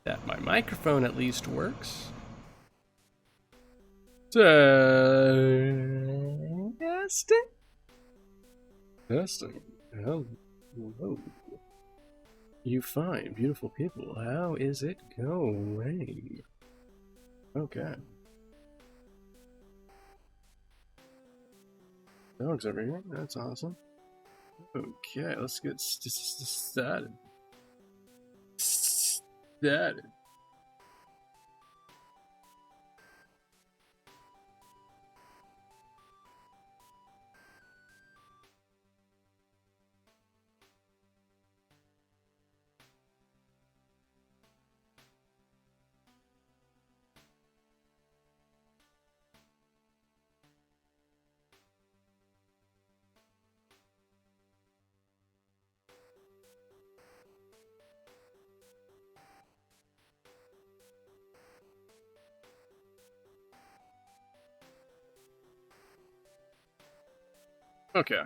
that my microphone at least works. Testing. Testing. Hello. You fine, beautiful people. How is it going? Okay. Dogs over here. That's awesome. Okay, let's get started. Started. Okay.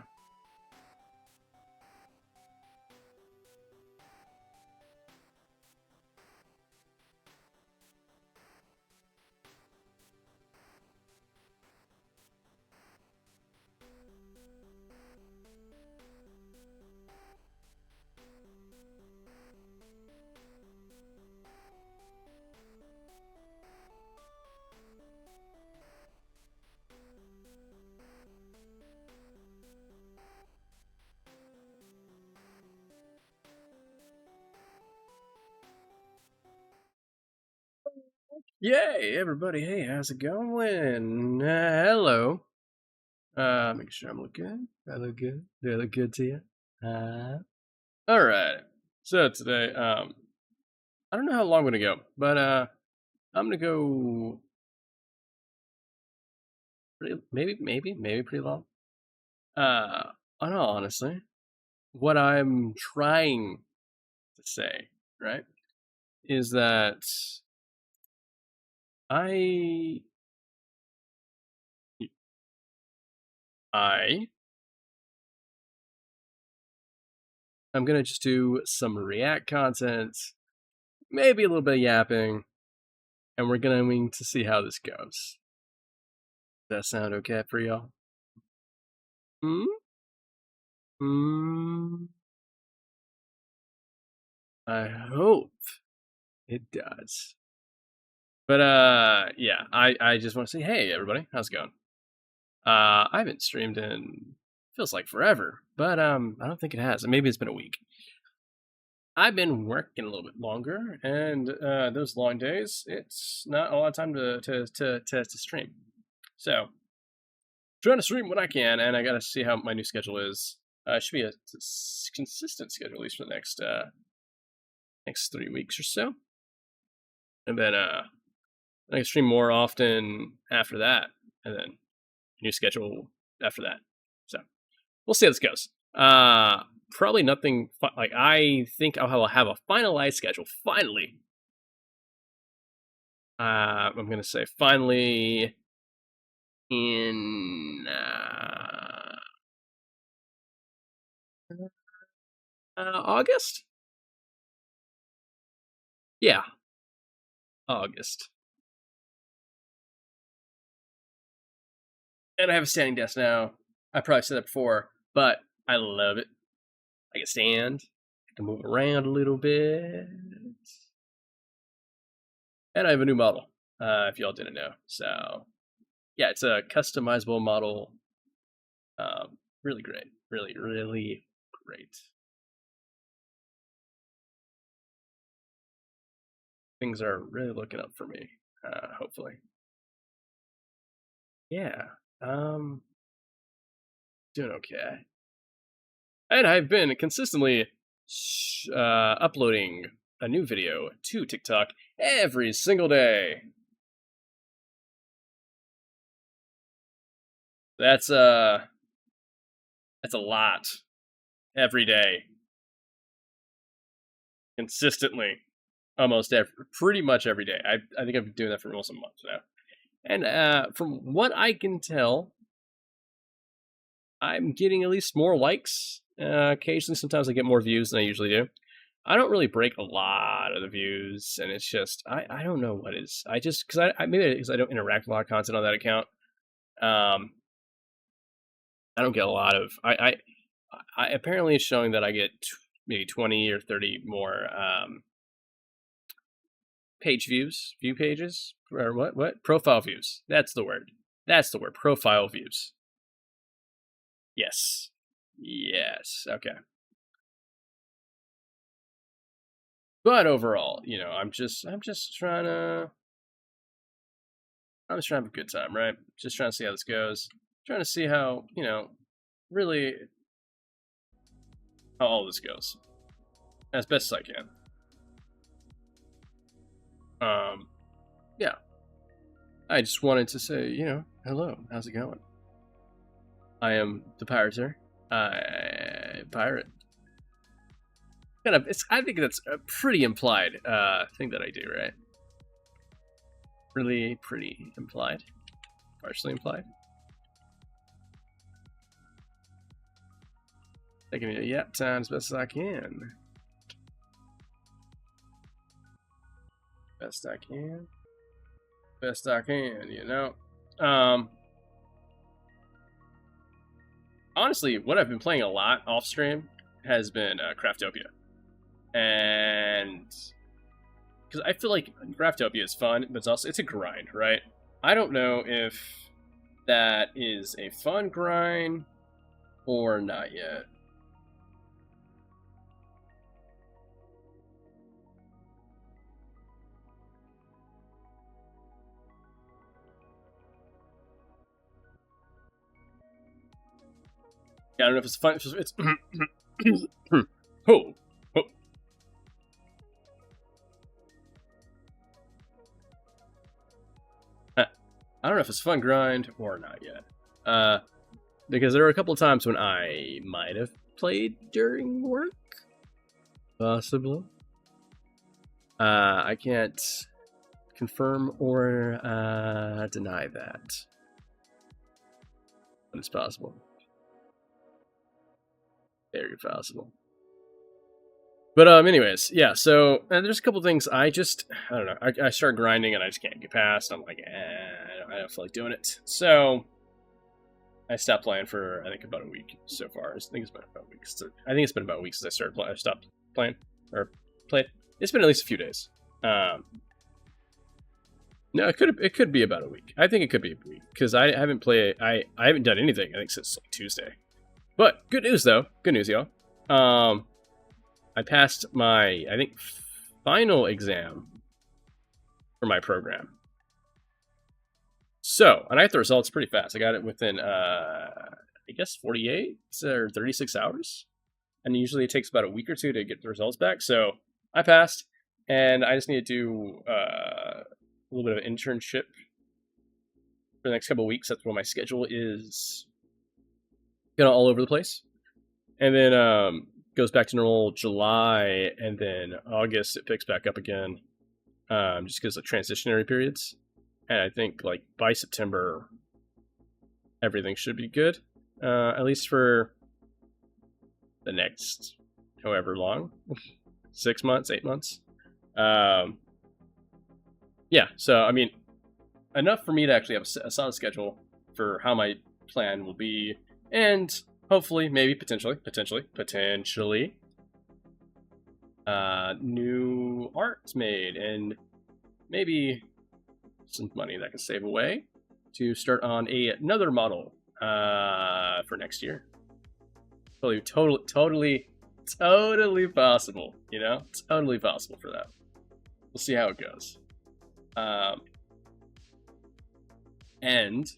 Yay, everybody. Hey, how's it going? Hello. Make sure I'm looking good. I look good. Do I look good to you? All right. So today, I don't know how long I'm gonna go, but I'm gonna go maybe pretty long. I know, honestly, what I'm trying to say, right, is that I I'm gonna just do some React content, maybe a little bit of yapping, and we're going to see how this goes. Does that sound okay for y'all? Hmm? Hmm? I hope it does. But yeah, I just want to say, hey everybody, how's it going? I haven't streamed in feels like forever, but I don't think it has. Maybe it's been a week. I've been working a little bit longer, and those long days, it's not a lot of time to stream. So trying to stream when I can, and I gotta see how my new schedule is. It should be a consistent schedule at least for the next 3 weeks or so, and then I can stream more often after that, and then new schedule after that. So we'll see how this goes. Probably nothing like I think I'll have a finalized schedule finally. I'm gonna say finally in August. Yeah, August. And I have a standing desk now. I probably said that before, but I love it. I can stand, I can move around a little bit, and I have a new model. If y'all didn't know, so yeah, it's a customizable model. Really great, really great. Things are really looking up for me. Hopefully, yeah. Doing okay. And I've been consistently uploading a new video to TikTok every single day. That's a lot every day, consistently, pretty much every day. I think I've been doing that for almost a month now. And from what I can tell, I'm getting at least more likes. Occasionally, sometimes I get more views than I usually do. I don't really break a lot of the views, and it's just I don't know what is. I just because I maybe because I don't interact with a lot of content on that account. Um, I don't get a lot of I apparently it's showing that I get maybe 20 or 30 more page view pages, or what profile views. That's the word. Profile views. Yes. Okay. But overall, I'm just trying to have a good time, right? Just trying to see how this goes. Trying to see how, really how all this goes. As best as I can. Yeah. I just wanted to say, hello, how's it going? I am the pirater. I pirate. I think that's a pretty implied thing that I do, right? Really pretty implied. Partially implied. Taking me to Yaptown as best as I can. Best I can, Honestly, what I've been playing a lot off stream has been Craftopia. And because I feel like Craftopia is fun, but it's a grind, right? I don't know if that is a fun grind or not yet. Yeah, I don't know if it's fun. It's oh. I don't know if it's fun grind or not yet. Because there were a couple of times when I might have played during work. Possibly. I can't confirm or deny that. But it's possible. Very possible. But anyways, yeah. So there's a couple things I don't know. I start grinding and I just can't get past. I'm like, I don't feel like doing it. So I stopped playing for I think about a week so far. I think it's been about a week. I think it's been about a week since I stopped playing or played. It's been at least a few days. No, it could be about a week. I think it could be a week because I haven't played. I haven't done anything. I think since like Tuesday. But good news though. Good news, y'all. I passed my I think final exam for my program. So, and I got the results pretty fast. I got it within I guess 48 or 36 hours. And usually it takes about a week or two to get the results back. So I passed, and I just need to do a little bit of an internship for the next couple of weeks. That's when my schedule is all over the place. And then goes back to normal July, and then August it picks back up again, just because of transitionary periods. And I think like by September, everything should be good, at least for the next however long, 6 months, 8 months. Yeah, so I mean, enough for me to actually have a solid schedule for how my plan will be, and hopefully, maybe, potentially, new art's made, and maybe some money that I can save away to start on another model for next year. Totally possible, totally possible for that. We'll see how it goes. And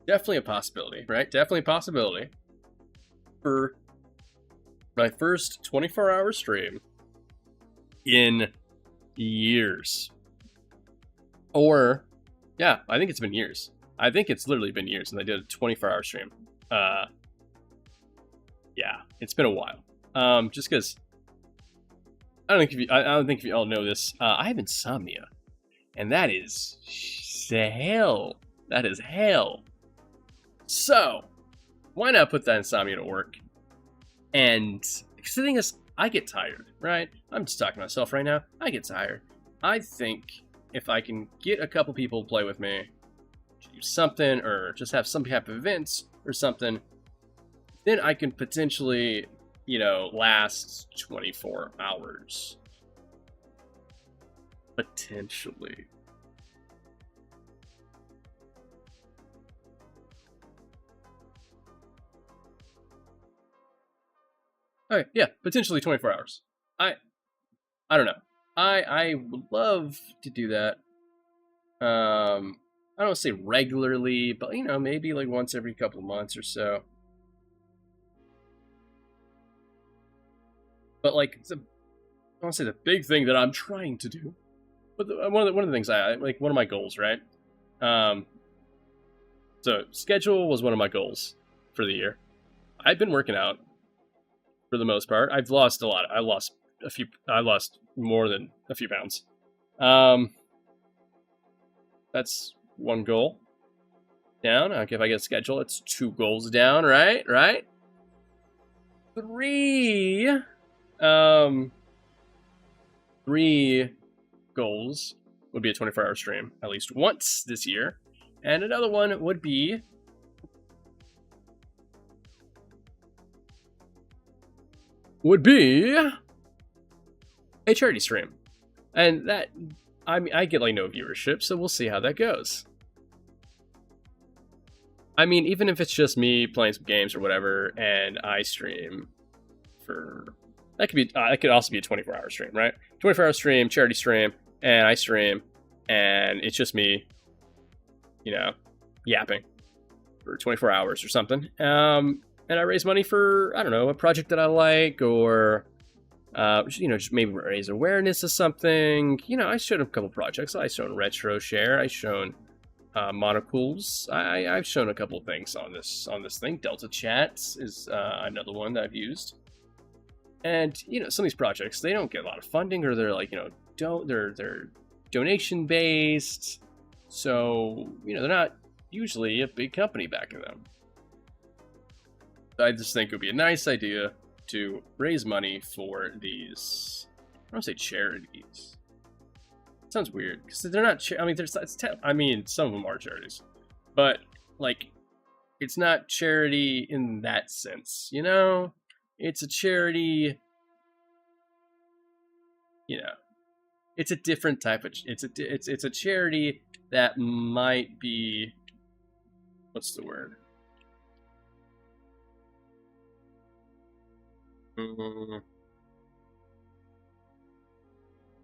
definitely a possibility, right? Definitely a possibility for my first 24-hour stream in years. Or, yeah, I think it's been years. I think it's literally been years since I did a 24-hour stream. Yeah, it's been a while. Just because I don't think if you all know this. I have insomnia, and that is hell. That is hell. So, why not put that insomnia to work? And because the thing is, I get tired, right? I'm just talking to myself right now. I get tired. I think if I can get a couple people to play with me, do something, or just have some type of events or something, then I can potentially, last 24 hours. Potentially. Okay, yeah, potentially 24 hours. I don't know. I would love to do that. I don't say regularly, but maybe like once every couple of months or so. But like, I want to say the big thing that I'm trying to do, but one of the things I like, one of my goals, right? Um, so schedule was one of my goals for the year. I've been working out for the most part. I've lost a lot. I lost more than a few pounds. That's one goal down. Okay, if I get a schedule, it's 2 goals down, right? Right? 3 3 goals would be a 24-hour stream at least once this year. And another one would be a charity stream. And that, I mean, I get like no viewership, so we'll see how that goes. I mean, even if it's just me playing some games or whatever, and I stream for that could also be a 24-hour stream, right? 24-hour stream, charity stream, and I stream, and it's just me, yapping for 24 hours or something. And I raise money for, I don't know, a project that I like, or just maybe raise awareness of something. I showed a couple projects. I've shown Retro Share. I've shown monocools. I've shown a couple things on this thing. Delta Chats is another one that I've used. And some of these projects, they don't get a lot of funding, or they're like they're donation based. So they're not usually a big company backing them. I just think it would be a nice idea to raise money for these. I don't say charities. It sounds weird because they're not. Some of them are charities, but like, it's not charity in that sense. It's a charity. It's a different type of. It's a charity that might be. What's the word?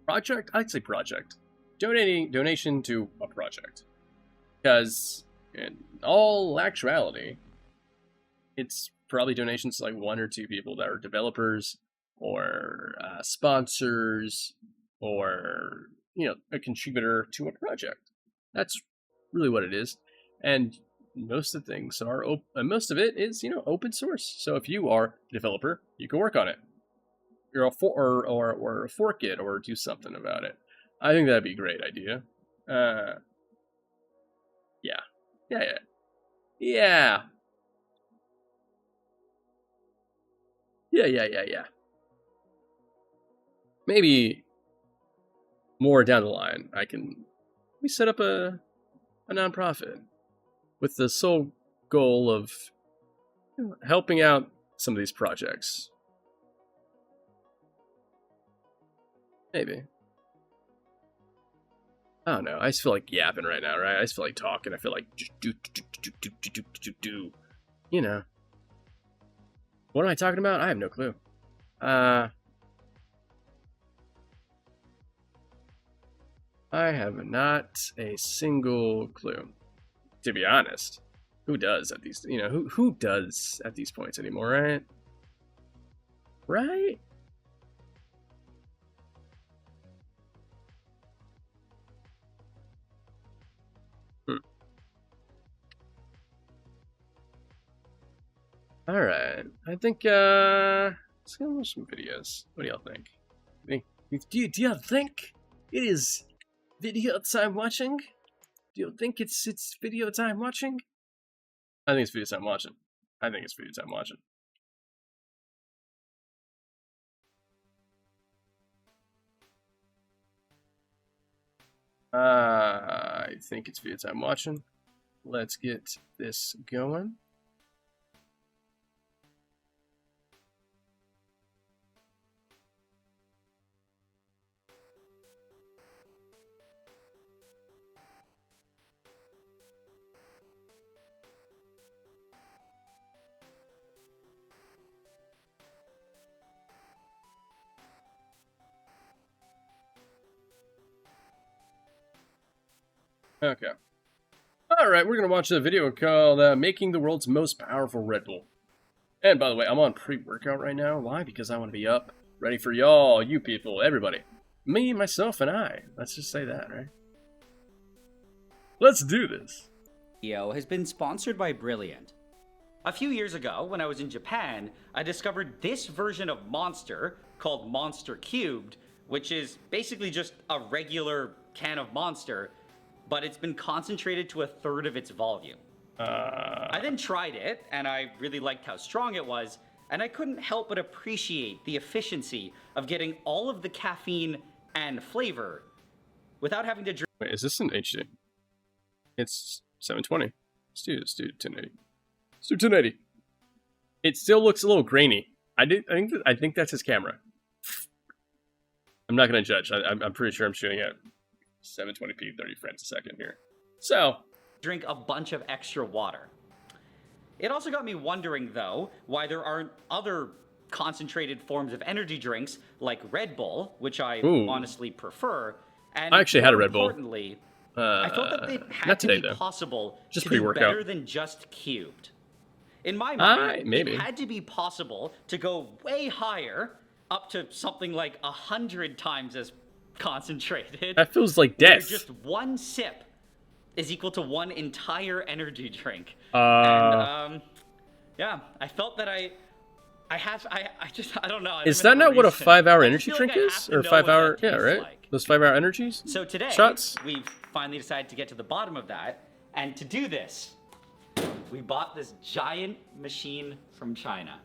Project? I'd say project. Donation to a project. Because in all actuality, it's probably donations to like 1 or 2 people that are developers, or sponsors, or a contributor to a project. That's really what it is. And most of the things are most of it is open source. So if you are a developer, you can work on it, or fork it, or do something about it. I think that'd be a great idea. Yeah. Maybe more down the line, we set up a nonprofit with the sole goal of helping out some of these projects. Maybe. I don't know. I just feel like yapping right now, right? I just feel like talking. I feel like just do. What am I talking about? I have no clue. I have not a single clue. To be honest, who does at these? Who does at these points anymore, right? Right? All right. I think let's go watch some videos. What do y'all think? Do you think it is video time watching? Do you think it's video time watching? I think it's video time watching. I think it's via time watching. Let's get this going. Okay. Alright, we're going to watch a video called Making the World's Most Powerful Red Bull. And by the way, I'm on pre-workout right now. Why? Because I want to be up, ready for y'all, you people, everybody. Me, myself, and I. Let's just say that, right? Let's do this. Video has been sponsored by Brilliant. A few years ago, when I was in Japan, I discovered this version of Monster called Monster Cubed, which is basically just a regular can of Monster, but it's been concentrated to 1/3 of its volume. I then tried it, and I really liked how strong it was, and I couldn't help but appreciate the efficiency of getting all of the caffeine and flavor without having to drink. Wait, is this in HD? It's 720. Let's do 1080. Let's do 1080. It still looks a little grainy. I think that's his camera. I'm not gonna judge. I'm pretty sure I'm shooting at 720p, 30 frames a second here. So Drink a bunch of extra water. It also got me wondering, though, why there aren't other concentrated forms of energy drinks like Red Bull, which I honestly prefer. And I actually had a Red Bull. Importantly, I thought that it had not today, to be though. possible Just to be pre-workout. better than just cubed. In my mind, maybe. it had to be possible to go way higher, up to something like 100 times as concentrated. That feels like death. Just one sip is equal to one entire energy drink. Yeah, I felt that I don't know. is that not what a 5-hour energy drink is? Or 5-hour, yeah, right? Like. Those 5-hour energies? So today, shots? We've finally decided to get to the bottom of that. And to do this, we bought this giant machine from China.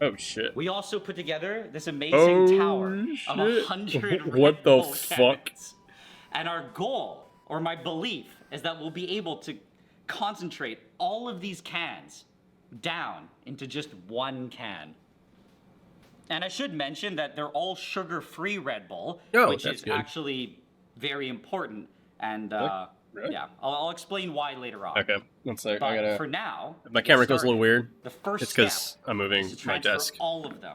Oh, shit. We also put together this amazing tower of 100 What the Red Bull fuck? cans. And our goal, or my belief, is that we'll be able to concentrate all of these cans down into just one can. And I should mention that they're all sugar-free Red Bull, which is good. actually very important. And Really? yeah, I'll explain why later on. Okay, one sec. But I gotta. for now, My camera goes a little weird. The first It's because step I'm moving is to my transfer desk. all of them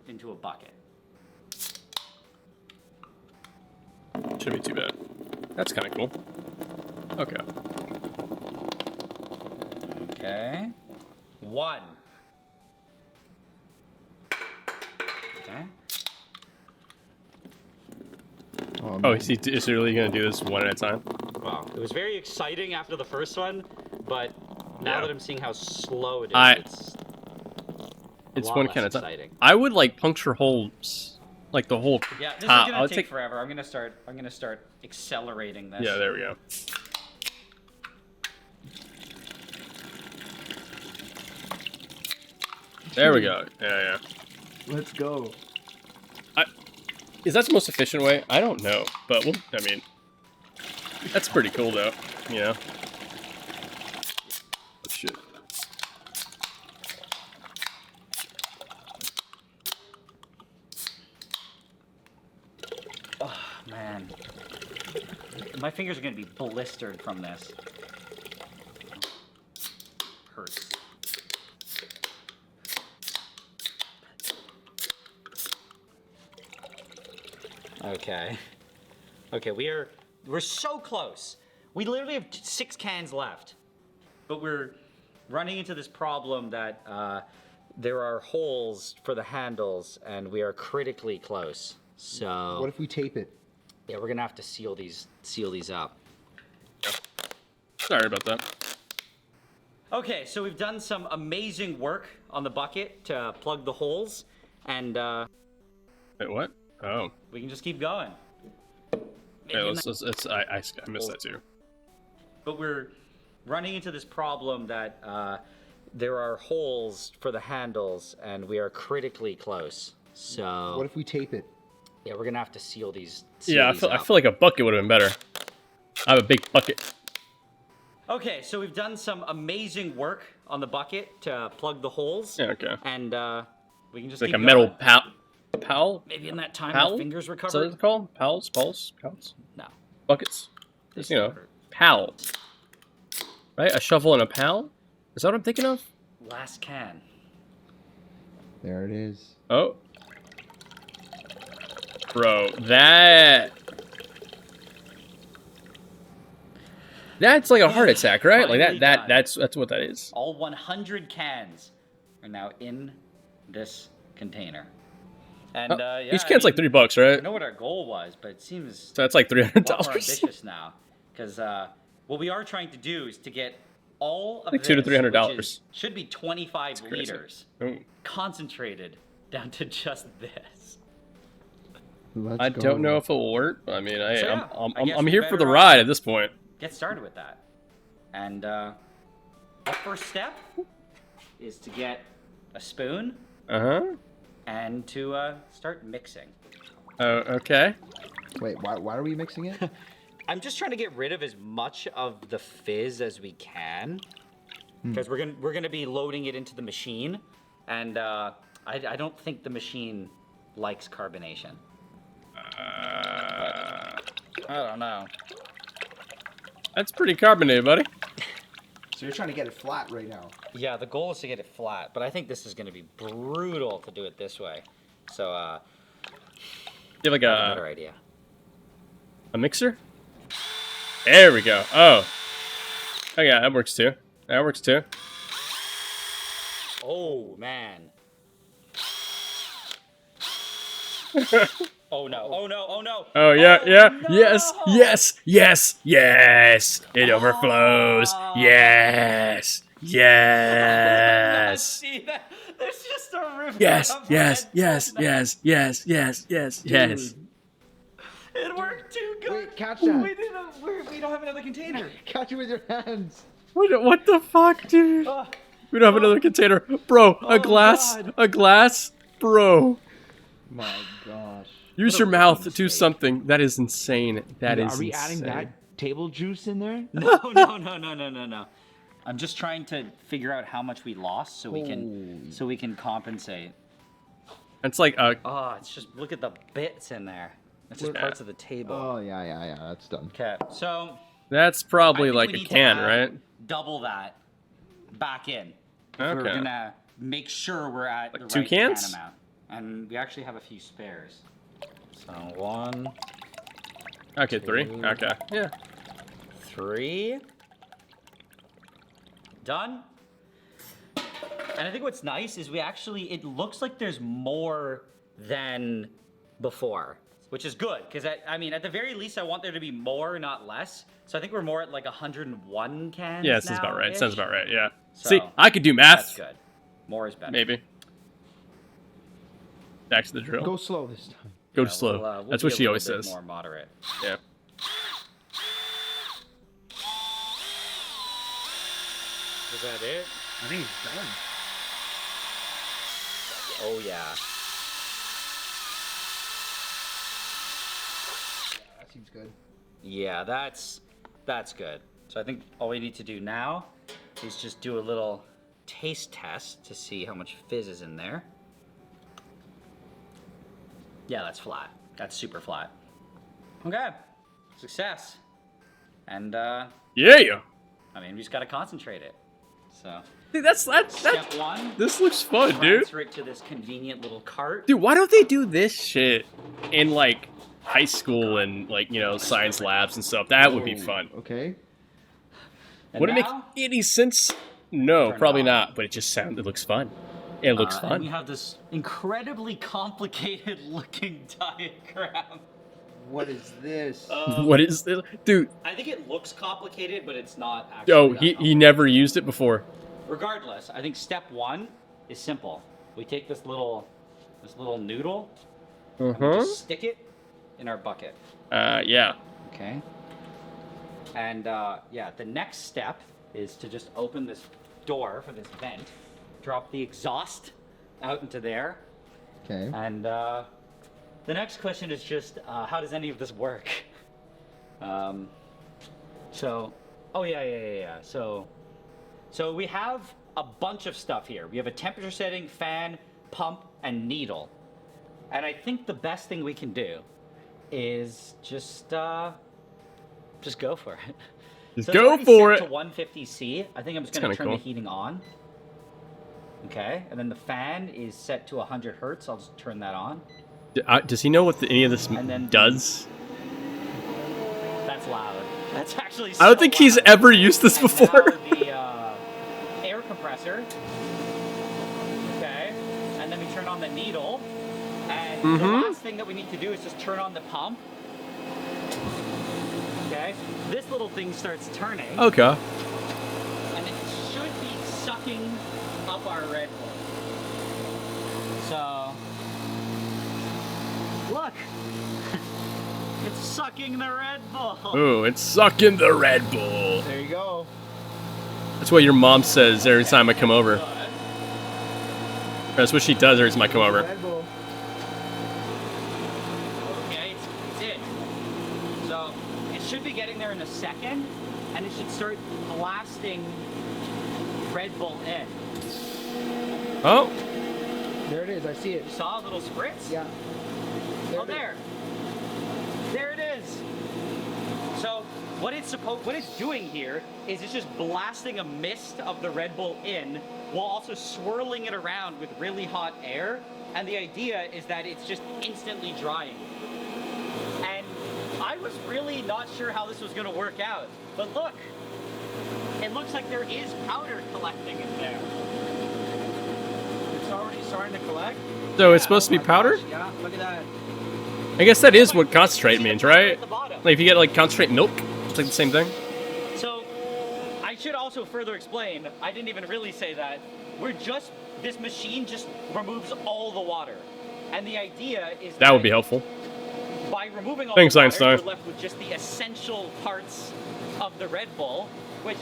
into a bucket. Shouldn't be too bad. That's kind of cool. Okay. Okay. 1. Okay. Oh, is he really gonna do this one at a time? Wow. It was very exciting after the first one, but now that I'm seeing how slow it is, it's lot one less can at a time. exciting. I would like puncture holes, like the whole Yeah, this top. is I'll gonna take take forever. I'm gonna start accelerating this. Yeah, there we go. There we go. Yeah. Let's go. Is that the most efficient way? I don't know, but we'll, I mean, that's pretty cool though. You know. Oh, shit. Oh man, my fingers are gonna be blistered from this. Hurts. Okay, we're so close. We literally have 6 cans left, but we're running into this problem that there are holes for the handles, and we are critically close. So What if we tape it? yeah, we're gonna have to seal these up. Sorry about that. Okay, so we've done some amazing work on the bucket to plug the holes, and Wait, what? Oh. we can just keep going. Yeah, I missed that too. But we're running into this problem that there are holes for the handles, and we are critically close. So What if we tape it? yeah, we're gonna have to seal these. I feel like a bucket would have been better. I have a big bucket. Okay, so we've done some amazing work on the bucket to plug the holes. Yeah, okay. And we can just Like keep a metal going. pal. Maybe in that time Pal? our fingers Is that what recovered. it's called? Pals? No. Buckets? They Just, you know, still hurt. pal. Right? A shovel and a pal? Is that what I'm thinking of? Last can. There it is. Oh. Bro, that's like a heart attack, right? Like Finally done. that's what that is. All 100 cans are now in this container. And yeah, Each can's like $3, I right? don't know what our goal was, but it seems So that's like a lot more $300. ambitious now. Because what we are trying to do is to get all of Like this, $200 to $300. which should be 25 crazy. liters, Ooh. concentrated down to just this. Let's I go. don't know if it will work. I mean, So, yeah, I guess I'm we here for the better, ride at this point. Get started with that. And our first step is to get a spoon Uh-huh. and to start mixing. Oh, okay. Wait, why are we mixing it? I'm just trying to get rid of as much of the fizz as we can, because we're gonna be loading it into the machine, and I don't think the machine likes carbonation. I don't know. That's pretty carbonated, buddy. So you're trying to get it flat right now. Yeah, the goal is to get it flat, but I think this is gonna be brutal to do it this way. So You have like I have another idea. a mixer? There we go. Oh. Oh yeah, that works too. That works too. Oh man. Oh no! Oh no! Oh no! Oh yeah, Oh, yeah, no! yes, yes, yes, yes. It overflows. Yes, yes, See that? There's just a river. yes, of yes, red yes, now. yes, yes, yes, yes, yes. It worked too good. Wait, catch that. We don't have another container. Catch it with your hands. What the fuck, dude? Oh, We don't have another container, bro. Oh, A glass, God. a glass, bro. My gosh. Use What a your mouth rookie to do mistake. something. That is insane. That is Are we insane. adding that table juice in there? no. I'm just trying to figure out how much we lost so we can compensate. It's like Oh, it's just look at the bits in there. It's just Yeah. parts of the table. Oh yeah. That's done. Okay, so that's probably I think like we a need to can, add right? Double that back in. We're Okay. gonna make sure we're at Like the 2 right cans? can amount, and we actually have a few spares. So 1, Okay, 3. 2. Okay. Yeah. 3. Done. And I think what's nice is it looks like there's more than before, which is good, because I mean, at the very least, I want there to be more, not less. So I think we're more at like 101 cans Yeah, sounds about right. now-ish. Sounds about right. Yeah. So, See, I could do math. That's good. More is better. Maybe. Back to the drill. Go slow this time. Go Yeah, slow. we'll That's be what a she little always bit says. More moderate. Yeah. Is that it? I think it's done. Oh yeah. Yeah, that seems good. Yeah, that's good. So I think all we need to do now is just do a little taste test to see how much fizz is in there. Yeah, that's flat. That's super flat. Okay. Success. And Yeah. I mean, we just gotta concentrate it. So Dude, that's step 1. this looks fun, dude. Transfer it to this convenient little cart. Dude, why don't they do this shit in like high school and like, you know, science labs and stuff? That would be Whoa, fun. Okay. And Would it make now, any sense? No, Turn it probably on. not. But it looks fun. It looks and we fun. have this incredibly complicated looking diagram. What is this? What is this, dude? I think it looks complicated, but it's not actually. Oh, that he complicated. never used it before. Regardless, I think step 1 is simple. We take this little noodle and we just stick it in our bucket. Yeah. Okay. And yeah, the next step is to just open this door for this vent, drop the exhaust out into there, Okay. and the next question is just how does any of this work? So, oh yeah. So we have a bunch of stuff here. We have a temperature setting, fan, pump, and needle. And I think the best thing we can do is just go for it. Just So it's go already for set it. to 150C. I think I'm just That's gonna kinda turn the cool. heating on. Okay, and then the fan is set to 100 hertz. I'll just turn that on. Does he know what any of this And then does? That's loud. That's actually I don't so think he's loud. ever used this And before. now the air compressor. Okay, and then we turn on the needle. And the last thing that we need to do is just turn on the pump. Okay, this little thing starts turning. Okay. And it should be sucking up our Red Bull. So, look, it's sucking the Red Bull. Ooh, it's sucking the Red Bull. There you go. That's what your mom says every time I come over. That's what she does every time I come over. Red Bull. Okay, it's in. So, it should be getting there in a second, and it should start blasting Red Bull in. Oh, There it is. I see it. You saw a little spritz? Yeah. Oh, it is. there. There it is. So what it's doing here is it's just blasting a mist of the Red Bull in while also swirling it around with really hot air. And the idea is that it's just instantly drying. And I was really not sure how this was going to work out. But look, it looks like there is powder collecting in there. It's already starting to collect. so it's supposed to be powder? Yeah, look at that. I guess that is what concentrate means, right? At the bottom. Like if you get like concentrate milk, it's like the same thing. So, I should also further explain, I didn't even really say that, this machine just removes all the water. And the idea is That would be helpful. by removing all Thanks, the water, Einstein. we're left with just the essential parts of the Red Bull, which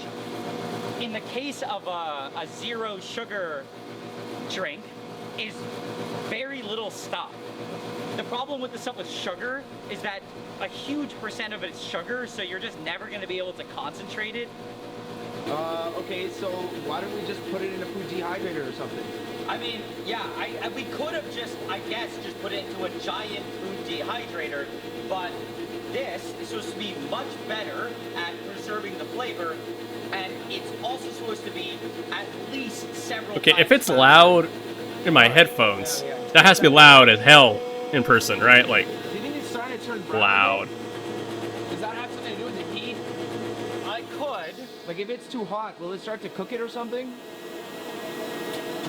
in the case of a zero sugar drink is very little stuff. The problem with the stuff with sugar is that a huge percent of it's sugar, so you're just never going to be able to concentrate it. Okay, so why don't we just put it in a food dehydrator or something? I mean, yeah, we could have just, I guess, just put it into a giant food dehydrator, but this is supposed to be much better at preserving the flavor, and it's also supposed to be at least several Okay, times if it's faster. loud in my headphones, that has to be loud as hell in person, right? Like Do you think it's starting to turn brown? loud. Does that have something to do with the heat? I could. Like if it's too hot, will it start to cook it or something?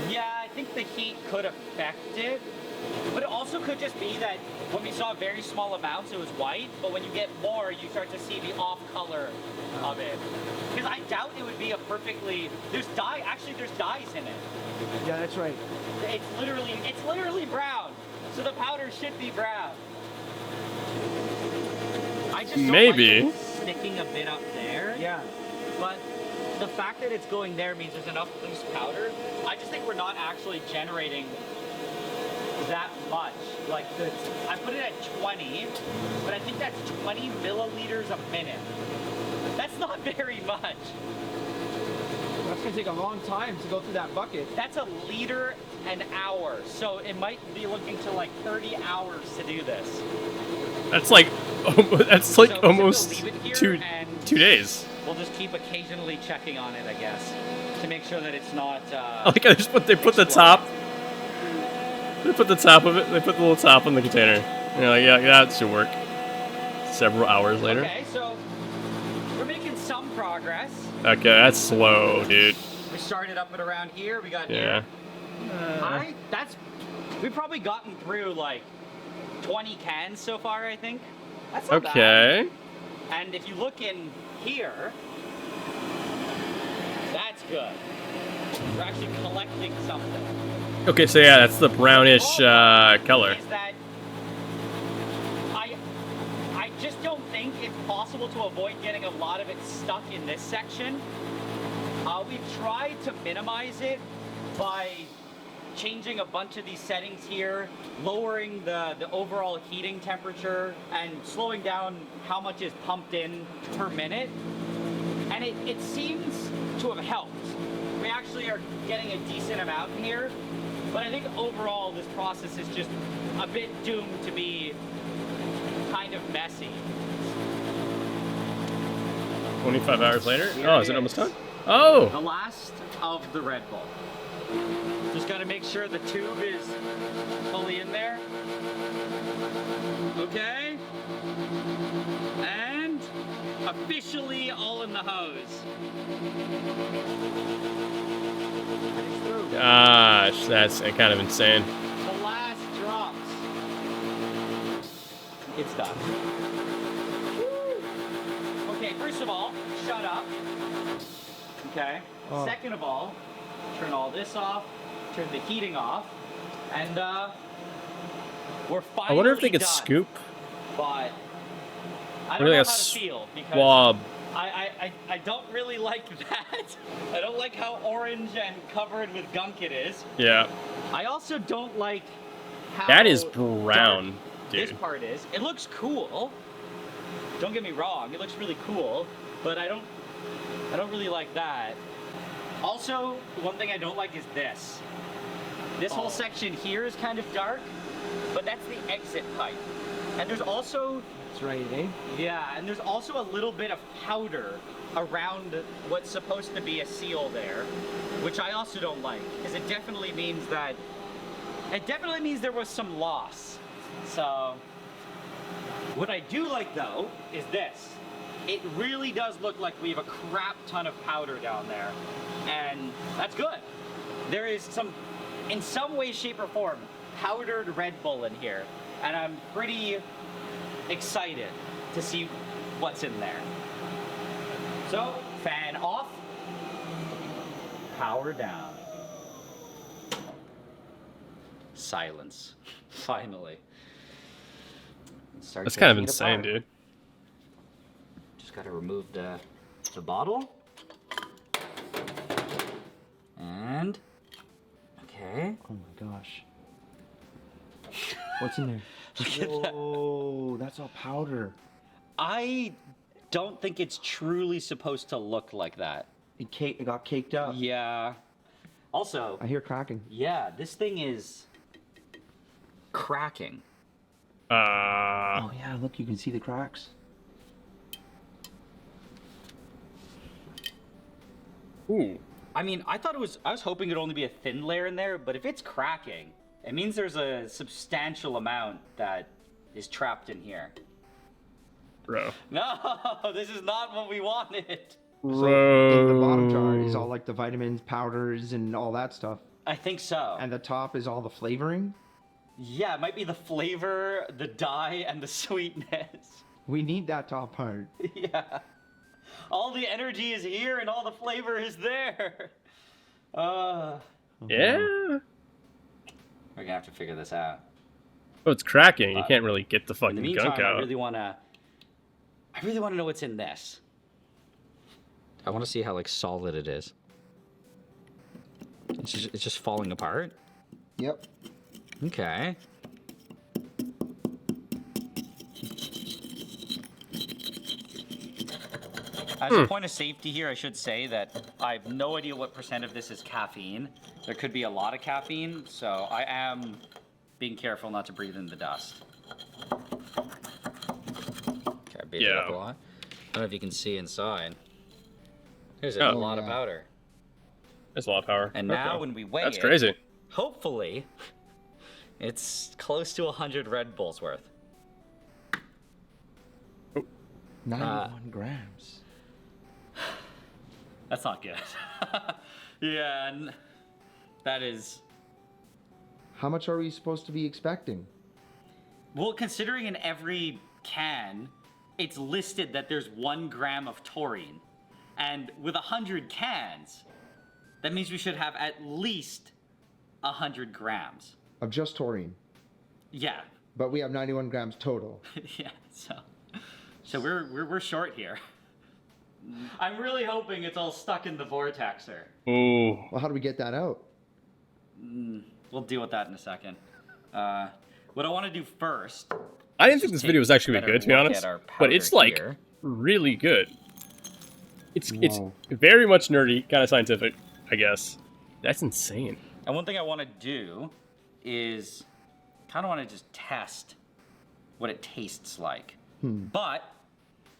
Yeah, I think the heat could affect it. But it also could just be that when we saw very small amounts, it was white, but when you get more, you start to see the off color of it. Because I doubt it would be a perfectly, there's dyes in it. Yeah, that's right. It's literally brown. So the powder should be brown. I just don't Maybe. like it sticking a bit up there. Yeah. But the fact that it's going there means there's enough loose powder. I just think we're not actually generating that much. Like, I put it at 20, but I think that's 20 milliliters a minute. That's not very much. That's gonna take a long time to go through that bucket. That's a liter an hour. So it might be looking to like 30 hours to do this. That's like So we'll almost leave it here two and 2 days. we'll just keep occasionally checking on it, I guess, to make sure that it's not. I like how they put the top. They put the top of it. They put the little top on the container. You're like, yeah, that should work. Several hours later. Okay, so we're making some progress. Okay, that's slow, dude. We started up at around here. We got Yeah. here. We've probably gotten through like 20 cans so far, I think. That's not bad. Okay. And if you look in here, that's good. We're actually collecting something. Okay, so yeah, that's the brownish color. Is that I just don't think it's possible to avoid getting a lot of it stuck in this section. We've tried to minimize it by changing a bunch of these settings here, lowering the overall heating temperature, and slowing down how much is pumped in per minute. and it seems to have helped. We actually are getting a decent amount in here, but I think overall this process is just a bit doomed to be kind of messy. 25 hours later? Here Oh, it is it almost is. done? Oh! The last of the Red Bull. Just gotta make sure the tube is fully in there. Okay. And officially all in the hose. Gosh, that's kind of insane. The last drops. It's done. Woo. Okay, first of all, shut up. Okay. Oh. Second of all, turn all this off, turn the heating off, and we're finally I wonder if they could done. scoop. But I don't Really know a how to feel because swab. I don't really like that. I don't like how orange and covered with gunk it is. Yeah. I also don't like how That is brown, dark dude. this part is. It looks cool. Don't get me wrong, it looks really cool, but I don't really like that. Also, one thing I don't like is this. This whole section here is kind of dark, but that's the exit pipe. And there's also, That's right, eh? yeah, and there's also a little bit of powder around what's supposed to be a seal there, which I also don't like, because it definitely means there was some loss. So, what I do like though is this. It really does look like we have a crap ton of powder down there, and that's good. There is some, in some way, shape, or form, powdered Red Bull in here, and I'm pretty excited to see what's in there. So, fan off, power down. Silence, finally. Start That's kind of taking it insane, apart. dude. Just gotta remove the bottle. And, okay. Oh my gosh. What's in there? Look at that. Whoa, that's all powder. I don't think it's truly supposed to look like that. It got caked up. Yeah. Also, I hear cracking. yeah, this thing is cracking. Oh yeah, look, you can see the cracks. Ooh. I mean, I was hoping it'd only be a thin layer in there, but if it's cracking, it means there's a substantial amount that is trapped in here. Bro. No, this is not what we wanted. So in the bottom jar is all like the vitamins, powders, and all that stuff. I think so. And the top is all the flavoring. Yeah, it might be the flavor, the dye, and the sweetness. We need that top part. Yeah. All the energy is here and all the flavor is there. Yeah. We're gonna have to figure this out. Oh, it's cracking. You can't really get the In fucking the meantime, gunk out. I really wanna know what's in this. I wanna see how like solid it is. It's just falling apart. Yep. Okay. As a point of safety here, I should say that I have no idea what % of this is caffeine. There could be a lot of caffeine, so I am being careful not to breathe in the dust. Okay, I beat it up a lot. I don't know if you can see inside. There's a lot of powder. There's a lot of power. And now when we weigh That's it, crazy. hopefully, it's close to 100 Red Bulls worth. 91 grams. That's not good. Yeah, and that is... How much are we supposed to be expecting? Well, considering in every can, it's listed that there's 1 gram of taurine. And with 100 cans, that means we should have at least 100 grams. Of just taurine. Yeah. But we have 91 grams total. Yeah, so we're short here. I'm really hoping it's all stuck in the vortexer. Ooh. Well, how do we get that out? We'll deal with that in a second. What I want to do first... I didn't think this video was actually gonna be good, to be honest. But it's like here. really good. It's very much nerdy, kind of scientific, I guess. That's insane. And one thing I want to do is kind of want to just test what it tastes like. But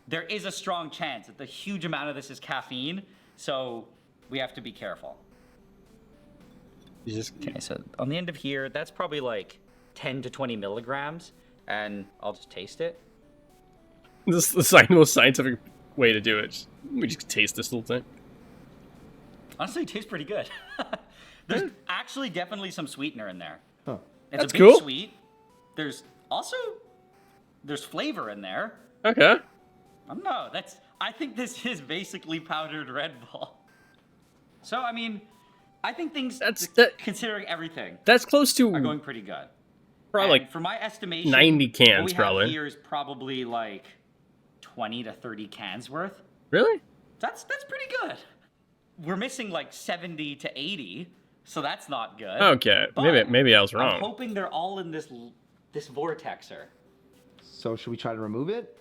there is a strong chance that the huge amount of this is caffeine, so we have to be careful. Okay, so on the end of here, that's probably like 10 to 20 milligrams, and I'll just taste it. This is the most scientific way to do it. We just taste this little thing. Honestly, it tastes pretty good. There's actually definitely some sweetener in there. Huh. It's That's a bit cool. sweet. There's flavor in there. Okay. I don't know. I think this is basically powdered Red Bull. So I mean, I think things considering everything That's close to are going pretty good. probably And for my estimation, 90 cans, what we probably. have here is probably like 20 to 30 cans worth. Really? That's pretty good. We're missing like 70 to 80, so that's not good. Okay. But Maybe I was I'm wrong. hoping they're all in this vortexer. So should we try to remove it?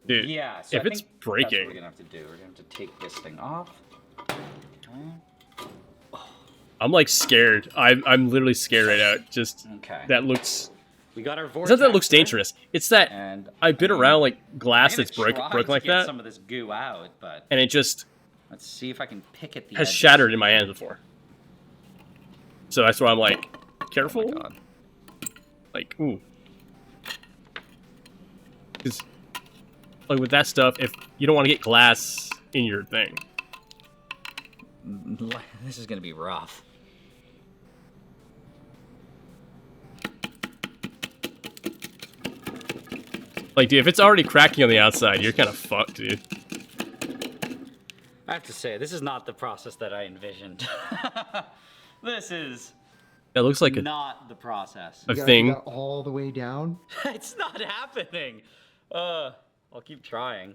Dude, Yeah. So if I it's think that's breaking, what we're gonna have to do. We're gonna have to take this thing off. I'm like scared. I'm literally scared right now. Just Okay. that looks. We got our vortexer. It's not that it looks dangerous. It's that And I've been around like glass I'm gonna that's try broken to like get that, some of this goo out, but and it just let's see if I can pick at the has edges. shattered in my hands before. So that's why I'm like, careful. Oh my God. Like, ooh. Because, like, with that stuff, if you don't want to get glass in your thing. This is gonna be rough. Like, dude, if it's already cracking on the outside, you're kind of fucked, dude. I have to say, this is not the process that I envisioned. This is That looks like not the process. a You gotta do thing. that all the way down. It's not happening. I'll keep trying.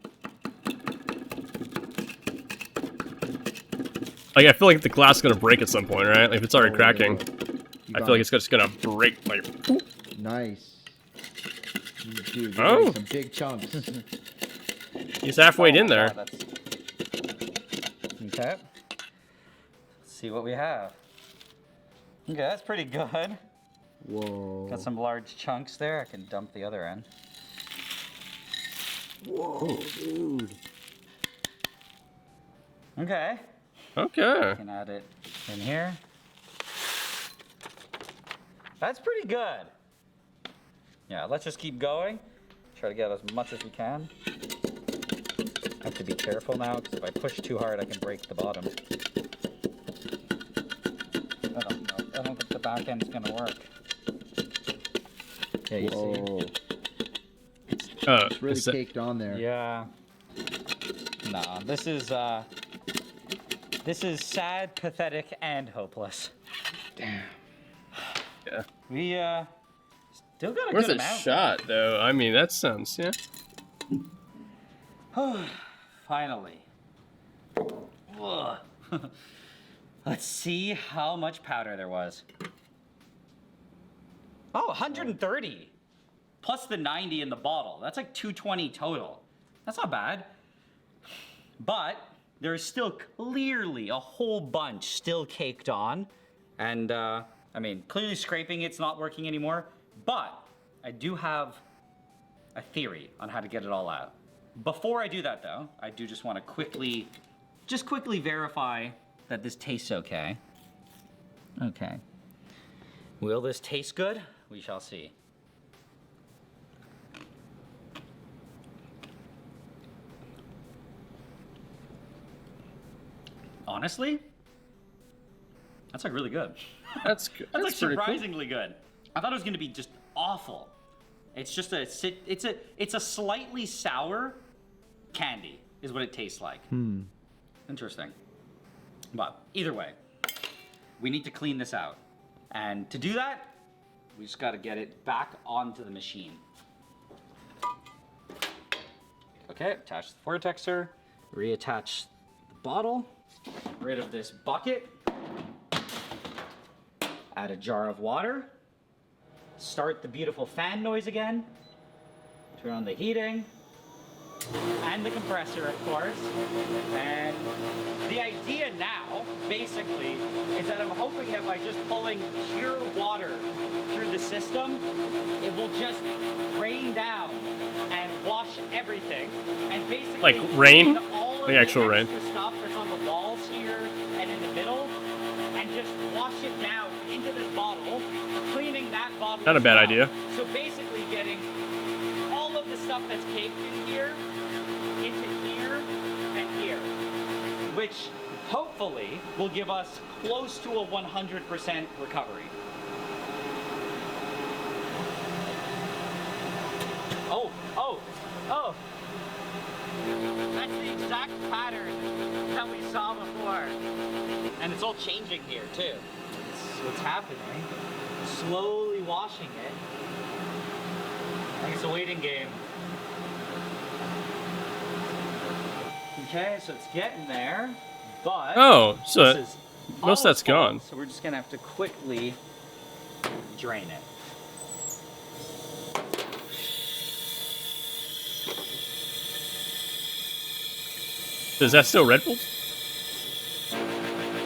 Like, I feel like the glass is gonna break at some point, right? Like, if it's already Oh, cracking, you I got feel like it. it's just gonna break. Like, Nice. Dude, you're Oh. getting some big chunks. he's halfway in there. Yeah, okay. Let's see what we have. Okay, that's pretty good. Whoa. Got some large chunks there. I can dump the other end. Whoa, dude. Okay. Okay. Can add it in here. That's pretty good. Yeah, let's just keep going. Try to get as much as we can. I have to be careful now, because if I push too hard, I can break the bottom. I don't know. I don't think the back end's gonna work. Yeah, you see? Whoa. It's really is that- caked on there. Yeah. Nah, this is sad, pathetic, and hopeless. Damn. yeah. We still got a Where's good the amount. shot, though? I mean, that sounds, yeah. Finally. Ugh. Let's see how much powder there was. Oh, 130. Plus the 90 in the bottle. That's like 220 total. That's not bad. But there is still clearly a whole bunch still caked on. And, I mean, clearly scraping it's not working anymore. But I do have a theory on how to get it all out. Before I do that, though, I do just want to quickly verify that this tastes okay. Okay. Will this taste good? We shall see. Honestly, that's like really good. That's good. That's like pretty cool. surprisingly good. I thought it was gonna be just awful. It's just it's a slightly sour candy is what it tastes like. Interesting. But either way, we need to clean this out. And to do that, we just gotta get it back onto the machine. Okay, attach the vortexer, reattach the bottle, rid of this bucket, add a jar of water, start the beautiful fan noise again, turn on the heating, and the compressor, of course. And the idea now, basically, is that I'm hoping that by just pulling pure water through the system, it will just rain down and wash everything. And basically, Like rain? all of The actual rain. extra stuff that's on the walls here and in the middle, and just wash it down into this bottle, cleaning that bottle. Not a bad idea. So basically getting all of the stuff that's caked in here into here and here, which hopefully will give us close to a 100% recovery. Oh! That's the exact pattern that we saw before. And it's all changing here too. It's what's happening. Slowly washing it. I think it's a waiting game. Okay, so it's getting there, but Oh, so this is most of that's full, gone. So we're just gonna have to quickly drain it. Is that still Red Bull?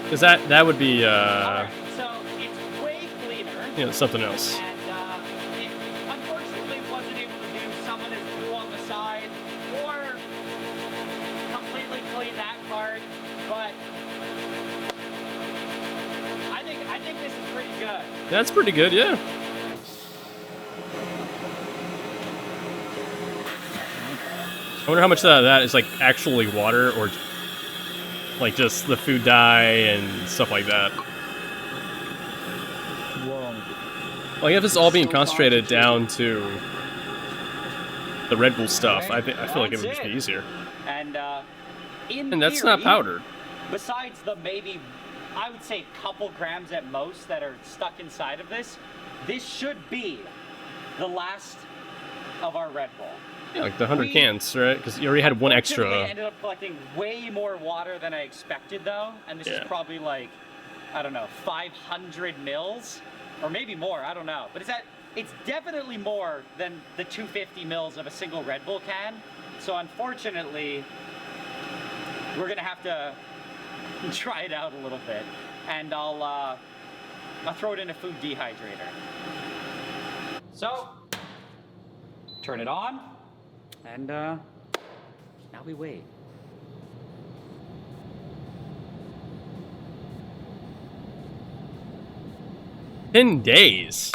Because that would be Alright, so it's way cleaner. something else. And it unfortunately wasn't able to do some of this blue on the side or completely clean that part, but I think this is pretty good. That's pretty good, yeah. I wonder how much of that is like actually water or like just the food dye and stuff like that. Whoa. Like if it's all being concentrated down to the Red Bull stuff, I feel like it would just be easier. And And that's not theory, powdered. Besides the maybe, I would say, couple grams at most that are stuck inside of this, this should be the last of our Red Bull. Yeah, like the 100 cans, right? Because you already had one Unfortunately, I extra. ended up collecting way more water than I expected, though, and this is Yeah. probably like, I don't know, 500 mils, or maybe more. I don't know, but it's definitely more than the 250 mils of a single Red Bull can. So unfortunately, we're gonna have to try it out a little bit, and I'll throw it in a food dehydrator. So, turn it on, and now we wait. 10 days.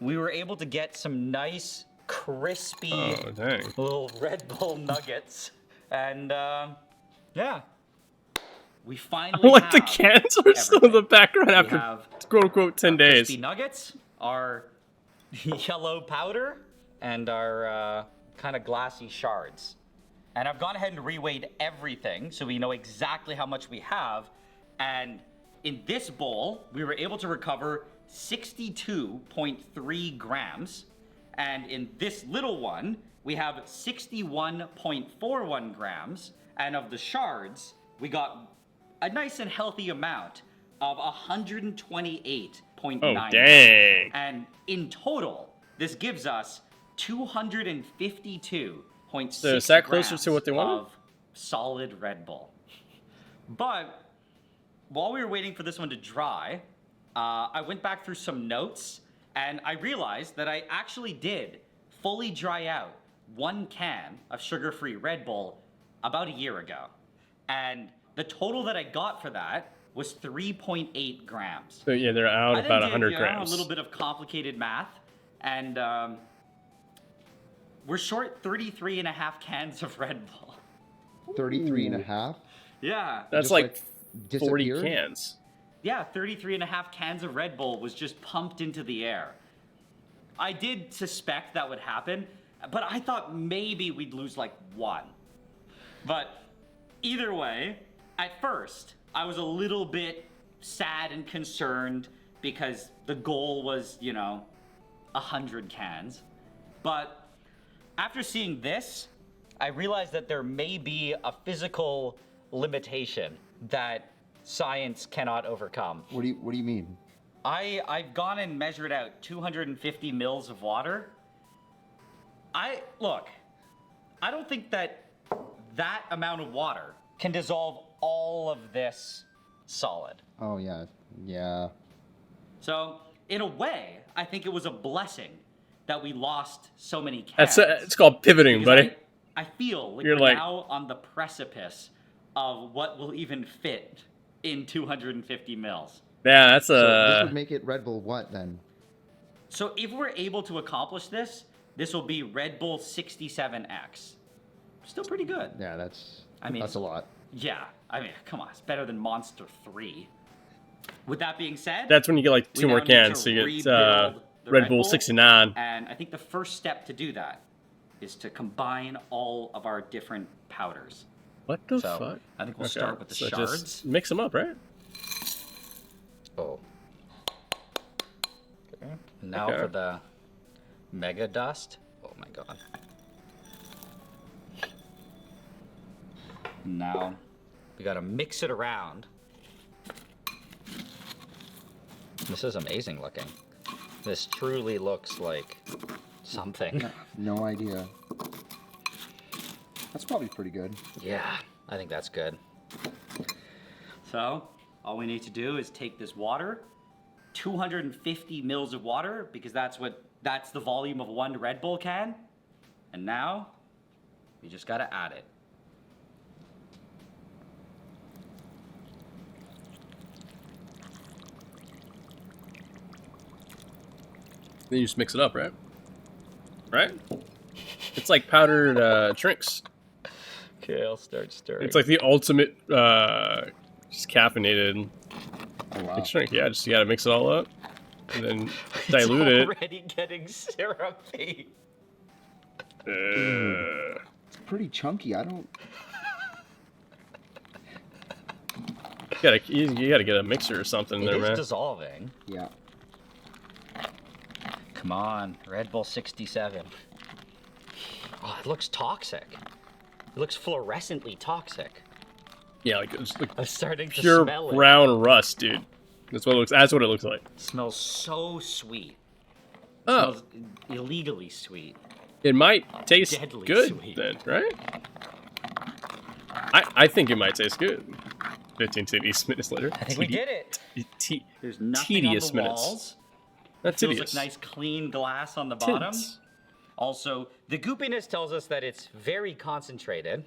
We were able to get some nice, crispy Oh, dang. little Red Bull nuggets, and yeah, we finally Like the have cans are still in the background We after have quote unquote 10 days. crispy nuggets, our yellow powder, and our kind of glassy shards. And I've gone ahead and reweighed everything so we know exactly how much we have. And in this bowl, we were able to recover 62.3 grams. And in this little one, we have 61.41 grams. And of the shards, we got a nice and healthy amount of 128.9. Oh, dang. And in total, this gives us 252.6 So is that closer to grams what they wanted? of solid Red Bull. But while we were waiting for this one to dry, I went back through some notes, and I realized that I actually did fully dry out one can of sugar-free Red Bull about a year ago. And the total that I got for that was 3.8 grams. So yeah, they're out I about then 100 did, grams. a little bit of complicated math, and we're short 33 and a half cans of Red Bull. 33 and a half? Yeah. That's Just, like 40 disappeared? cans. Yeah, 33 and a half cans of Red Bull was just pumped into the air. I did suspect that would happen, but I thought maybe we'd lose like one. But either way, at first, I was a little bit sad and concerned because the goal was, 100 cans. But after seeing this, I realized that there may be a physical limitation that science cannot overcome. What do you mean? I've gone and measured out 250 mils of water. I I don't think that amount of water can dissolve all of this solid. Oh, yeah. Yeah. So, in a way, I think it was a blessing that we lost so many cans. It's called pivoting, Because buddy. I feel like You're we're like- now on the precipice of what will even fit in 250 mils. Yeah, that's So this would make it Red Bull what then? So if we're able to accomplish this, this will be Red Bull 67X. Still pretty good. Yeah, that's a lot. Yeah, I mean, come on, it's better than Monster 3. With that being said, That's when you get like we 2 more now need to cans, so you get rebuild the Red Bull 69. And I think the first step to do that is to combine all of our different powders. What the So, fuck? I think we'll Okay, start with the so shards. Just mix them up, right? Oh. Okay. Now Okay. for the Mega Dust. Oh my god. Now we gotta mix it around. This is amazing looking. This truly looks like something. No idea. That's probably pretty good. Yeah, I think that's good. So, all we need to do is take this water, 250 mils of water, because that's the volume of one Red Bull can. And now, we just gotta add it. Then you just mix it up, right? Right? It's like powdered drinks. Okay, I'll start stirring. It's like the ultimate just caffeinated Oh, wow. mixed drink. Yeah, just you gotta mix it all up and then dilute it. already getting syrupy. It's pretty chunky. I don't... You gotta get a mixer or something It there, is man. dissolving. Yeah. Come on, Red Bull 67. Oh, it looks toxic. It looks fluorescently toxic. Yeah, like it's like I'm starting to pure smell it. brown rust, dude. That's what it looks. That's what it looks like. It smells so sweet. Oh, Smells illegally sweet. it might taste Deadly good sweet. then, right? I think it might taste good. 15 minutes later. I think we did it. There's nothing Tedious on the minutes. walls. Not Feels tedious. like nice clean glass on the bottom. Tints. Also, the goopiness tells us that it's very concentrated.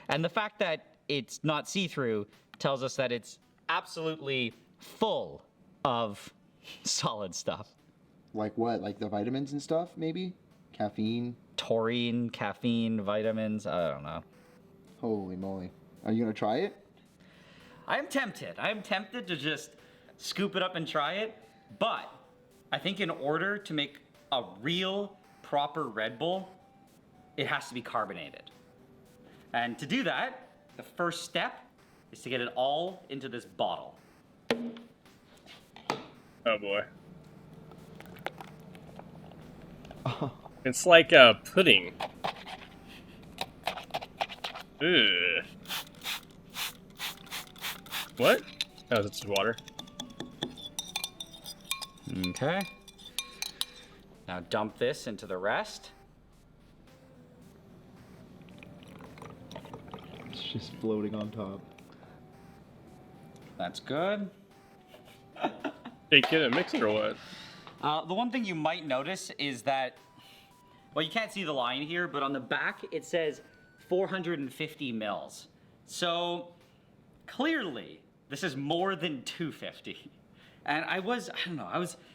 And the fact that it's not see-through tells us that it's absolutely full of solid stuff. Like what? Like the vitamins and stuff, maybe? Caffeine? Taurine, caffeine, vitamins, I don't know. Holy moly. Are you gonna try it? I'm tempted. I'm tempted to just scoop it up and try it. But I think in order to make a real, proper Red Bull, it has to be carbonated. And to do that, the first step is to get it all into this bottle. Oh boy. It's like a pudding. Ugh. What? Oh, that's just water. Okay. Now dump this into the rest. It's just floating on top. That's good. Hey, kid, and mix it or what? The one thing you might notice is that, well, you can't see the line here, but on the back it says 450 mils. So clearly this is more than 250. And I was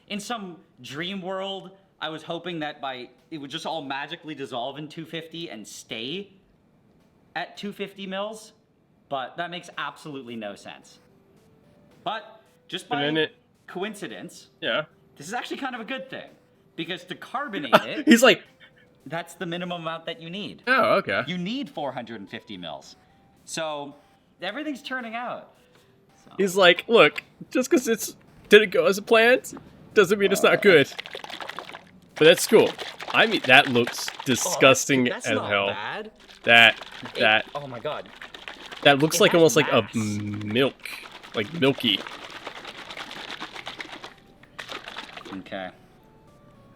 in some dream world. I was hoping that it would just all magically dissolve in 250 and stay at 250 mils, but that makes absolutely no sense. But just by coincidence, Yeah. this is actually kind of a good thing, because to carbonate it, He's like, that's the minimum amount that you need. oh, okay. You need 450 mils. So everything's turning out. So, He's like, look, just because it didn't go as planned, doesn't mean it's not good. But that's cool. I mean, that looks disgusting that's as not hell. bad. That Oh my god. that looks it like has almost like a mass. milk, like milky. Okay.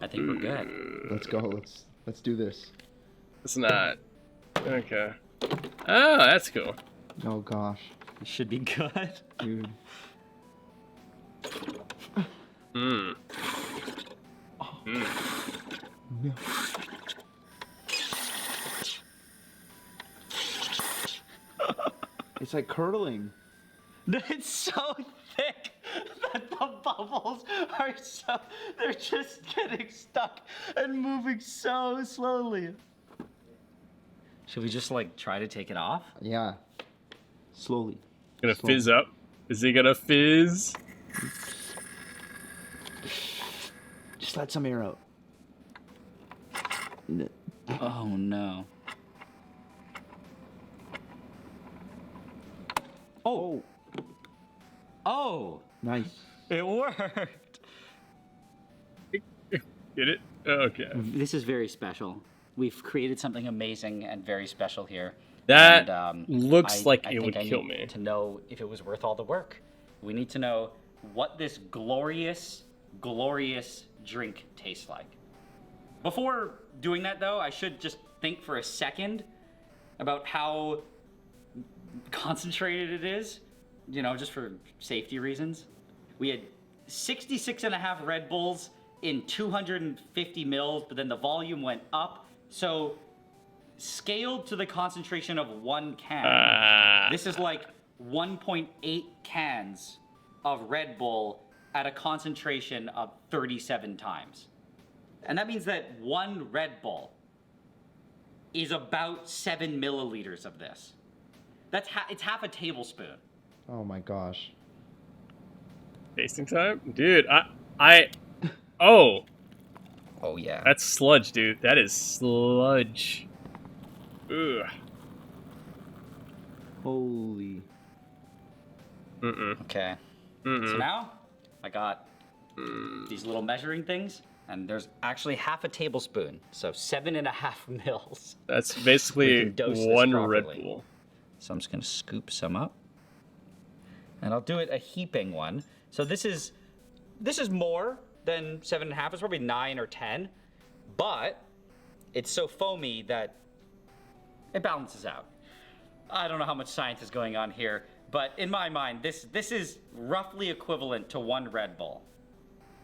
I think we're good. Let's go. Let's do this. It's not. Okay. Oh, that's cool. Oh gosh, It should be good. dude. Mmm. Mmm. No. It's like curdling. It's so thick that the bubbles are they're just getting stuck and moving so slowly. Should we just like try to take it off? Yeah. Slowly. Gonna Slowly. fizz up. Is he gonna fizz? Just let some air out. Oh no. Oh. Oh, Nice. it worked. Get it? Okay. This is very special. We've created something amazing and very special here. That And, looks like I it would think I kill need me. to know if it was worth all the work. We need to know what this glorious, glorious drink tastes like. Before doing that, though, I should just think for a second about how concentrated it is, you know, just for safety reasons. We had 66.5 Red Bulls in 250 mils, but then the volume went up. So, scaled to the concentration of 1 can, this is like 1.8 cans of Red Bull at a concentration of 37 times. And that means that 1 Red Bull is about 7 milliliters of this. It's half a tablespoon. Oh my gosh. Tasting time? Dude, oh, Oh yeah. that's sludge, dude. That is sludge. Ugh. Holy. Mm-mm. Okay. So Mm-mm. now I got these little measuring things, and there's actually half a tablespoon, so 7.5 mils. That's We basically can dose this one Red properly. Bull. So I'm just gonna scoop some up, and I'll do it a heaping one. So this is more than 7.5. It's probably 9 or 10, but it's so foamy that it balances out. I don't know how much science is going on here, but in my mind, this is roughly equivalent to 1 Red Bull.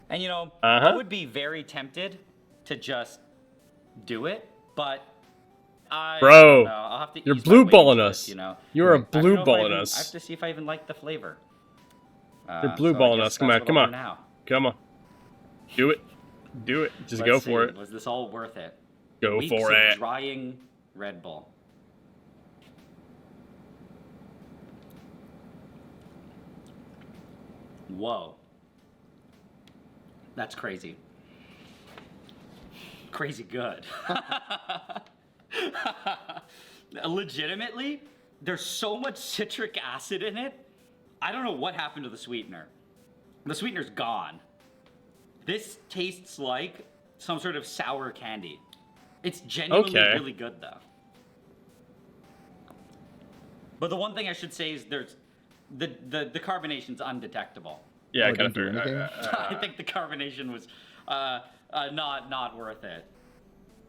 And you know, I would be very tempted to just do it, but I Bro, don't know. I'll have to you're ease my blue way balling into us. this, you know. You're a I don't blue know if I balling even- us. I have to see if I even like the flavor. You're blue So I balling guess us. Come that's on, come what I'll on. do now. Come on. Do it. Do it. Just Let's go see, for it. Was this all worth it? Go Weeks for of it. drying Red Bull. Whoa. That's crazy. Crazy good. Legitimately, there's so much citric acid in it. I don't know what happened to the sweetener. The sweetener's gone. This tastes like some sort of sour candy. It's genuinely Okay. really good though. But the one thing I should say is there's the carbonation's undetectable. Yeah, I Oh, it kind of didn't do figured. anything? I think the carbonation was not worth it.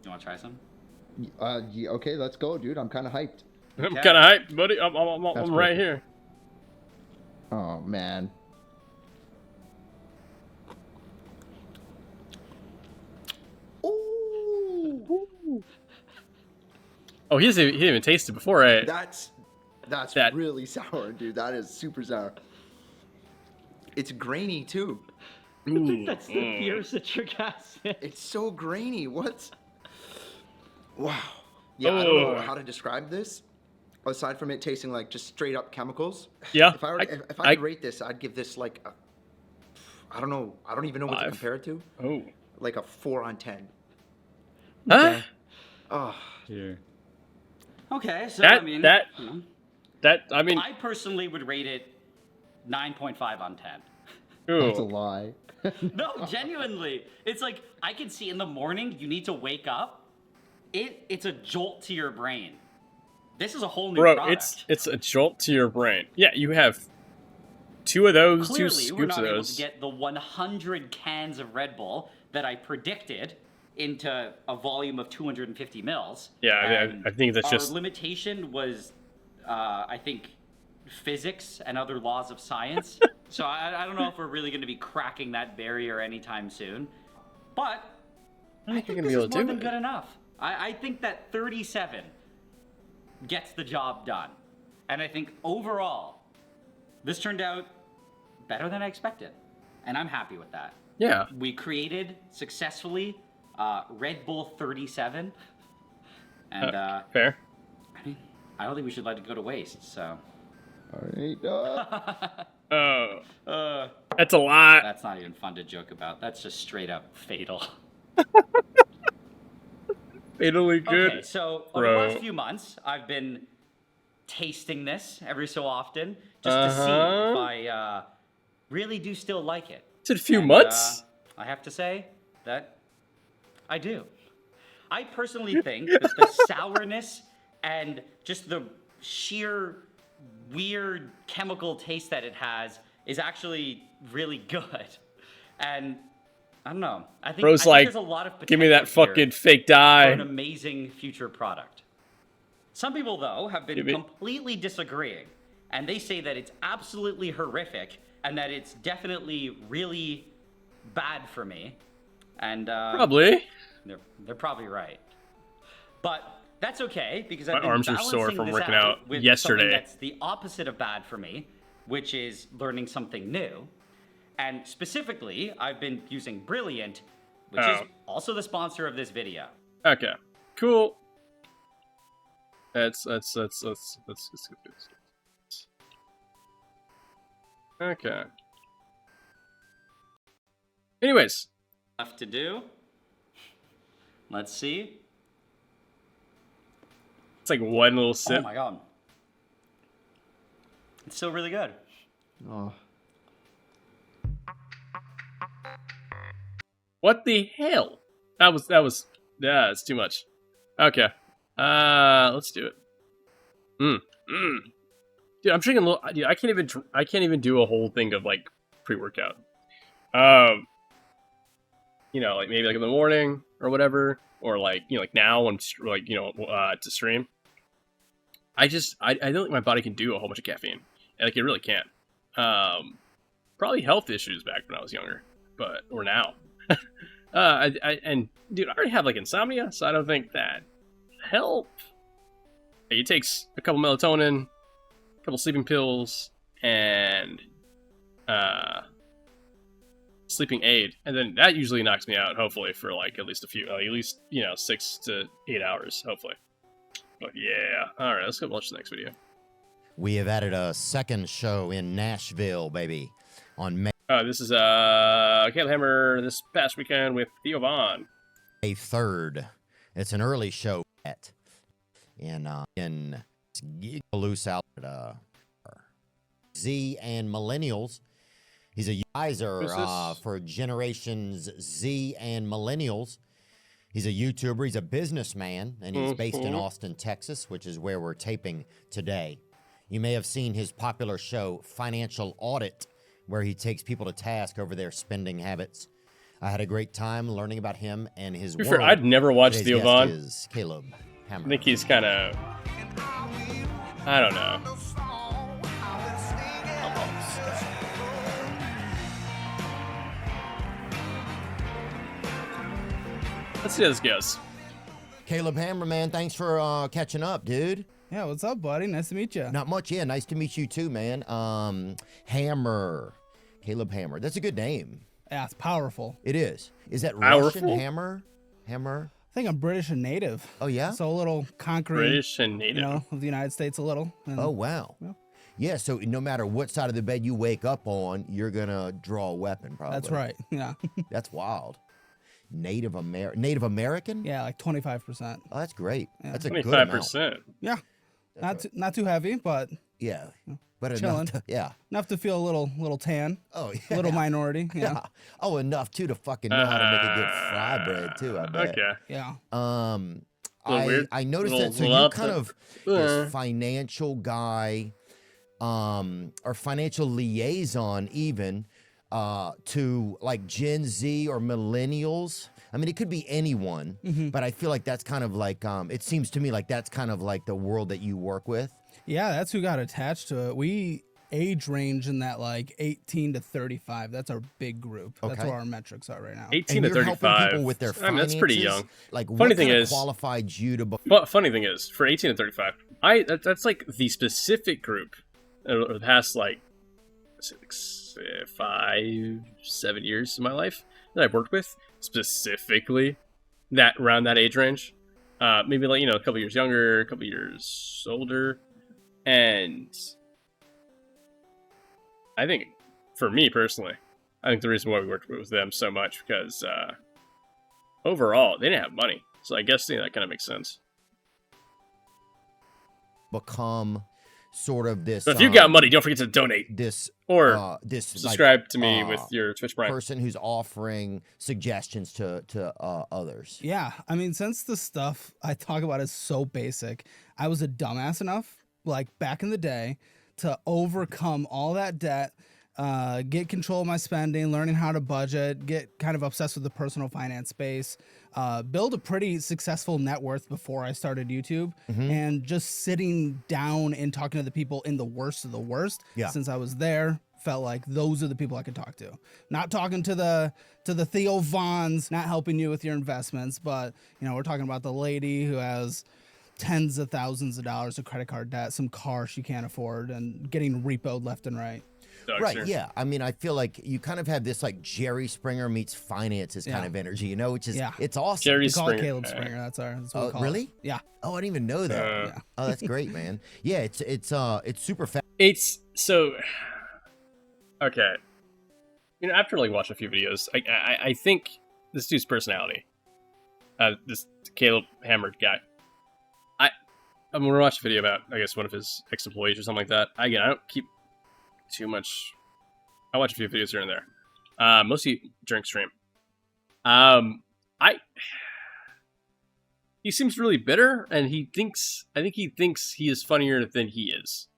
You want to try some? Yeah, okay, let's go, dude. I'm kind of hyped. I'm Okay. kind of hyped, buddy. I'm That's right perfect. here. Oh man. Ooh. Oh, he didn't even taste it before, right? That's That- really sour, dude. That is super sour. It's grainy too. Ooh, That's the pure citric acid. It's so grainy. What? Wow. Yeah, I don't know Oh. how to describe this. Aside from it tasting like just straight up chemicals. Yeah, If I were, if I could rate this, I'd give this like a, I don't know. I don't even know what to 5. compare it to. Oh. Like a 4 on 10. Huh? Oh, Here. Okay, so That- I mean, that- you know, I mean, I personally would rate it 9.5 on 10. that's a ooh. lie. No, genuinely. It's like I can see in the morning you need to wake up. It's a jolt to your brain. This is a whole new Bro, product. it's a jolt to your brain. Yeah, you have 2 of those, 2 Clearly, we're scoops not of able those. to get the 100 cans of Red Bull that I predicted into a volume of 250 mils. Yeah, I think that's our just limitation was, I think, physics and other laws of science. So I don't know if we're really going to be cracking that barrier anytime soon. But I think this is more than good enough. I think that 37 gets the job done. And I think overall, this turned out better than I expected. And I'm happy with that. yeah. We created successfully Red Bull 37. And Fair. I mean, I don't think we should let it go to waste, so. Oh, that's a lot. That's not even fun to joke about. That's just straight up fatal. Fatally good. Okay, so over the last few months, I've been tasting this every so often just to see if I really do still like it. Is it a few months? I have to say that I do. I personally think that the sourness and just the sheer weird chemical taste that it has is actually really good. And I don't know. I think there's a lot of potential. Give me that fucking here fake dye. for an amazing future product. Some people, though, have been completely disagreeing, and they say that it's absolutely horrific and that it's definitely really bad for me. And probably. They're probably right. But that's okay, because I've My arms been are sore balancing from this working out out with yesterday. something that's the opposite of bad for me, which is learning something new. And specifically, I've been using Brilliant, which is also the sponsor of this video. Okay. Cool. Let's skip this. Okay. Anyways. Left to do. Let's see. It's like one little sip. Oh my god. It's still really good. Oh. What the hell? That was yeah, it's too much. Okay. Let's do it. Dude, I'm drinking a little. Dude, I can't even do a whole thing of like pre-workout. You know, like maybe like in the morning or whatever, or like, you know, like now when like, you know, to stream. I don't think my body can do a whole bunch of caffeine. Like it really can't. Probably health issues back when I was younger, or now. And dude, I already have like insomnia, so I don't think that help. It takes a couple melatonin, a couple sleeping pills, and sleeping aid, and then that usually knocks me out. Hopefully for like at least 6 to 8 hours, hopefully. But yeah, all right, let's go watch the next video. We have added a second show in Nashville, baby, on May. This is Caleb Hammer this past weekend with Theo Vaughn. May 3rd. It's an early show in loose out Z and Millennials. He's a advisor for generations Z and Millennials. He's a YouTuber. He's a businessman, and he's based in Austin, Texas, which is where we're taping today. You may have seen his popular show, Financial Audit, where he takes people to task over their spending habits. I had a great time learning about him and his work. Fair, I'd never watched Theo Vaughn. Is Caleb Hammer. I think he's kind of, I don't know. Let's see how this goes. Caleb Hammer, man, thanks for catching up, dude. Yeah, what's up, buddy? Nice to meet you. Not much, yeah. Nice to meet you too, man. Hammer. Caleb Hammer. That's a good name. Yeah, it's powerful. It is. Is that Powerful? Russian? Hammer? Hammer? I think I'm British and native. Oh, yeah? So a little conquering, British and native. you know, of the United States a little. And, Oh, wow. Yeah. Yeah, so no matter what side of the bed you wake up on, you're going to draw a weapon, probably. That's right. Yeah. That's wild. Native American? Yeah, like 25%. Oh, that's great. Yeah. That's a good amount. 25%. Yeah. Not too heavy, but Yeah. But chilling. enough to, yeah. enough to feel a little tan. Oh, yeah. A little minority. Yeah. Yeah. Oh, enough, too, to fucking know how to make a good fry bread, too, I bet. Okay. Yeah. Little weird. I noticed Little that. So you're kind of this financial guy, or financial liaison even, to like Gen Z or millennials. I mean, it could be anyone, but I feel like that's kind of like, it seems to me like that's kind of like the world that you work with. Yeah, that's who got attached to it. We age range in that like 18 to 35. That's our big group. That's Okay. what our metrics are right now. 18 And to you're helping 35. people with their I mean, that's pretty young. Like, Funny what thing kind of is- qualified you to? Funny thing is, for 18 to 35, that's like the specific group over the past like 5-7 years of my life that I've worked with, specifically that around that age range. Maybe like, a couple years younger, a couple years older. And I think for me personally, I think the reason why we worked with them so much because overall they didn't have money. So I guess that kind of makes sense. Become sort of this. So if you got money, don't forget to donate this or this subscribe to me with your Twitch Prime. person who's offering suggestions to others. Yeah, I mean, since the stuff I talk about is so basic, I was a dumbass enough, like back in the day, to overcome all that debt, get control of my spending, learning how to budget, get kind of obsessed with the personal finance space, build a pretty successful net worth before I started YouTube, and just sitting down and talking to the people in the worst of the worst. Yeah. Since I was there, felt like those are the people I could talk to. Not talking to the Theo Vaughns, not helping you with your investments, but we're talking about the lady who has tens of thousands of dollars of credit card debt, some car she can't afford, and getting repoed left and right. Right, yeah. I mean, I feel like you kind of have this like Jerry Springer meets finances kind of energy, which is it's awesome. Jerry We call it Springer. Caleb Springer. That's what we call really? it. Yeah. Oh, I didn't even know that. Yeah. Oh, that's great, man. Yeah, it's super fast. It's so okay. After like watching a few videos, I think this dude's personality, this Caleb Hammered guy. I'm gonna watch a video about, I guess, one of his ex-employees or something like that. Again, I don't keep too much. I watch a few videos here and there, mostly during stream. He seems really bitter, and I think he thinks he is funnier than he is.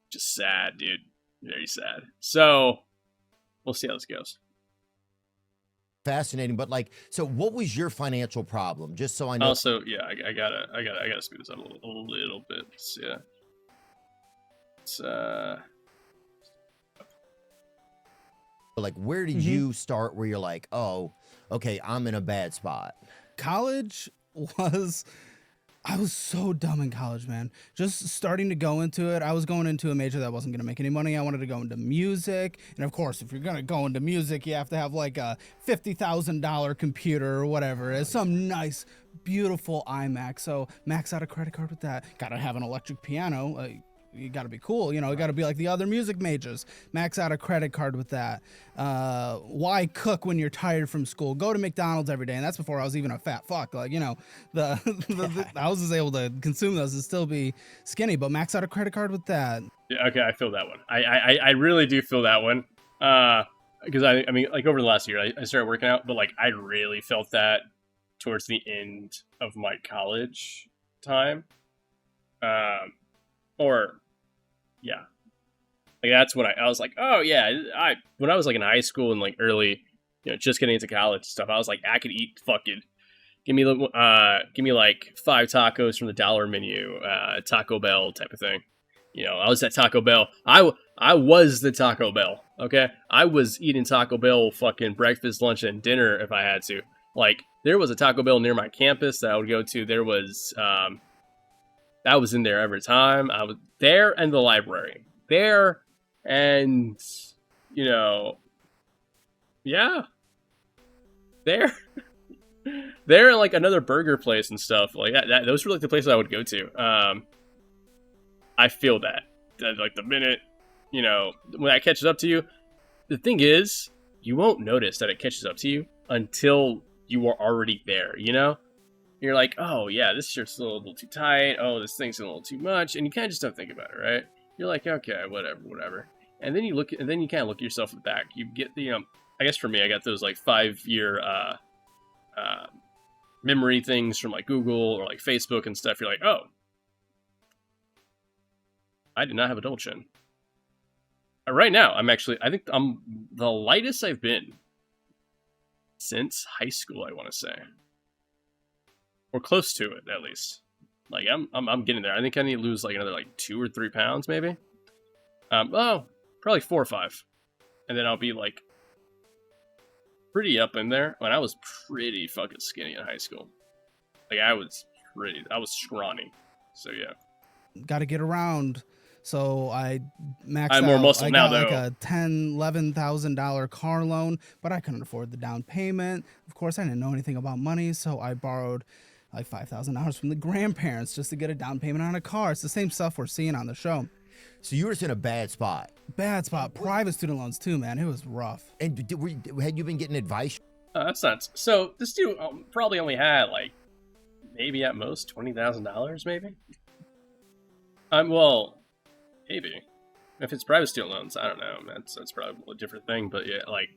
Just sad, dude. Very sad. So we'll see how this goes. Fascinating, but like, so what was your financial problem? Just so I know. Also, yeah, I gotta speed this up a little bit. So, yeah. It's Like, where did you start where you're like, oh, okay, I'm in a bad spot? College I was so dumb in college, man. Just starting to go into it. I was going into a major that wasn't going to make any money. I wanted to go into music. And of course, if you're going to go into music, you have to have like a $50,000 computer or whatever. It's some nice, beautiful iMac. So max out a credit card with that. Got to have an electric piano. You got to be cool. You got to be like the other music majors. Max out a credit card with that. Why cook when you're tired from school? Go to McDonald's every day. And that's before I was even a fat fuck. Like, I was just able to consume those and still be skinny, but max out a credit card with that. yeah, okay, I feel that one. I really do feel that one. Because I mean, like over the last year, I started working out, but like I really felt that towards the end of my college time. Yeah, like that's when I was like, oh yeah, when I was like in high school and like early, just getting into college and stuff, I was like, I could eat fucking, give me like 5 tacos from the dollar menu, Taco Bell type of thing. I was at Taco Bell. I was the Taco Bell. Okay, I was eating Taco Bell fucking breakfast, lunch, and dinner if I had to. Like there was a Taco Bell near my campus that I would go to. There was I was in there every time. I was there and the library. There and, yeah. There. There and like another burger place and stuff. Like those were like the places I would go to. I feel that. Like the minute, when that catches up to you, the thing is, you won't notice that it catches up to you until you are already there, You're like, oh yeah, this shirt's a little too tight. Oh, this thing's a little too much, and you kind of just don't think about it, right? You're like, okay, whatever. And then you kind of look at yourself back. You get I guess for me, I got those like 5-year memory things from like Google or like Facebook and stuff. You're like, oh, I did not have a double chin. Right now, I think I'm the lightest I've been since high school, I want to say, or close to it at least. Like I'm getting there. I think I need to lose like another like 2 or 3 pounds maybe. Probably 4 or 5, and then I'll be like pretty up in there. When I was pretty fucking skinny in high school, like I was scrawny. So yeah, got to get around. So I maxed I'm more muscle I now, got like though. a $11,000 car loan, but I couldn't afford the down payment. Of course, I didn't know anything about money, so I borrowed like $5,000 from the grandparents just to get a down payment on a car. It's the same stuff we're seeing on the show. So you were just in a bad spot. Bad spot. Private student loans too, man. It was rough. And had you been getting advice? That's nuts. So this dude probably only had like maybe at most $20,000, maybe. Well, maybe if it's private student loans, I don't know. That's probably a different thing. But yeah, like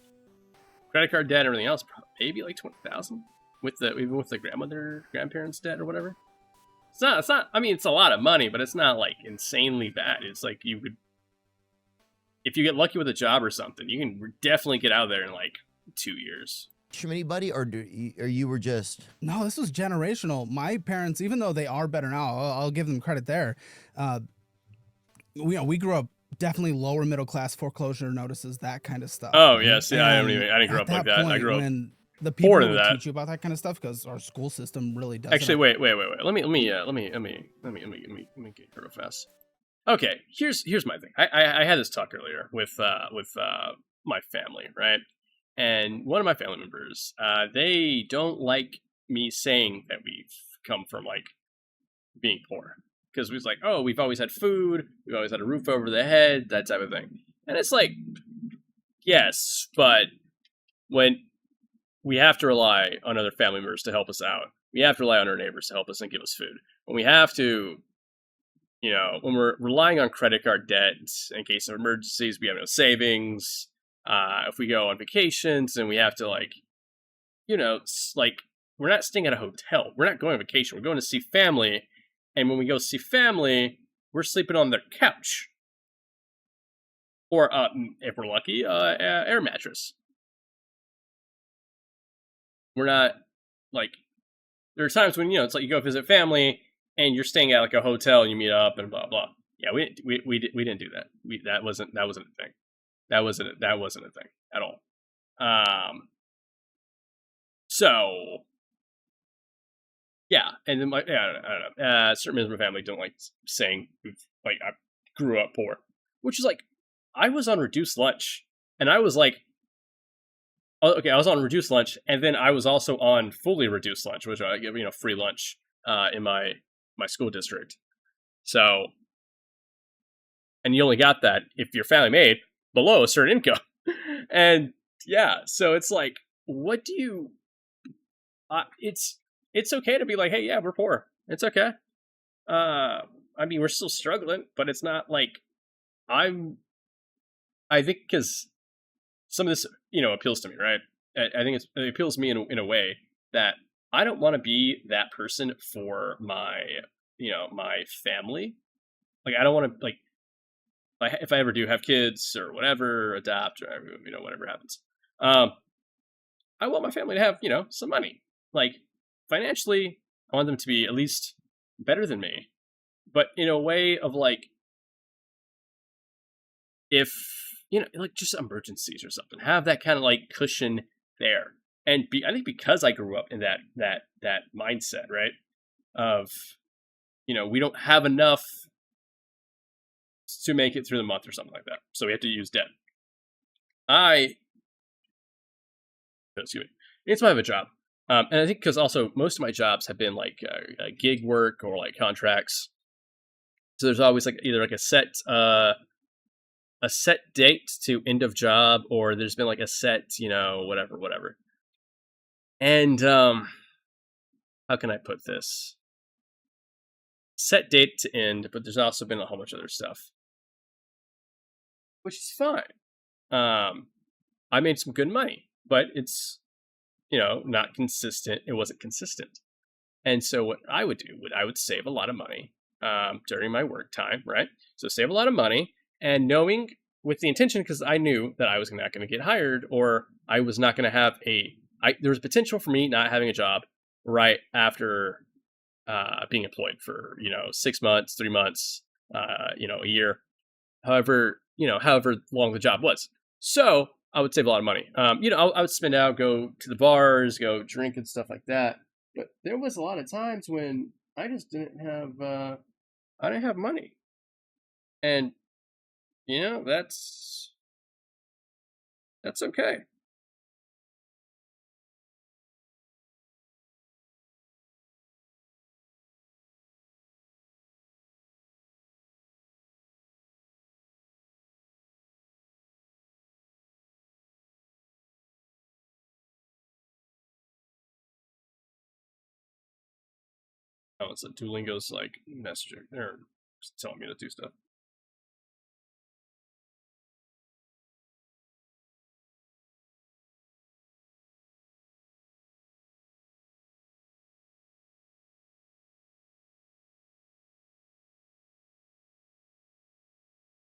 credit card debt, and everything else, maybe like 20,000 even with the grandparents' debt or whatever. It's not. I mean, it's a lot of money, but it's not like insanely bad. It's like you could, if you get lucky with a job or something, you can definitely get out of there in like 2 years. From anybody, or you were just? No, this was generational. My parents, even though they are better now, I'll give them credit there. We grew up definitely lower middle class, foreclosure notices, that kind of stuff. Oh yes, yeah. I didn't grow at up like that. I grew up. When the people forward who to would that. teach you about that kind of stuff, because our school system really doesn't. Actually, wait. Let me get here real fast. Okay, here's my thing. I had this talk earlier with my family, right? And one of my family members, they don't like me saying that we've come from like being poor, because we was like, oh, we've always had food, we've always had a roof over the head, that type of thing. And it's like, yes, but when we have to rely on other family members to help us out, we have to rely on our neighbors to help us and give us food. When we have to, when we're relying on credit card debt in case of emergencies, we have no savings. If we go on vacations and we have to like we're not staying at a hotel. We're not going on vacation. We're going to see family. And when we go see family, we're sleeping on their couch. Or, if we're lucky, air mattress. We're not, like, there are times when, it's like you go visit family and you're staying at like a hotel and you meet up and blah, blah. Yeah, we didn't do that. That wasn't a thing. That wasn't a thing at all. So yeah, and then I don't know. Certain members of my family don't like saying like I grew up poor, which is like I was on reduced lunch, and I was like, okay, I was on reduced lunch, and then I was also on fully reduced lunch, which I give free lunch in my school district. So, and you only got that if your family made below a certain income, and yeah, so it's like, what do you? It's okay to be like, hey, yeah, we're poor. It's okay. I mean, we're still struggling, but it's not like I think because some of this, appeals to me, right? I think it appeals to me in a way that I don't want to be that person for my, my family. Like, I don't want to, like, if I ever do have kids or whatever, adopt or, whatever happens. I want my family to have, some money. Like, financially, I want them to be at least better than me. But in a way of, like, if, like, just emergencies or something. Have that kind of, like, cushion there. And I think because I grew up in that mindset, right? Of, we don't have enough to make it through the month or something like that. So we have to use debt. Excuse me. It's my job. And I think because also most of my jobs have been like gig work or like contracts. So there's always like either like a set date to end of job, or there's been like a set, whatever. And how can I put this? Set date to end, but there's also been a whole bunch of other stuff, which is fine. I made some good money, but it's not consistent. It wasn't consistent. And so what I would do, I would save a lot of money during my work time, right? So save a lot of money, and knowing with the intention, because I knew that I was not going to get hired, or I was not going to have a there was potential for me not having a job right after being employed for 6 months, 3 months, a year, however long the job was. So I would save a lot of money. I would spend out, go to the bars, go drink and stuff like that. But there was a lot of times when I just didn't have money, and that's okay. Oh, it's Duolingo's like messaging or telling me to do stuff.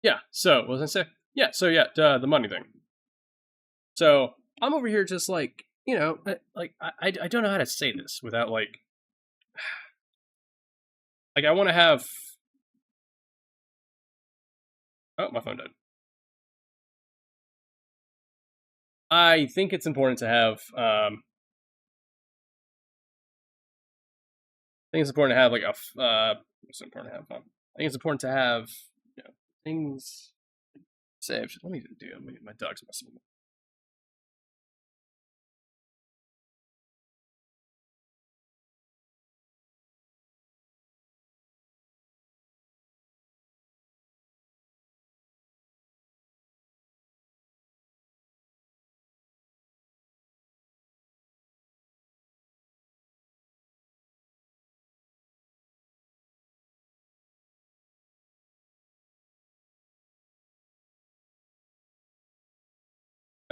Yeah. So what was I say? Yeah. So yeah, the money thing. So I'm over here just like I don't know how to say this without like I want to have. Oh, my phone died. I think it's important to have. I think it's important to have like a. It's important to have. I think it's important to have things saved. Let me do. My dog's messing with me.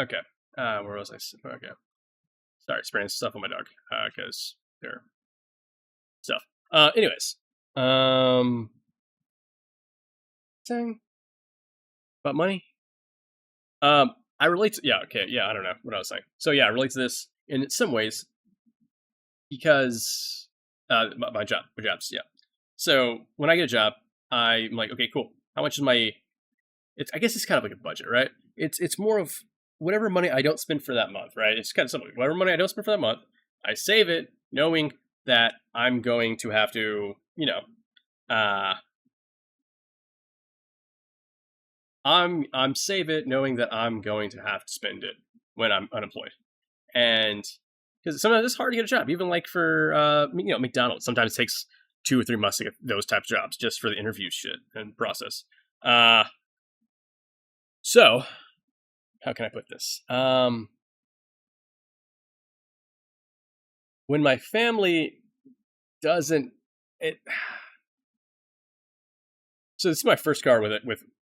Okay. Where was I? Okay. Sorry, spraying stuff on my dog because they're stuff. Anyways, saying about money. I relate to okay, yeah, I don't know what I was saying. So yeah, I relate to this in some ways because my jobs, yeah. So when I get a job, I'm like, okay, cool. How much is my? I guess it's kind of like a budget, right? It's more of whatever money I don't spend for that month, right? It's kind of simple. Whatever money I don't spend for that month, I save it, knowing that I'm going to have to, I'm save it knowing that I'm going to have to spend it when I'm unemployed, and because sometimes it's hard to get a job, even like for McDonald's. Sometimes it takes 2 or 3 months to get those types of jobs just for the interview shit and process. So how can I put this? When my family doesn't it. So this is my first car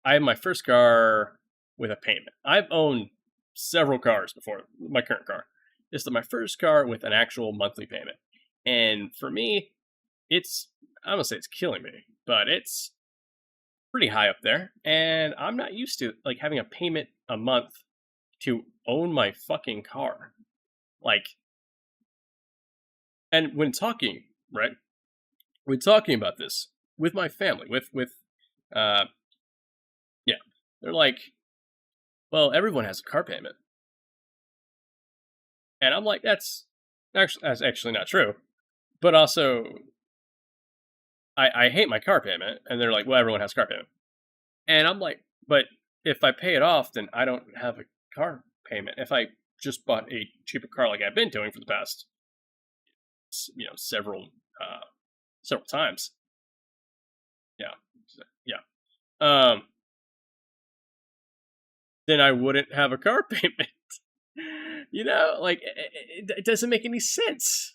I have my first car with a payment. I've owned several cars before my current car. This is my first car with an actual monthly payment. And for me, I don't say it's killing me, but it's pretty high up there. And I'm not used to like having a payment a month to own my fucking car. Like, and when talking, right? When talking about this with my family, yeah, they're like, well, everyone has a car payment. And I'm like, that's actually not true. But also, I hate my car payment. And they're like, well, everyone has a car payment. And I'm like, but if I pay it off, then I don't have a car payment. If I just bought a cheaper car like I've been doing for the past, several times. Yeah. Then I wouldn't have a car payment. Like it doesn't make any sense.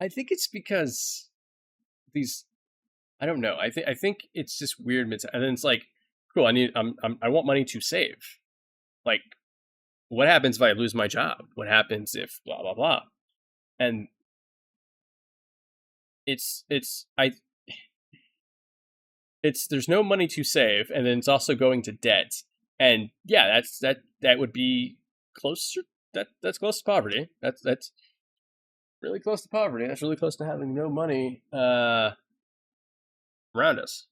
I think it's because I don't know. I think it's just weird. And then it's like, cool. I want money to save. Like, what happens if I lose my job? What happens if blah blah blah? And there's no money to save, and then it's also going to debt. And yeah, that would be closer that's close to poverty. That's really close to poverty. That's really close to having no money around us.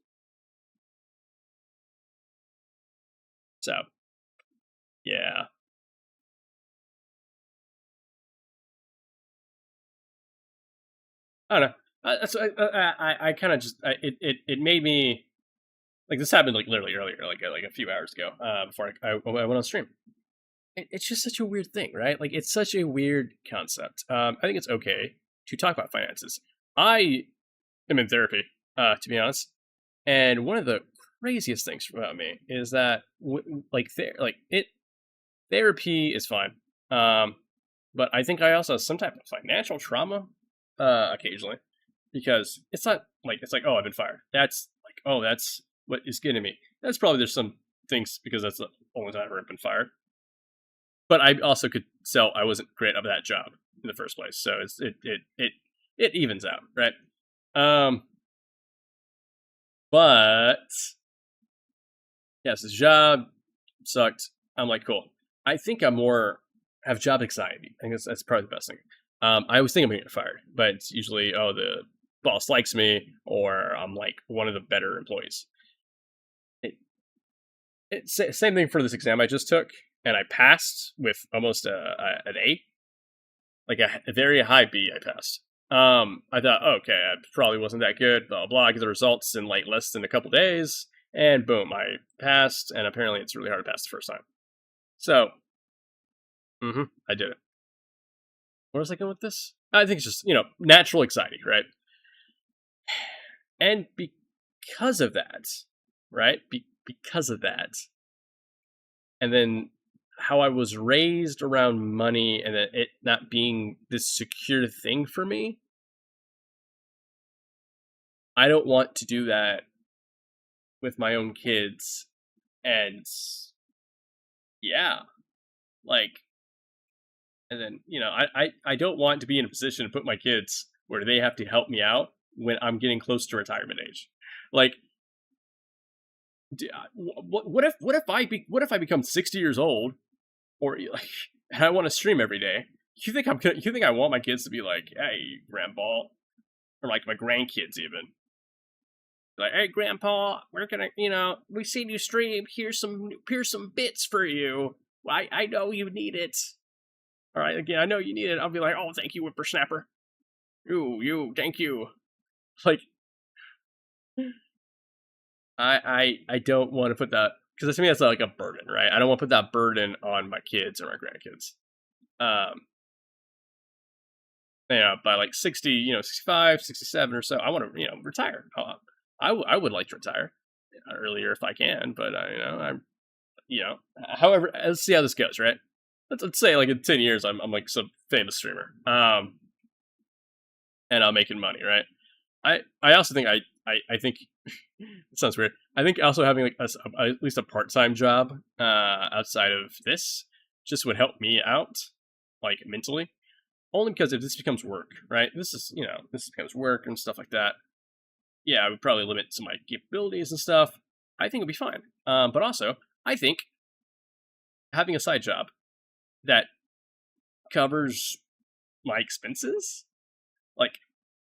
So, yeah. I don't know. I kind of just it made me like this happened like literally earlier, like a few hours ago, before I went on stream. It's just such a weird thing, right? Like it's such a weird concept. I think it's okay to talk about finances. I am in therapy, to be honest, and one of the craziest things about me is that therapy is fine, but I think I also have some type of financial trauma occasionally because it's not like it's like, oh, I've been fired. That's like, oh, that's what is getting me. That's probably there's some things because that's the only time I've ever been fired. But I also could tell I wasn't great at that job in the first place, so it evens out, right? But yes, this job sucked. I'm like, cool. I think I'm more have job anxiety. I think that's probably the best thing. I always think I'm gonna get fired, but it's usually, oh, the boss likes me, or I'm like one of the better employees. It's same thing for this exam I just took, and I passed with almost an A, like a very high B. I passed. I thought, okay, I probably wasn't that good. Blah blah. I get the results in like less than a couple days, and boom, I passed. And apparently, it's really hard to pass the first time. So, I did it. Where was I going with this? I think it's just, natural anxiety, right? And because of that, right? Because of that, and then how I was raised around money and it not being this secure thing for me, I don't want to do that with my own kids. And yeah, like, and then, I don't want to be in a position to put my kids where they have to help me out when I'm getting close to retirement age. Like, what if I become 60 years old, or like, and I want to stream every day? You think I want my kids to be like, hey, grandpa, or like my grandkids even, like, hey, grandpa, we're gonna, we seen you stream. Here's some bits for you. I know you need it. All right, again, I know you need it. I'll be like, oh, thank you, whippersnapper. Thank you. Like, I don't want to put that, because to me that's like a burden, right? I don't want to put that burden on my kids or my grandkids. By like 60, 65, 67 or so, I want to, retire. I would like to retire earlier if I can, but however, let's see how this goes, right? Let's say like in 10 years, I'm like some famous streamer, and I'm making money, right? I also think I think it sounds weird. I think also having like at least a part-time job outside of this just would help me out, like mentally. Only because if this becomes work, right? This becomes work and stuff like that. Yeah, I would probably limit some of my capabilities and stuff. I think it'd be fine. But also, I think having a side job that covers my expenses, like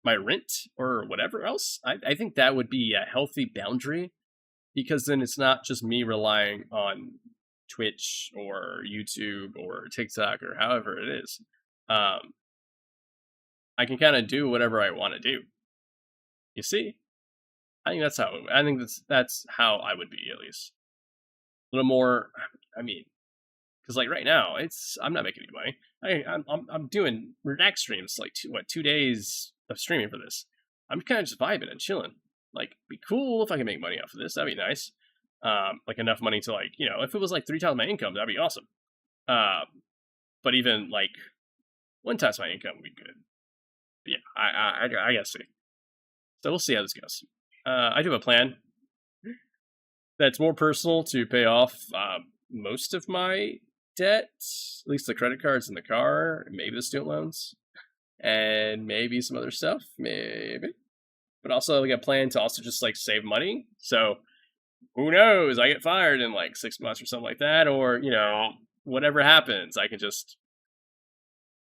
my rent or whatever else, I think that would be a healthy boundary, because then it's not just me relying on Twitch or YouTube or TikTok or however it is. I can kind of do whatever I want to do. You see, I think that's how I would be, at least a little more. I mean, because like right now, I'm not making any money. I'm doing relax streams, like 2 days of streaming for this. I'm kind of just vibing and chilling. Like, be cool if I can make money off of this. That'd be nice. Like enough money to like, if it was like 3 times my income, that'd be awesome. But even like 1 times my income would be good. But yeah, I gotta see. So we'll see how this goes. I do have a plan that's more personal to pay off most of my debt, at least the credit cards and the car, maybe the student loans, and maybe some other stuff, maybe. But also like a plan to also just like save money. So who knows? I get fired in like 6 months or something like that, or whatever happens, I can just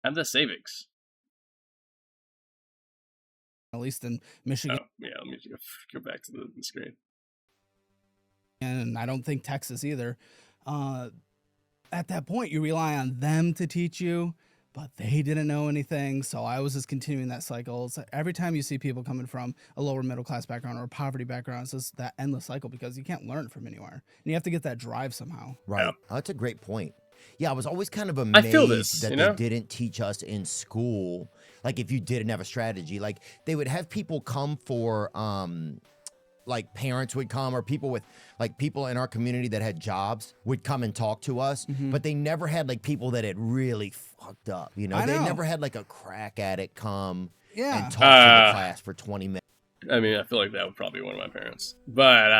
Have the savings. At least in Michigan. Oh, yeah, let me go back to the screen. And I don't think Texas either. At that point, you rely on them to teach you, but they didn't know anything. So I was just continuing that cycle. It's like every time you see people coming from a lower middle class background or a poverty background, it's just that endless cycle because you can't learn from anywhere. And you have to get that drive somehow. Right. Yeah. Oh, that's a great point. Yeah, I was always kind of I feel amazed this, that you they know? didn't teach us in school. Like if you didn't have a strategy, like they would have people come for like parents would come or people with like people in our community that had jobs would come and talk to us, but they never had like people that had really fucked up, you know? I They know. never had like a crack addict come Yeah. and talk to the class for 20 minutes. I mean, I feel like that would probably be one of my parents. But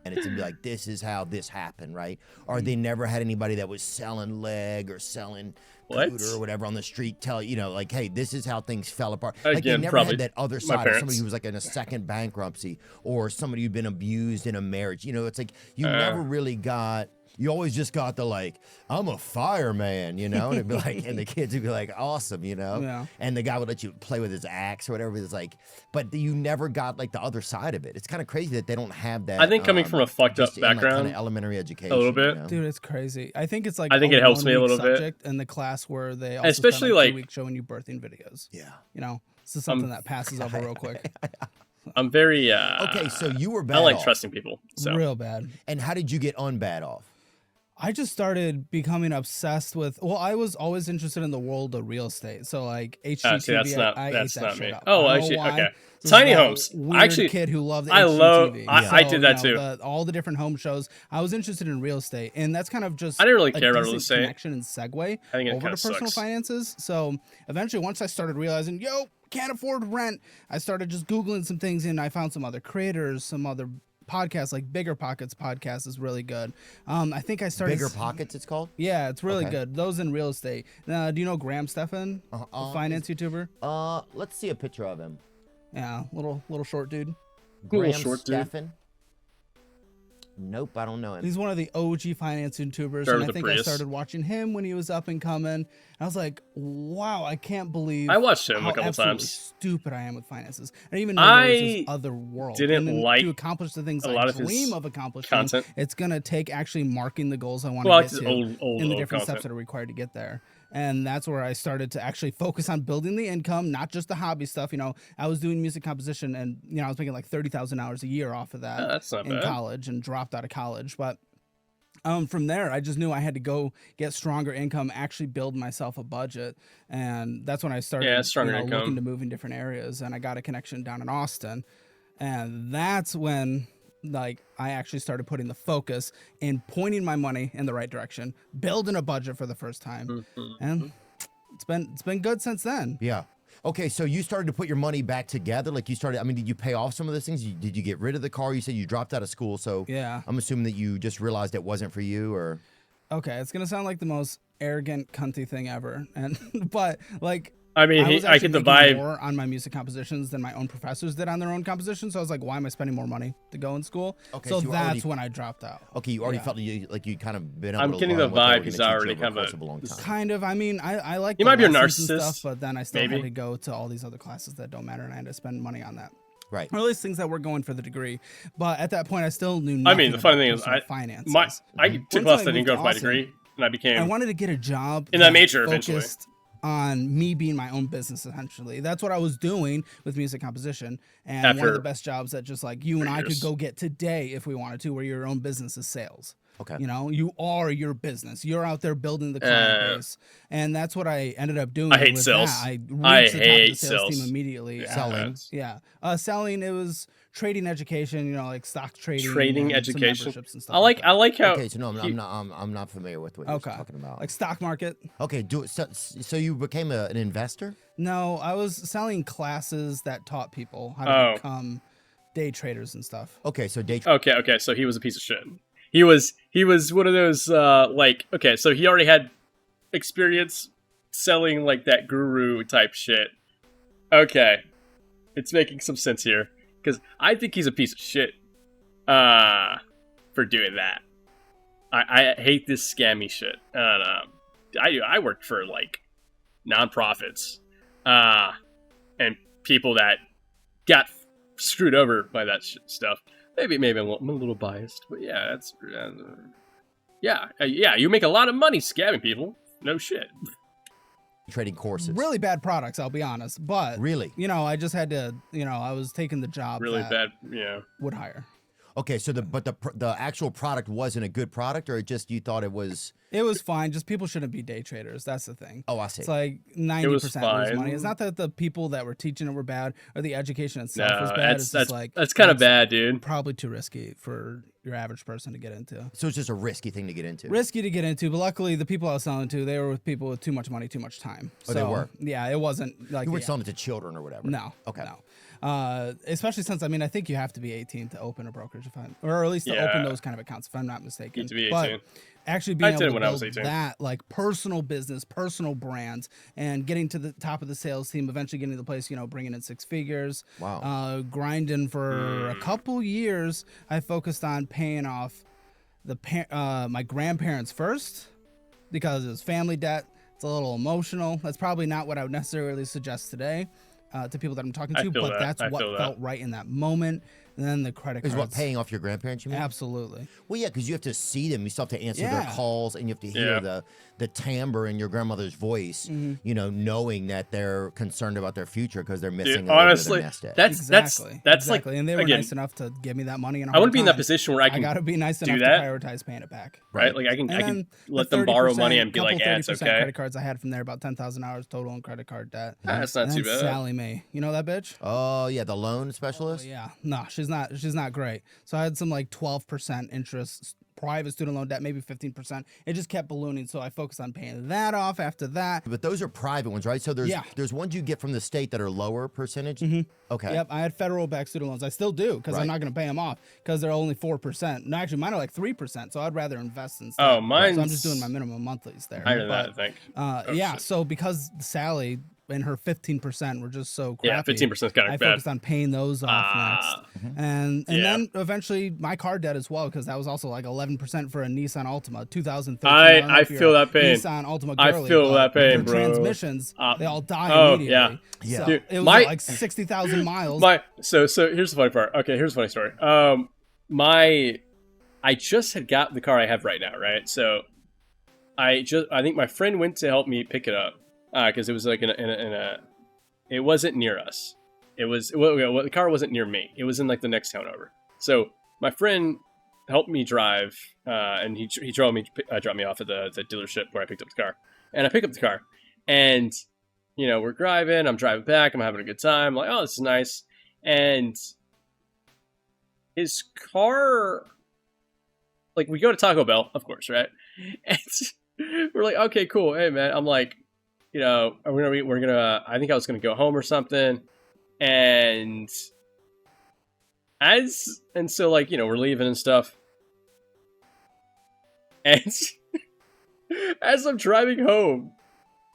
And it's to be like, this is how this happened, right? Or they never had anybody that was selling leg or selling What? cooter or whatever on the street tell you know, like, hey, this is how things fell apart. Like they Again, never probably had that other my side of parents. somebody who was like in a second bankruptcy or somebody who'd been abused in a marriage. You know, it's like you never really got. You always just got the like, I'm a fireman, you know, and it'd be like, and the kids would be like, awesome, you know, Yeah. and the guy would let you play with his axe or whatever. It's like, but you never got like the other side of it. It's kind of crazy that they don't have that. I think coming from a fucked up just in, like, background, kind of elementary education, little bit. you know? Dude, it's crazy. I think it's like I think it helps me a 1 week little bit. subject in the class where they also Especially, spend like 2 like- weeks showing you birthing videos. Yeah. You know, this is something that passes over real quick. I'm very Okay, so you were I bad don't like off. trusting people. So Real bad. And how did you get unbad off? I just started becoming obsessed with. Well, I was always interested in the world of real estate. So like HGTV, see, that's not I that's ate that not shit me. up. Oh, I don't know actually, why. okay. This Tiny is that homes. Weird Actually, kid who loved I love- HGTV. I did that too. All the different home shows. I was interested in real estate, and that's kind of just. I didn't really a care about real decent estate. connection and segue I think it over kinda to personal sucks. finances. So eventually, once I started realizing, can't afford rent, I started just googling some things, and I found some other creators, some other podcasts like Bigger Pockets podcast is really good. I think I started Bigger Pockets, it's called? Yeah, it's really Okay. good. Those in real estate. Do you know Graham Stephan, the finance YouTuber? Let's see a picture of him. Yeah, little short dude. Graham short dude. Stephan. Nope, I don't know him. He's one of the OG finance YouTubers, Started and I with the think I Prius. started watching him when he was up and coming. And I was like, wow, I can't believe I watched him a how couple absolutely times. stupid I am with finances. I didn't even know there was this I other world. didn't and then like to accomplish the things a I lot of his dream of accomplishing. content. It's gonna take actually marking the goals I want Well, I to like get his to old in the different content. steps that are required to get there. And that's where I started to actually focus on building the income, not just the hobby stuff. You know, I was doing music composition, and I was making like $30,000 a year off of that that's not in bad. college, and dropped out of college. But from there, I just knew I had to go get stronger income, actually build myself a budget, and that's when I started Yeah, stronger looking income. to move in different areas. And I got a connection down in Austin, and that's when like I actually started putting the focus in pointing my money in the right direction, building a budget for the first time, Mm-hmm. and it's been good since then. Yeah. Okay, so you started to put your money back together. Like you started, I mean, did you pay off some of those things? Did you get rid of the car? You said you dropped out of school. So Yeah. I'm assuming that you just realized it wasn't for you or. Okay, it's gonna sound like the most arrogant, cunty thing ever, and but like I mean, was I actually get the making vibe. more on my music compositions than my own professors did on their own compositions. So I was like, why am I spending more money to go in school? Okay, so so you that's already- when I dropped out. Okay, you already Yeah. felt like you kind of been able I'm to getting learn the what they vibe were he's gonna teach already over the kind of course of a long time. Kind of. I mean, I like. You the might be a lessons and narcissist, stuff, but then I still maybe. had to go to all these other classes that don't matter, and I had to spend money on that. Right. Or at least things that were going for the degree. But at that point, I still knew I nothing mean, the funny thing about is, personal finances. I took Once less I than I didn't moved go to for my Austin, degree, and I became. I wanted to get a job In that major eventually. focused on me being my own business. Essentially, that's what I was doing with music composition, and one After of the best jobs that just like you and I could years. go get today if we wanted to, where your own business is sales. Okay. You know, you are your business. You're out there building the client base, and that's what I ended up doing. I hate with sales. That. I I reached the top of the hate sales team sales. immediately. Yeah. Selling. Yeah, selling. It was trading education. Like stock trading. Trading and some education. memberships and stuff I like how. Okay, so no, I'm not familiar with what you're Okay. talking about. Like stock market. Okay, so you became an investor? No, I was selling classes that taught people how to Oh. become day traders and stuff. Okay, so day Okay, so he was a piece of shit. He was one of those okay, so he already had experience selling like that guru type shit. Okay. It's making some sense here cuz I think he's a piece of shit for doing that. I hate this scammy shit. I worked for like nonprofits, and people that got screwed over by that stuff. Maybe I'm a little biased, but yeah, that's yeah. You make a lot of money scamming people. No shit. Trading courses. Really bad products, I'll be honest. But Really? I just had to, I was taking the job Really that bad. Yeah. would hire. Okay, so the actual product wasn't a good product, or just you thought it was? It was fine. Just people shouldn't be day traders. That's the thing. Oh, I see. It's like 90% lose money. It's not that the people that were teaching it were bad or the education itself was bad. It's just like that's kind of bad, dude. Probably too risky for your average person to get into. So it's just a risky thing to get into. Risky to get into, but luckily the people I was selling to, they were with people with too much money, too much time. Oh, they were? Yeah, it wasn't like You weren't selling it to children or whatever. No. Okay. No. Especially since I think you have to be 18 to open a brokerage, or at least to open those kind of accounts, if I'm not mistaken. You have to be 18. But actually being able to when I was build 18. that like personal business, personal brands, and getting to the top of the sales team, eventually getting to the place, bringing in 6 figures. Wow. Grinding for a couple years, I focused on paying off my grandparents first because it was family debt. It's a little emotional. That's probably not what I would necessarily suggest today. To people that I'm talking to, but that's what felt right in that moment. And then the credit cards. Is what paying off your grandparents, you mean? Absolutely. Well, yeah, because you have to see them. You still have to answer their Yeah. calls, and you have to hear the timbre in your grandmother's voice, knowing that they're concerned about their future because they're missing Dude, a little honestly, bit of their nest egg. that's Exactly. like, and they were again, nice enough to give me that money. I want to be in that position where I can gotta be nice do enough that. to prioritize paying it back. Right? Like I And can then let the them borrow 30%, money and be like, couple yeah, it's 30% okay. credit cards I had from there, about $10,000 total in credit card debt. That's not And too then bad. Sally Mae, you know that bitch? Oh, yeah, the loan specialist? Yeah, no, she's not great. So I had some like 12% interest, private student loan debt, maybe 15%. It just kept ballooning, so I focused on paying that off after that. But those are private ones, right? So there's ones you get from the state that are lower percentage? Okay. Yep, I had federal backed student loans. I still do because I'm not going to pay them off because they're only 4%. No, actually, mine are like 3%, so I'd rather invest instead. Oh, mine's So I'm just doing my minimum monthlies there. higher than that, I think. Yeah, shit. so because Sally and her 15% were just so crappy. Yeah, 15% kind I of bad. focused on paying those off next, and Yeah. then eventually my car debt as well because that was also like 11% for a Nissan Altima 2013. I don't know if you're feel a that pain. Nissan Altima I girly, feel but that pain, their bro. transmissions they all die oh, immediately. yeah. So Dude, it was my- like 60,000 miles. So here's the funny part. Okay, here's a funny story. I just had got the car I have right now, right? So I think my friend went to help me pick it up because it was like in a it wasn't near us. It was the car wasn't near me. It was in like the next town over. So my friend helped me drive, and he drove me, dropped me off at the dealership where I picked up the car. And I pick up the car, and we're driving. I'm driving back. I'm having a good time. I'm like, oh, this is nice. And his car, like, we go to Taco Bell, of course, right? And we're like, okay, cool. Hey, man. I'm like, we're gonna. I think I was gonna go home or something, and so like we're leaving and stuff, and as I'm driving home,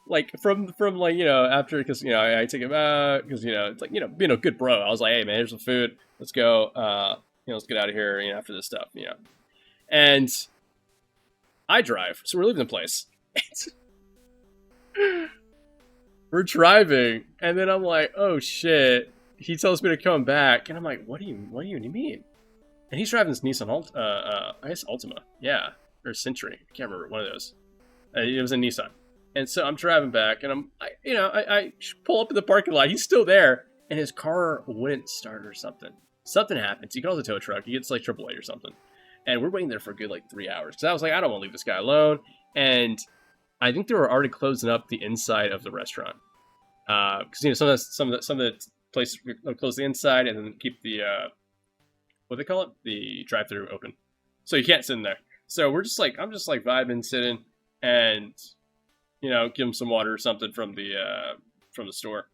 like from like after because I take him out because it's like being a good bro. I was like, hey man, here's some food. Let's go. Let's get out of here. After this stuff. And I drive, so we're leaving the place. We're driving, and then I'm like, oh shit. He tells me to come back, and I'm like, what do you mean? And he's driving this Nissan I guess Altima, yeah, or Century, I can't remember, one of those. It was a Nissan, and so I'm driving back, and I pull up in the parking lot. He's still there, and his car wouldn't start or something. Something happens. He calls a tow truck. He gets like AAA or something, and we're waiting there for a good like 3 hours because I was like, I don't want to leave this guy alone, and I think they were already closing up the inside of the restaurant because some of the places close the inside and then keep the what do they call it, the drive-through open, so you can't sit in there. So I'm just like vibing, sitting, and give him some water or something from the store.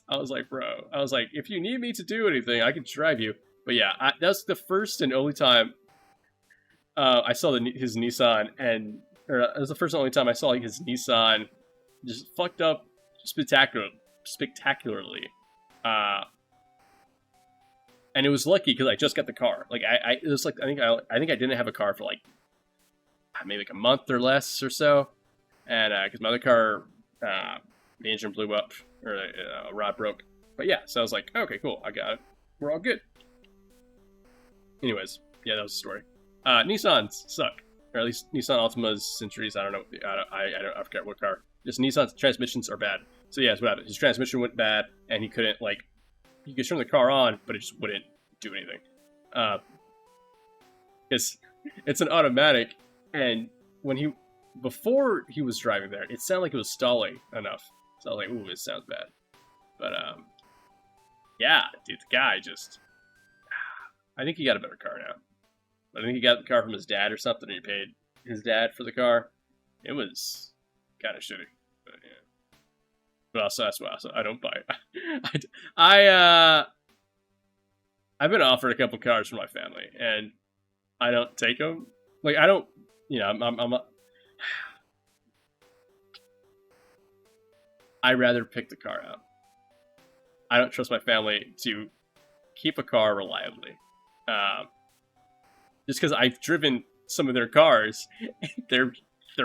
I was like, bro, if you need me to do anything, I can drive you. But yeah, that's the first and only time I saw his Nissan, or it was the first and only time I saw like his Nissan just fucked up spectacularly. And it was lucky because I just got the car. Like it was like I think I didn't have a car for like maybe like a month or less or so, and because my other car the engine blew up or a rod broke. But yeah, so I was like, okay, cool, I got it. We're all good. Anyways, yeah, that was the story. Nissans suck, or at least Nissan Altimas, Centuries. I don't know. I forget what car. Just Nissan's transmissions are bad. So yeah, that's what happened. His transmission went bad, and he couldn't he could turn the car on, but it just wouldn't do anything. It's an automatic, and before he was driving there, it sounded like it was stalling enough. So I was like, ooh, this sounds bad. But yeah, dude, the guy just, I think he got a better car now. I think he got the car from his dad or something, and he paid his dad for the car. It was kind of shitty, but yeah. But also, that's why I don't buy it. I've been offered a couple cars from my family, and I don't take them. Like, I don't, I'd rather pick the car out. I don't trust my family to keep a car reliably. Just because I've driven some of their cars, they're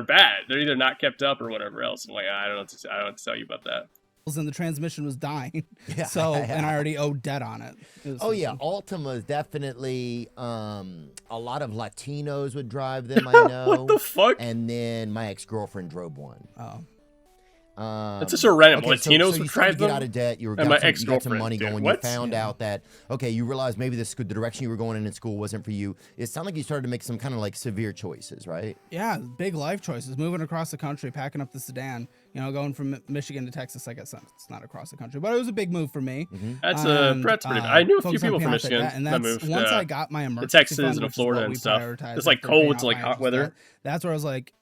bad. They're either not kept up or whatever else. I'm like, I don't know what to tell you about that. And the transmission was dying. Yeah. So, and I already owed debt on it. Oh yeah, Altima is definitely a lot of Latinos would drive them. I know. What the fuck? And then my ex-girlfriend drove one. Oh. It's just a random. Okay, Latinos so you would started drive to them. get out of debt. You And my got some ex-girlfriend, money dude, going. what? You found out that you realized maybe the direction you were going in school wasn't for you. It sounded like you started to make some kind of like severe choices, right? Yeah, big life choices. Moving across the country, packing up the sedan. Going from Michigan to Texas. I guess it's not across the country, but it was a big move for me. That's pretty. I knew a few focus on people from paying off that Michigan debt, and that that's moved once to I got my emergency Texas fund, and which is Florida what and we stuff. prioritized It's like after paying cold off to like my hot interest weather. debt. That's where I was like,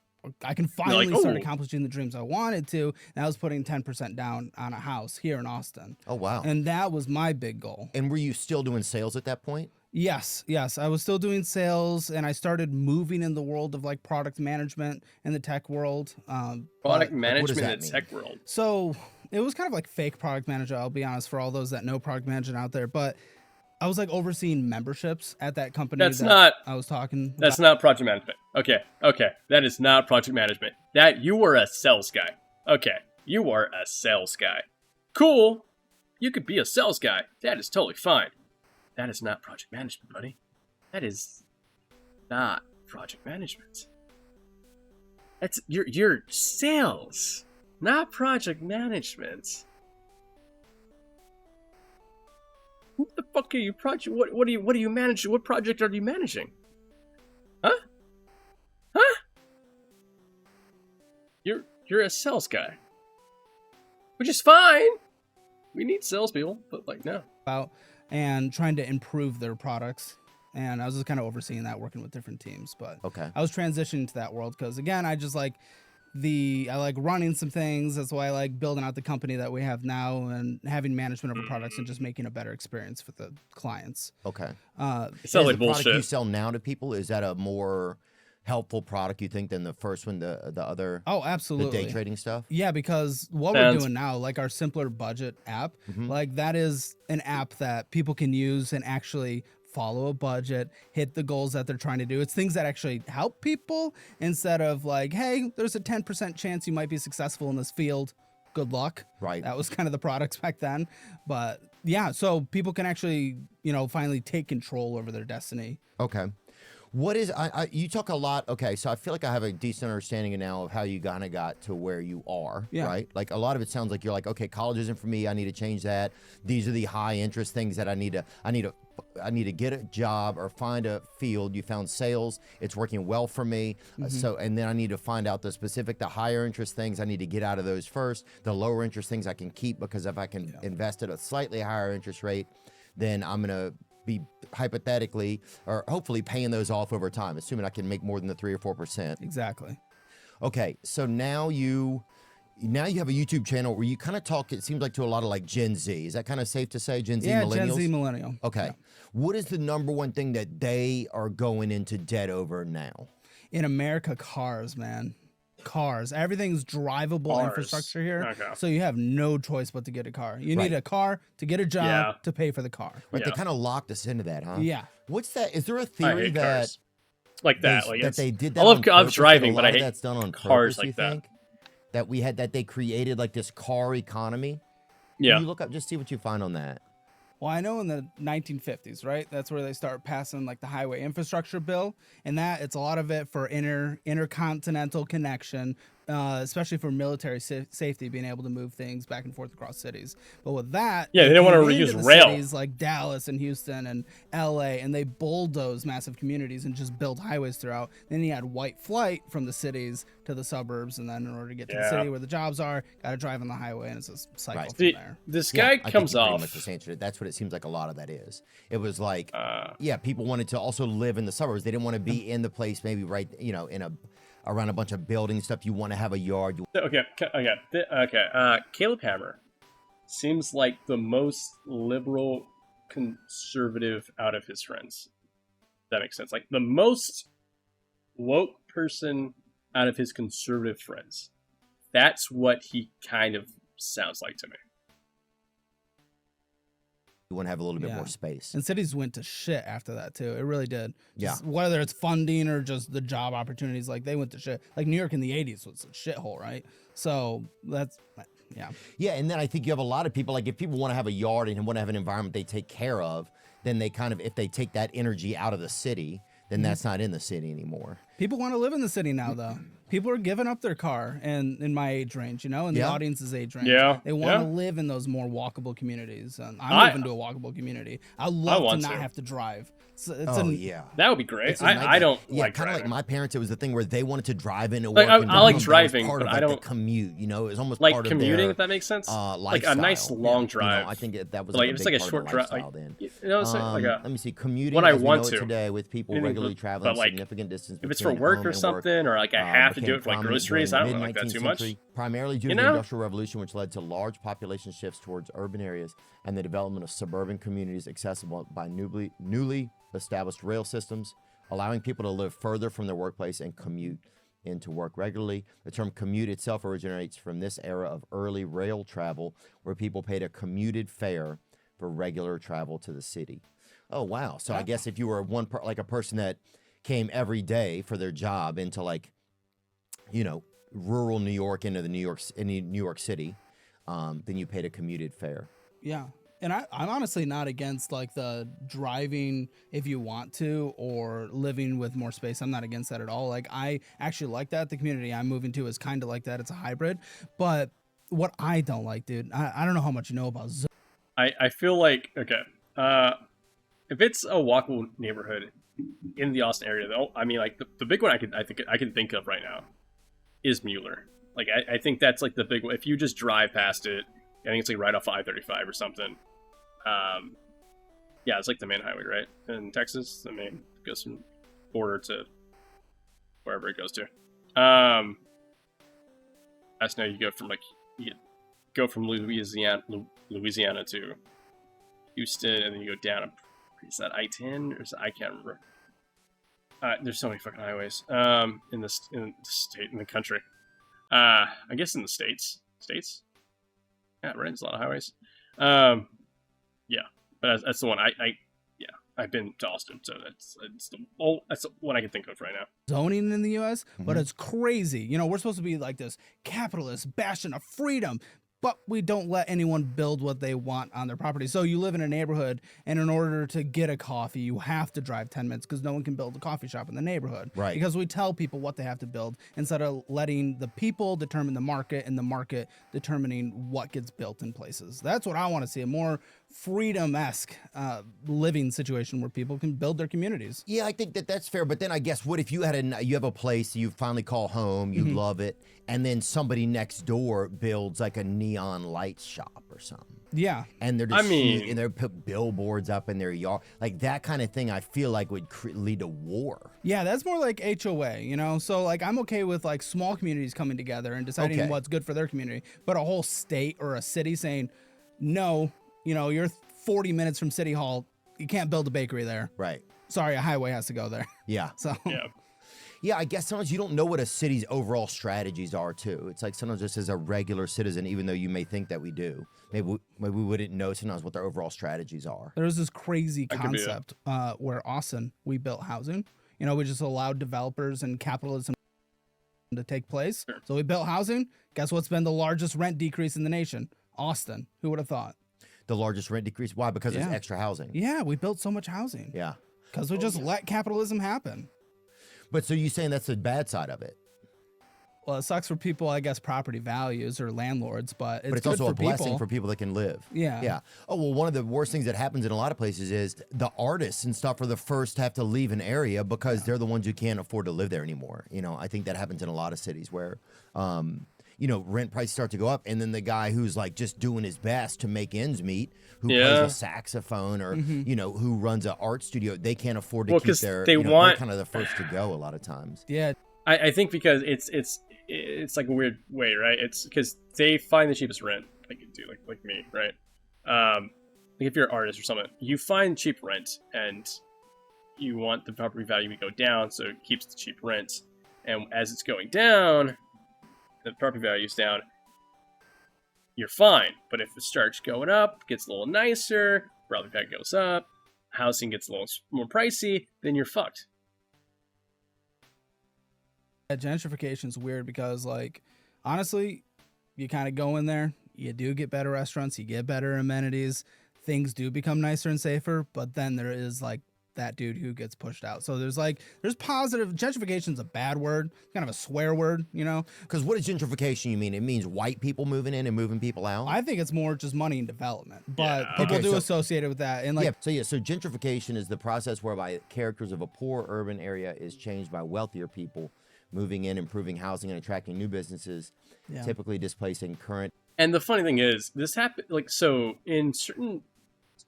I can finally like, start "Ooh." accomplishing the dreams I wanted to. And I was putting 10% down on a house here in Austin. Oh wow. And that was my big goal. And were you still doing sales at that point? Yes. I was still doing sales, and I started moving in the world of like product management in the tech world. Product but- management in that the mean? tech world. So it was kind of like fake product manager, I'll be honest, for all those that know product management out there. But I was like overseeing memberships at that company. That's not. I was talking. That's not project management. Okay. That is not project management. That you were a sales guy. Okay. You are a sales guy. Cool. You could be a sales guy. That is totally fine. That is not project management, buddy. That is not project management. That's your sales, not project management. What the fuck are you project? What are you managing? What project are you managing? Huh? You're a sales guy, which is fine. We need salespeople, but like no. About and trying to improve their products. And I was just kind of overseeing that, working with different teams. But Okay. I was transitioning to that world because, again, I like running some things. That's why I like building out the company that we have now and having management over products and just making a better experience for the clients. Okay. It sounds like the product you bullshit. sell now to people, is that a more helpful product you think than the first one, the other, Oh, the absolutely. day trading stuff? Yeah, because what Sounds- we're doing now, like our simpler budget app, Mhm. like that is an app that people can use and actually follow a budget, hit the goals that they're trying to do. It's things that actually help people instead of like, hey, there's a 10% chance you might be successful in this field. Good luck. Right. That was kind of the products back then. But yeah, so people can actually, finally take control over their destiny. Okay. What is you talk a lot? Okay, so I feel like I have a decent understanding now of how you kind of got to where you are, Yeah. right? Like a lot of it sounds like you're like, okay, college isn't for me. I need to change that. These are the high interest things that I need to get a job or find a field. You found sales. It's working well for me. And then I need to find out the higher interest things. I need to get out of those first. The lower interest things I can keep, because if I can invest at a slightly higher interest rate, then I'm going to be hypothetically or hopefully paying those off over time, assuming I can make more than the 3 or 4%. Exactly. Okay, so now you have a YouTube channel where you kind of talk, it seems like, to a lot of like Gen Z. Is that kind of safe to say? Gen Z, Yeah, millennials? Gen Z millennial. Okay. Yeah. What is the number one thing that they are going into debt over now? In America, cars, man. Cars. Everything's drivable Cars. infrastructure here. Okay. So you have no choice but to get a car. You Right. need a car to get a job Yeah. to pay for the car. Right, they Yeah. kind of locked us into that, huh? Yeah. What's that? Is there a I theory hate that cars like that. they, Like that it's, they did that I love on cars purpose, driving, a but lot I of hate that's done on cars purpose, like you that. think? that we had, that they created like this car economy. Yeah. You look up, just see what you find on that. Well, I know in the 1950s, right? That's where they start passing like the highway infrastructure bill, and that it's a lot of it for intercontinental connection, especially for military safety, being able to move things back and forth across cities. But with that, Yeah, they don't wanna came reuse into the rail. cities like Dallas and Houston and L.A., and they bulldozed massive communities and just built highways throughout. Then you had white flight from the cities to the suburbs, and then in order to get to the Yeah. city where the jobs are, got to drive on the highway, and it's a cycle Right. from See, there. this Yeah, guy I think comes you pretty off. much just answered it. That's what it seems like a lot of that is. It was like, Uh, yeah, people wanted to also live in the suburbs. They didn't want to be in the place, maybe right, you know, around a bunch of buildings stuff. You want to have a yard. Okay. Caleb Hammer seems like the most liberal conservative out of his friends. That makes sense. Like the most woke person out of his conservative friends. That's what he kind of sounds like to me. You want to have a little bit Yeah. more space. And cities went to shit after that too. It really did. Yeah. Just whether it's funding or just the job opportunities, like they went to shit. Like New York in the 80s was a shithole, right? So that's yeah. Yeah, and then I think you have a lot of people, like if people want to have a yard and want to have an environment they take care of, then they kind of, if they take that energy out of the city, then that's not in the city anymore. People want to live in the city now though. People are giving up their car and in my age range, you know, and the Yeah. audience's age range. Yeah, They want to yeah. live in those more walkable communities. And I'm I- moving to a walkable community. I love to want not to. have to drive. It's Oh, yeah. That would be great. It's a I nightmare. don't Yeah, like kind of driving. like my parents. It was the thing where they wanted to drive into Like, work. I and like that was driving, part but of, I like, don't- the commute. You know, it was almost like part commuting, of their, if that makes sense. Like a lifestyle. nice long You drive. know, I think that was like like it's a like big a part short of the drive. lifestyle Like, then. you know what I'm saying? Like Let me see. Commuting when I as we want know it to. today with people Anything regularly but, traveling like, significant distance. if it's for between work home or and something, or like I have to do became it for like prominent groceries, I during don't the like that too mid-19th much. century, primarily due You to the know? Industrial Revolution, which led to large population shifts towards urban areas and the development of suburban communities accessible by newly established rail systems, allowing people to live further from their workplace and commute into work regularly. The term commute itself originates from this era of early rail travel, where people paid a commuted fare for regular travel to the city. Oh, wow. So I guess if you were like a person that came every day for their job into, like, you know, rural New York into New York City, then you paid a commuted fare. Yeah. And I'm honestly not against like the driving if you want to or living with more space. I'm not against that at all. Like I actually like that. The community I'm moving to is kind of like that. It's a hybrid. But what I don't like, dude, I don't know how much you know about I feel like okay. If it's a walkable neighborhood in the Austin area, though, I mean, like the big one I can think of right now is Mueller. Like I think that's like the big one. If you just drive past it, I think it's like right off I-35 or something. Yeah, it's like the main highway, right? In Texas, the main goes from border to wherever it goes to. I just know you go from Louisiana to Houston, and then you go down. Is that I-10 or is that, I can't remember. There's so many fucking highways in the state, in the country. I guess in the states. Yeah, right. There's a lot of highways. Yeah, but that's the one. I've been to Austin, so that's the one I can think of right now. zoning in the US, but it's crazy. You know, we're supposed to be like this capitalist bastion of freedom, but we don't let anyone build what they want on their property. So you live in a neighborhood, and in order to get a coffee, you have to drive 10 minutes because no one can build a coffee shop in the neighborhood. Right. Because we tell people what they have to build instead of letting the people determine the market and the market determining what gets built in places. That's what I want to see, a more freedom-esque living situation where people can build their communities. Yeah, I think that's fair. But then I guess what if you have a place you finally call home, you love it, and then somebody next door builds like a neon lights shop or something. Yeah. And they're just I mean- and they put billboards up in their yard, like that kind of thing. I feel like would lead to war. Yeah, that's more like HOA, you know? So, like, I'm okay with, like, small communities coming together and deciding Okay. what's good for their community. But a whole state or a city saying, no, you know, you're 40 minutes from City Hall. You can't build a bakery there. Right. Sorry, a highway has to go there. Yeah. So, Yeah. Yeah, I guess sometimes you don't know what a city's overall strategies are, too. It's like sometimes just as a regular citizen, even though you may think that we do, maybe we wouldn't know sometimes what their overall strategies are. there was this crazy That could be it. concept where Austin, we built housing. You know, we just allowed developers and capitalism to take place. Sure. So we built housing. Guess what's been the largest rent decrease in the nation? Austin. Who would have thought? The largest rent decrease. Why? Because there's Yeah. extra housing. Yeah, we built so much housing. Yeah. Because we just let capitalism happen. But so you saying that's the bad side of it? Well, it sucks for people, I guess, property values or landlords, but it's, But it's good also for a blessing people. for people that can live. Yeah. Yeah. Oh, well, one of the worst things that happens in a lot of places is the artists and stuff are the first to have to leave an area because they're the ones who can't afford to live there anymore. You know, I think that happens in a lot of cities where, you know, rent prices start to go up. And then the guy who's like just doing his best to make ends meet, who plays a saxophone or, you know, who runs an art studio, they can't afford to keep their, they you know, want they're kind of the first to go a lot of times. Yeah. I think because it's like a weird way, right? It's because they find the cheapest rent, like you do, like me, right? Like if you're an artist or something, you find cheap rent and you want the property value to go down, so it keeps the cheap rent. And as it's going down, the property value is down. You're fine, but if it starts going up, gets a little nicer, property value goes up, housing gets a little more pricey, then you're fucked. Gentrification is weird because, like, honestly, you kind of go in there, you do get better restaurants, you get better amenities, things do become nicer and safer, but then there is like that dude who gets pushed out. So there's positive. Gentrification's a bad word, kind of a swear word, you know? Because what is gentrification you mean? It means white people moving in and moving people out? I think it's more just money and development, but Yeah. people Okay, do so- associate it with that. And like, So gentrification is the process whereby characters of a poor urban area is changed by wealthier people moving in, improving housing, and attracting new businesses, Yeah. typically displacing current. And the funny thing is, this happen like so in certain,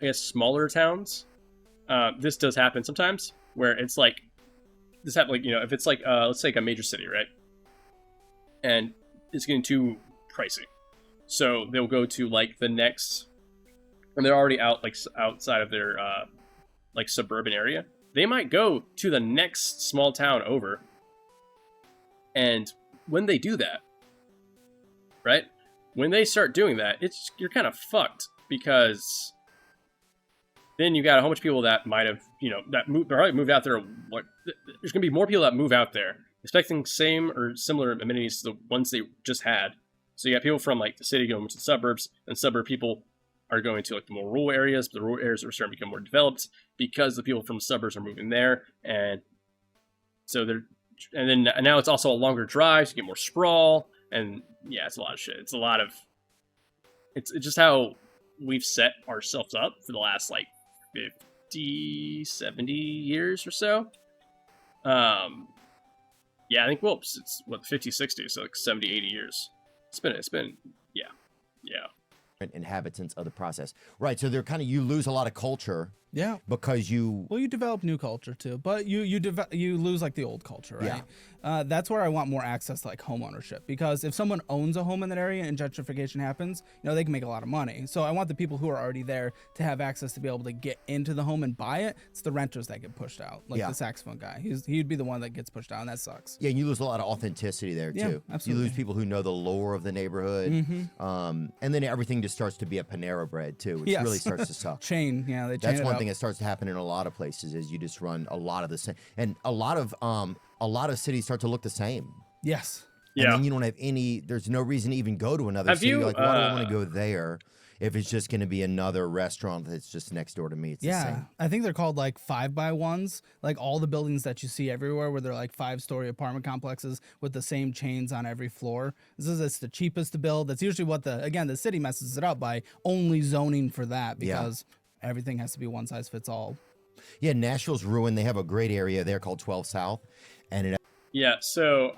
I guess, smaller towns. This does happen sometimes, where it's like this happen like, you know, if it's like let's say like a major city, right? And it's getting too pricey, so they'll go to like the next, and they're already out like outside of their like suburban area. They might go to the next small town over, and when they do that, right? When they start doing that, you're kind of fucked, because then you got a whole bunch of people that might have, you know, probably moved out there. There's going to be more people that move out there expecting same or similar amenities to the ones they just had. So you got people from like the city going to the suburbs, and suburb people are going to like the more rural areas, but the rural areas are starting to become more developed because the people from the suburbs are moving there. And so now it's also a longer drive, so you get more sprawl. And yeah, it's a lot of shit. It's just how we've set ourselves up for the last like 50, 70 years or so. Yeah, I think, well, it's what, 50, 60, so like 70, 80 years. It's been, yeah. Inhabitants of the process, right? So they're kind of, you lose a lot of culture yeah. because you. Well, you develop new culture too, but you lose like the old culture, right? That's where I want more access to like home ownership, because if someone owns a home in that area and gentrification happens, you know, they can make a lot of money. So I want the people who are already there to have access to be able to get into the home and buy it. It's the renters that get pushed out, like the saxophone guy. He'd be the one that gets pushed out, and that sucks. Yeah, you lose a lot of authenticity there Yeah, too. absolutely. You lose people who know the lore of the neighborhood, and then everything just starts to be a Panera Bread too, which Yes. really starts to suck. Chain, yeah, they chain That's it one up. thing that starts to happen in a lot of places is you just run a lot of the same, and a lot of cities start to look the same. Yes. And Yeah. then you don't have any. There's no reason to even go to another Have city. you, You're like, why do I want to go there if it's just going to be another restaurant that's just next door to me? It's the Yeah, same. I think they're called like 5x1s, like all the buildings that you see everywhere, where they're like 5-story apartment complexes with the same chains on every floor. It's the cheapest to build. That's usually what the city messes it up by only zoning for that, because everything has to be one size fits all. Yeah, Nashville's ruined. They have a great area there called 12 South, and it. Yeah, so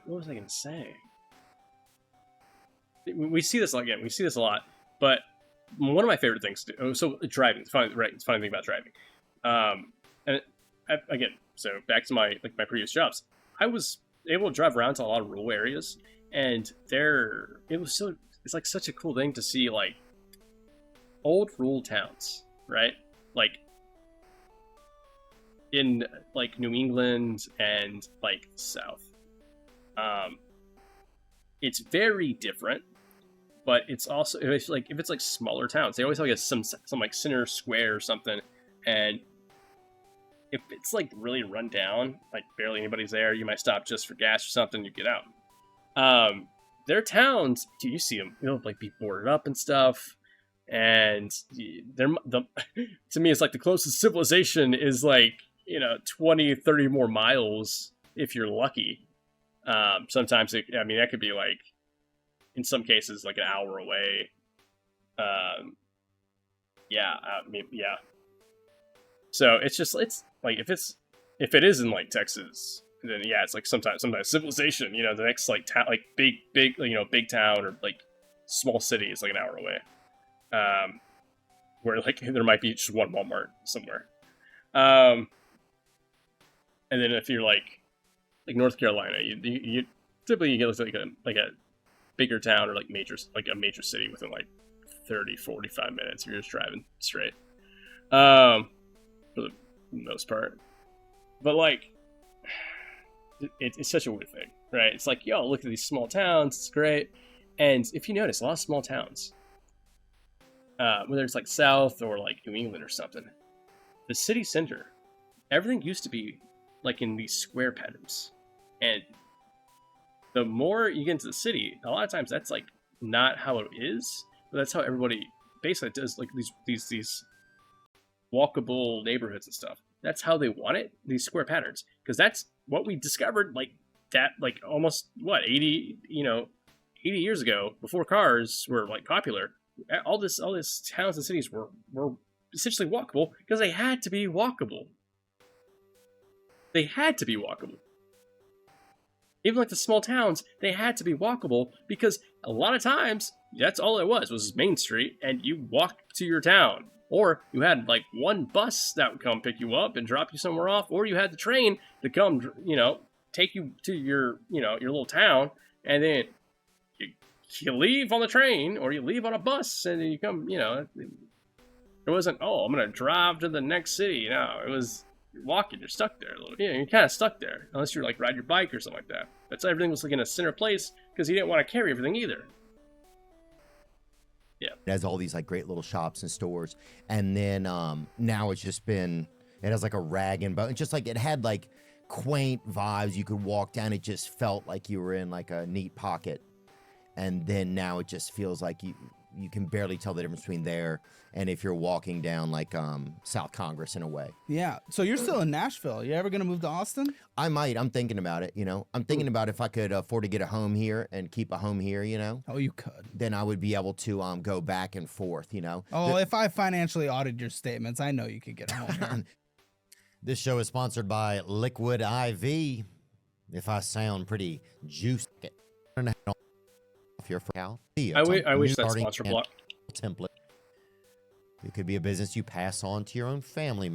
what was I going to say? We see this again. We see this a lot, but one of my favorite things. So driving, it's funny, right? It's a funny thing about driving. Again, so back to my previous jobs, I was able to drive around to a lot of rural areas, and it's like such a cool thing to see like old rural towns, right? Like in like New England and like South. It's very different, but it's also, if it's like smaller towns, they always have like some like center square or something, and if it's like really run down, like barely anybody's there, you might stop just for gas or something. You get out. Their towns, do you see them? They'll like be boarded up and stuff. And to me, it's like the closest civilization is like 20, 30 more miles if you're lucky. Sometimes that could be like, in some cases, like an hour away. Yeah. So it's like if it is in like Texas, then yeah, it's like sometimes civilization. The next like town, like big town or like small city is like an hour away. Where like there might be just one Walmart somewhere. And then if you're like North Carolina, you typically get like a bigger town or like a major city within like 30, 45 minutes if you're just driving straight. For the most part. But like it's such a weird thing, right? It's like, yo, look at these small towns, it's great. And if you notice, a lot of small towns, whether it's like South or like New England or something, the city center, everything used to be like in these square patterns. And the more you get into the city, a lot of times that's like not how it is, but that's how everybody basically does like these walkable neighborhoods and stuff. That's how they want it, these square patterns, because that's what we discovered like almost 80 years ago, before cars were like popular. All this towns and cities were essentially walkable because they had to be walkable. They had to be walkable. Even like the small towns, they had to be walkable because a lot of times that's all it was Main Street, and you walked to your town. Or you had like one bus that would come pick you up and drop you somewhere off, or you had the train to come, take you to your little town, and then you leave on the train or you leave on a bus and you come, it wasn't, oh, I'm going to drive to the next city. No, it was you're walking, you're stuck there a little. Yeah, you're kind of stuck there unless you're like ride your bike or something like that. That's everything was like in a center place because he didn't want to carry everything either. Yeah. It has all these like great little shops and stores. And then now it has like a rag and bone. Just like it had like quaint vibes. You could walk down. It just felt like you were in like a neat pocket. And then now it just feels like you can barely tell the difference between there and if you're walking down like South Congress in a way. Yeah. So you're still in Nashville. You ever going to move to Austin? I might. I'm thinking about it, I'm thinking about if I could afford to get a home here and keep a home here, Oh, you could. Then I would be able to go back and forth, Oh, if I financially audited your statements, I know you could get a home here. This show is sponsored by Liquid IV. If I sound pretty juicy, if you're for Cal, I wish that sponsor block template. It could be a business you pass on to your own family.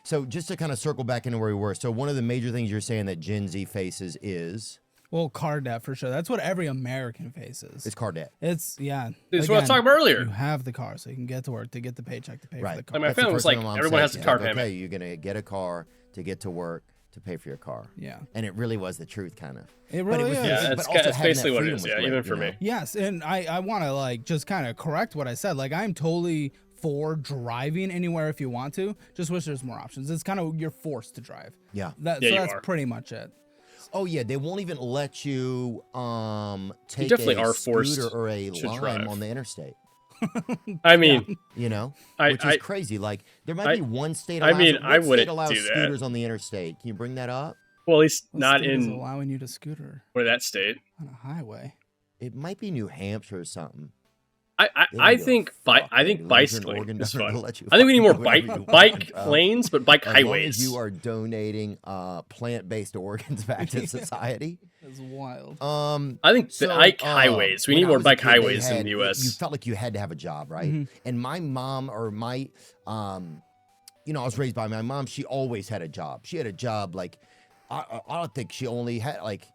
So just to kind of circle back into where we were. So one of the major things you're saying that Gen Z faces is, well, car debt for sure. That's what every American faces. It's car debt. It's This is what I was talking about earlier. You have the car so you can get to work to get the paycheck to pay for the car. Like my family was like, everyone has a car payment. Okay, you're gonna get a car to get to work to pay for your car. Yeah. And it really was the truth, kind of. It really is. Yeah, that's basically what it is. Yeah, even for me. Yes, and I want to like just kind of correct what I said. Like I'm totally for driving anywhere if you want to. Just wish there's more options. It's kind of you're forced to drive. Yeah. So that's pretty much it. Oh yeah, they won't even let you take definitely a are forced scooter or a to Lime drive on the interstate. I mean, which is crazy. Like there might be one state. I wouldn't allow do scooters that on the interstate. Can you bring that up? Well, at least What not state is in allowing you to scooter where that state. on a highway. It might be New Hampshire or something. I think bicycling is fun. I think we need more bike lanes, but bike highways. As long as you are donating plant-based organs back to society. That's wild. I think bike highways. We need more bike highways in the U.S. You felt like you had to have a job, right? Mm-hmm. And my mom I was raised by my mom. She always had a job. She had a job like I don't think she only had like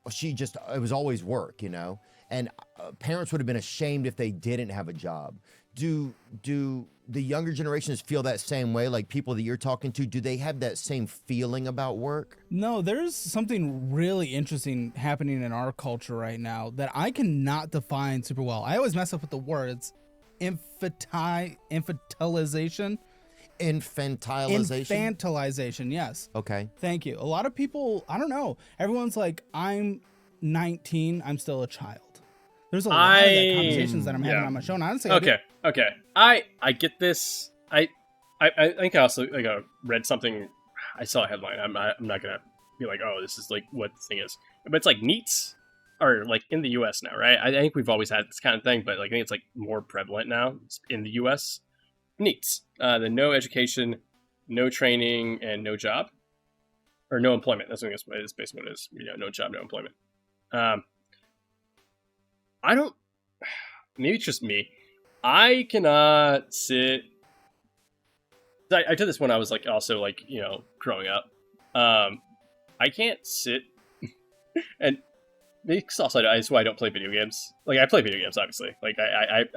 it was always work, And parents would have been ashamed if they didn't have a job. Do the younger generations feel that same way? Like people that you're talking to, do they have that same feeling about work? No, there's something really interesting happening in our culture right now that I cannot define super well. I always mess up with the words. Infantilization. Infantilization? Infantilization, yes. Okay. Thank you. A lot of people, I don't know. Everyone's like, I'm 19, I'm still a child. There's a lot of that conversations that I'm having on my show. And honestly, Okay. I get this. I think I also read something. I saw a headline. I'm not gonna be like, oh, this is like what the thing is. But it's like NEETs are like in the U.S. now, right? I think we've always had this kind of thing, but like I think it's like more prevalent now in the U.S. NEETs, the no education, no training, and no job, or no employment. That's what it's basically what it is. No job, no employment. I don't. Maybe it's just me. I cannot sit. I did this when I was like also like growing up. I can't sit and it's also that's why I don't play video games. Like I play video games, obviously. Like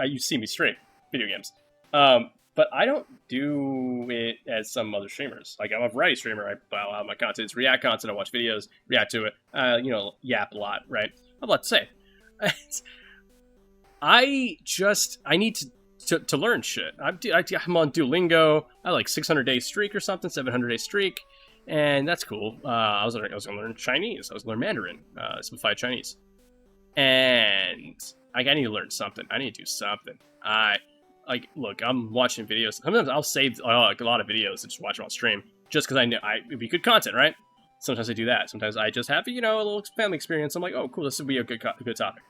you see me stream video games. But I don't do it as some other streamers. Like I'm a variety streamer. I file out my content. It's React content. I watch videos, react to it. Yap a lot, right? I have a lot to say. I need to learn shit. I'm on Duolingo. I like 600-day streak or something, 700-day streak, and that's cool. I was gonna learn Chinese. I was gonna learn Mandarin, simplified Chinese, and I need to learn something. I need to do something. Look, I'm watching videos. Sometimes I'll save like a lot of videos and just watch them on stream, just because I know it'd be good content, right? Sometimes I do that. Sometimes I just have a little family experience. I'm like, oh, cool, this would be a good topic.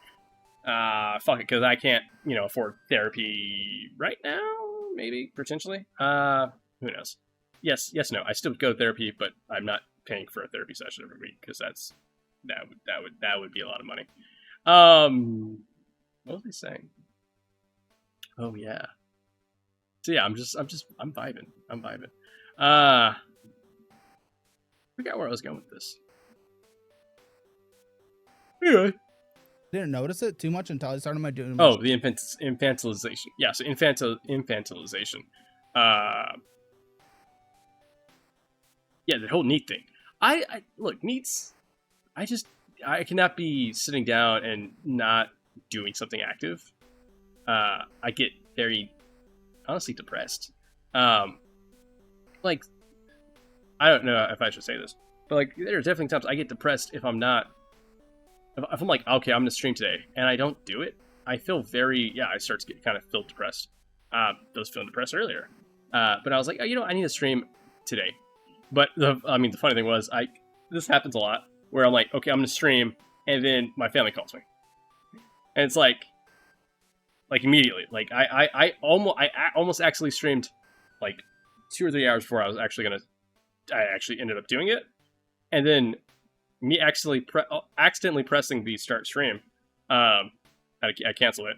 Fuck it, because I can't, afford therapy right now. Maybe potentially. Who knows? Yes, no. I still go to therapy, but I'm not paying for a therapy session every week because that would be a lot of money. What was I saying? Oh yeah. So yeah, I'm vibing. I forgot where I was going with this. Anyway. Didn't notice it too much until I started my doing. Oh, the infantilization. Yeah, so infantilization. Yeah, the whole NEET thing. I look, NEETs. I cannot be sitting down and not doing something active. I get very, honestly, depressed. Like, I don't know if I should say this, but like, there are definitely times I get depressed if I'm not. If I'm like, okay, I'm gonna stream today, and I don't do it, I feel I start to get kind of feel depressed. I was feeling depressed earlier, but I was like, I need to stream today. But the funny thing was, this happens a lot where I'm like, okay, I'm gonna stream, and then my family calls me, and it's like immediately, like I almost actually streamed like 2 or 3 hours before I actually ended up doing it, and then me accidentally pressing the start stream, I canceled it.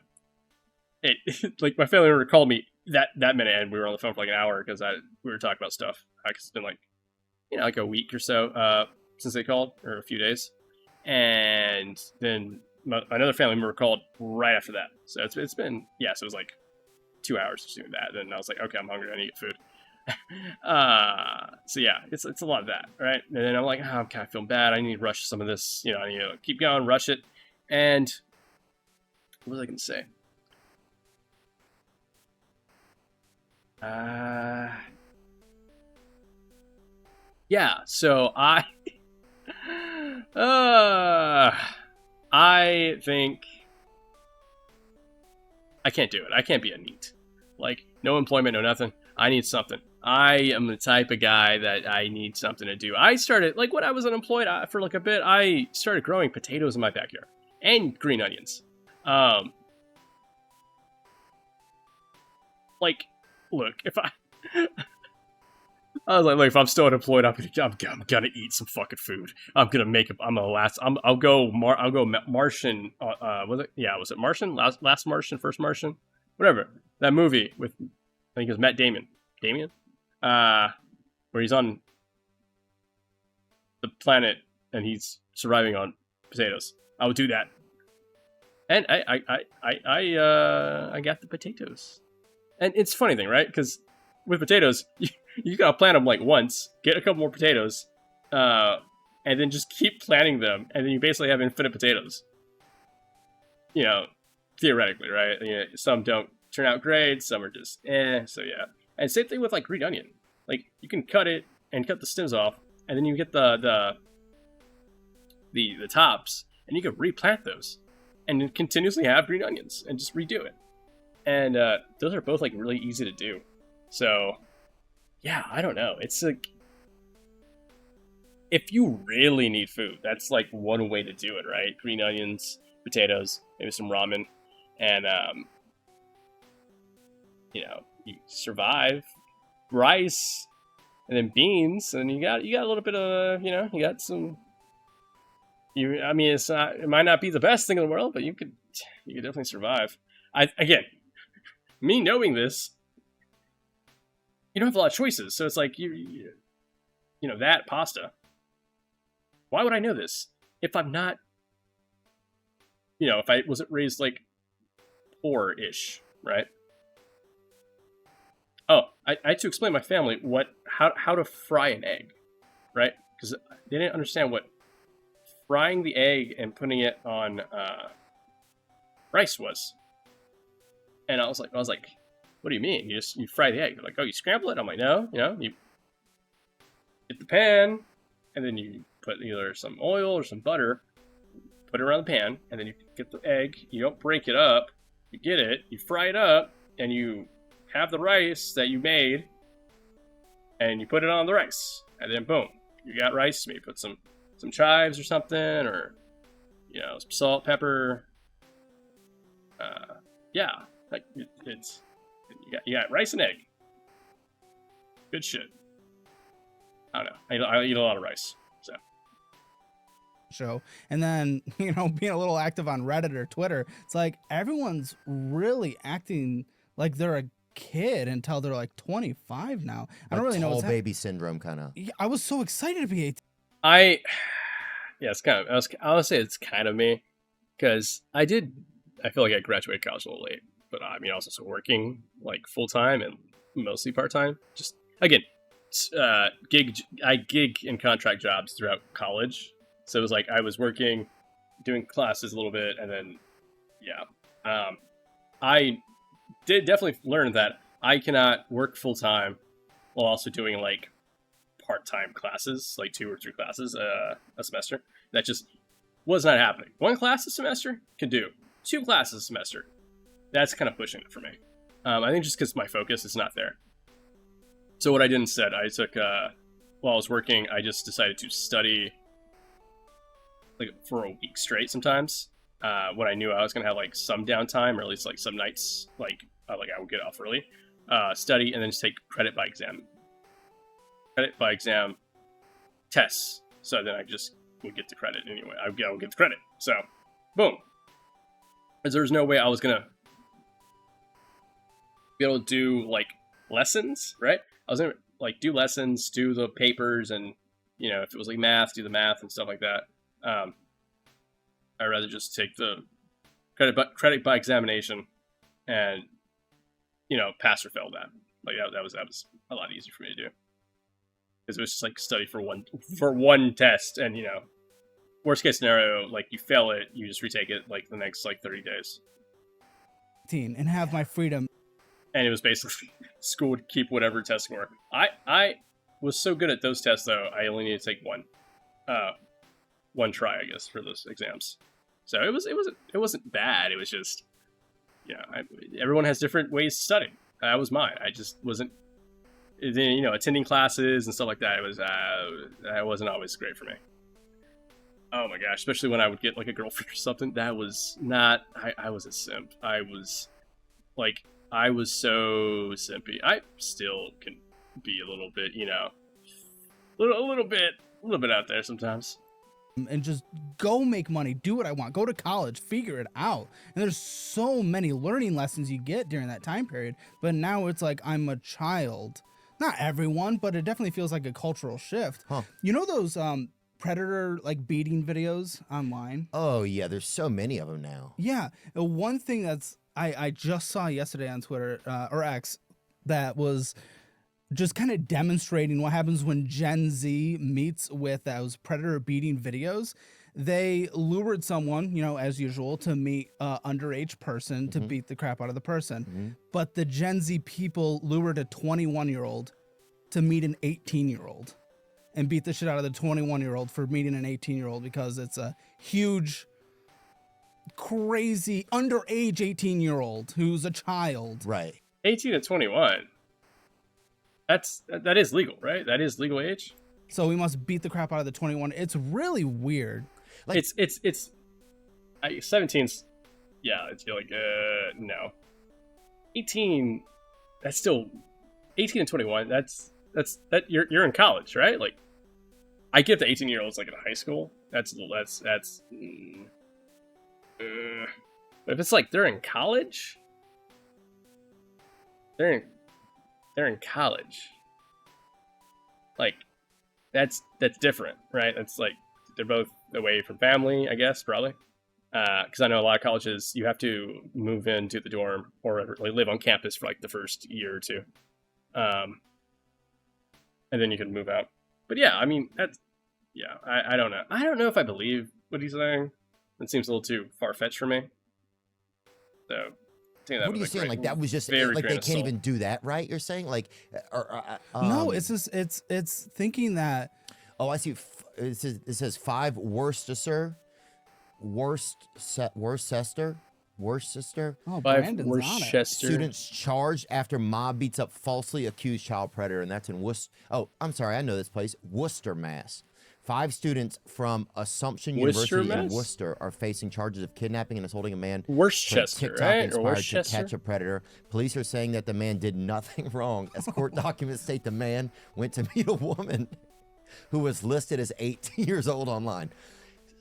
It like my family member called me that minute, and we were on the phone for like an hour because we were talking about stuff. It's been like like a week or so since they called, or a few days, and then another family member called right after that. So it's been so it was like 2 hours just doing that. Then I was like, okay, I'm hungry. I need to get food. So yeah, it's a lot of that, right? And then I'm like, oh, I'm kind of feeling bad. I need to rush some of this. I need to keep going, rush it. And what was I going to say? Yeah. So I think I can't do it. I can't be a NEET. Like, no employment, no nothing. I need something. I am the type of guy that I need something to do. I started, like, when I was unemployed for like a bit, I started growing potatoes in my backyard and green onions. Like, look, if I was like, look, if I'm still unemployed, I'm gonna eat some fucking food. I'm gonna I'll go Martian. Was it? Yeah, was it Martian? Last Martian, first Martian, whatever. That movie with, I think it was Matt Damon. Where he's on the planet and he's surviving on potatoes. I would do that. And I got the potatoes. And it's a funny thing, right? Because with potatoes, you gotta plant them like once, get a couple more potatoes, and then just keep planting them, and then you basically have infinite potatoes. Theoretically, right? Some don't turn out great, some are just so yeah. And same thing with like green onion. Like you can cut it and cut the stems off, and then you get the tops, and you can replant those, and then continuously have green onions and just redo it. And those are both like really easy to do. So yeah, I don't know. It's like if you really need food, that's like one way to do it, right? Green onions, potatoes, maybe some ramen, and you survive. Rice, and then beans, and you got a little bit of you got some. I mean, it might not be the best thing in the world, but you could definitely survive. Again, me knowing this, you don't have a lot of choices, so it's like that pasta. Why would I know this if I'm not, if I wasn't raised like poor-ish, right? Oh, I had to explain to my family how to fry an egg, right? Because they didn't understand what frying the egg and putting it on rice was. And I was like, what do you mean? You fry the egg? They're like, oh, you scramble it? I'm like, no, you get the pan, and then you put either some oil or some butter, put it around the pan, and then you get the egg. You don't break it up. You get it, you fry it up, and you have the rice that you made, and you put it on the rice, and then boom, you got rice. Maybe put some chives or something, or some salt, pepper. Yeah, like it's you got rice and egg. Good shit. I don't know. I eat a lot of rice, so. Show. And then, being a little active on Reddit or Twitter, it's like everyone's really acting like they're a kid until they're like 25 now. I don't really know what's baby syndrome kind of. I was so excited to be 18. It's kind of. I would say it's kind of me, because I feel like I graduated college a little late, but I mean, I was also working like full time and mostly part time. Just again, I gig and contract jobs throughout college, so it was like I was working, doing classes a little bit, and then I did definitely learn that I cannot work full time while also doing like part-time classes, like 2 or 3 classes a semester. That just was not happening. 1 class a semester can do. 2 classes a semester. That's kind of pushing it for me. I think just because my focus is not there. So what I did instead, I took while I was working, I just decided to study like for a week straight sometimes. When I knew I was gonna have like some downtime, or at least like some nights, like I would get off early, study, and then just take credit by exam tests. So then I just would get the credit anyway. I would get the credit. So, boom. Because there was no way I was gonna be able to do like lessons, right? I was gonna like do lessons, do the papers, and if it was like math, do the math and stuff like that. I'd rather just take the credit by examination and pass or fail that. Like that was a lot easier for me to do, because it was just like study for one test, and worst case scenario, like you fail it, you just retake it like the next like 30 days. And have my freedom. And it was basically school would keep whatever test score. I was so good at those tests though, I only needed to take one try, I guess, for those exams. So it wasn't bad. It was just everyone has different ways to study. That was mine. I just wasn't attending classes and stuff like that. It was that wasn't always great for me. Oh my gosh, especially when I would get like a girlfriend or something. That was not. I was a simp. I was so simpy. I still can be a little bit, a little bit out there sometimes. And just go make money, do what I want, go to college, figure it out. And there's so many learning lessons you get during that time period. But now it's like I'm a child. Not everyone, but it definitely feels like a cultural shift. Huh. Those predator like beating videos online? Oh yeah, there's so many of them now. Yeah. One thing that's I just saw yesterday on Twitter or X that was just kind of demonstrating what happens when Gen Z meets with those predator beating videos. They lured someone, you know, as usual, to meet a underage person to beat the crap out of the person. But the Gen Z people lured a 21-year-old to meet an 18-year-old and beat the shit out of the 21-year-old for meeting an 18-year-old because it's a huge, crazy, underage 18-year-old who's a child. Right. 18 to 21. That is legal, right? That is legal age. So we must beat the crap out of the 21. It's really weird. Like, it's 17's, yeah, it's like no. 18, that's still 18 and 21. That's you're in college, right? Like, I get the 18-year-olds like in high school. That's if it's like they're in college, they're in college. Like, that's different, right? That's like they're both away from family, I guess, probably. Because I know a lot of colleges, you have to move into the dorm or like, live on campus for like the first year or two, and then you can move out. But yeah, I mean, I don't know. I don't know if I believe what he's saying. It seems a little too far fetched for me. So, take that what are you with a saying? grain- Like that was just very like grain they of can't salt. even do that, right? You're saying like, No, it's just it's thinking that. Oh, I see. It says 5 Worcester. Oh, 5 Brandon's on it. Worcester. Students charged after mob beats up falsely accused child predator, and that's in Worcester. Oh, I'm sorry, I know this place, Worcester, Mass. 5 students from Assumption Worcester, University in Mass? Worcester are facing charges of kidnapping and assaulting a man. Worcester, TikTok right? Or inspired to Worcester? catch a predator. Police are saying that the man did nothing wrong, as court documents state the man went to meet a woman who was listed as 18 years old online.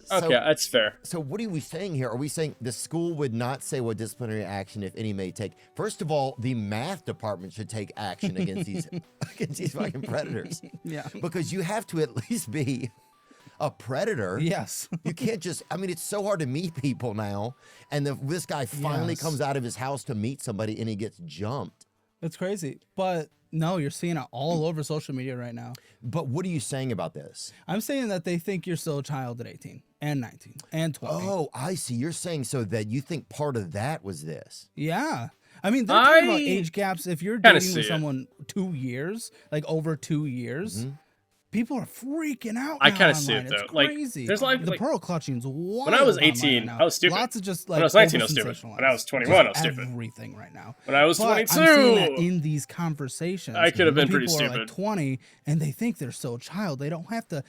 Okay, that's fair. So what are we saying here? Are we saying the school would not say what disciplinary action, if any, may take? First of all, the math department should take action against these fucking predators. Yeah. Because you have to at least be a predator. Yes. You can't just, I mean, it's so hard to meet people now. And this guy finally Yes. comes out of his house to meet somebody and he gets jumped. It's crazy. But no, you're seeing it all over social media right now. But what are you saying about this? I'm saying that they think you're still a child at 18 and 19 and 20. Oh, I see. You're saying so that you think part of that was this. Yeah. I mean, they're talking about I age gaps. If you're kinda dating see with it. someone 2 years, like over 2 years, people are freaking out. I now kinda see it, online. It's though. Like, crazy. there's like- the like- pearl clutching's wild. When I was online 18, right now. I was stupid. Lots of just like When I was 19, I was stupid. When I was 21, I was Just stupid. Everything right now. When I was But I'm 22, seeing that in these conversations, I could have been when pretty people are like stupid. 20 and they think they're still a child. They don't have to.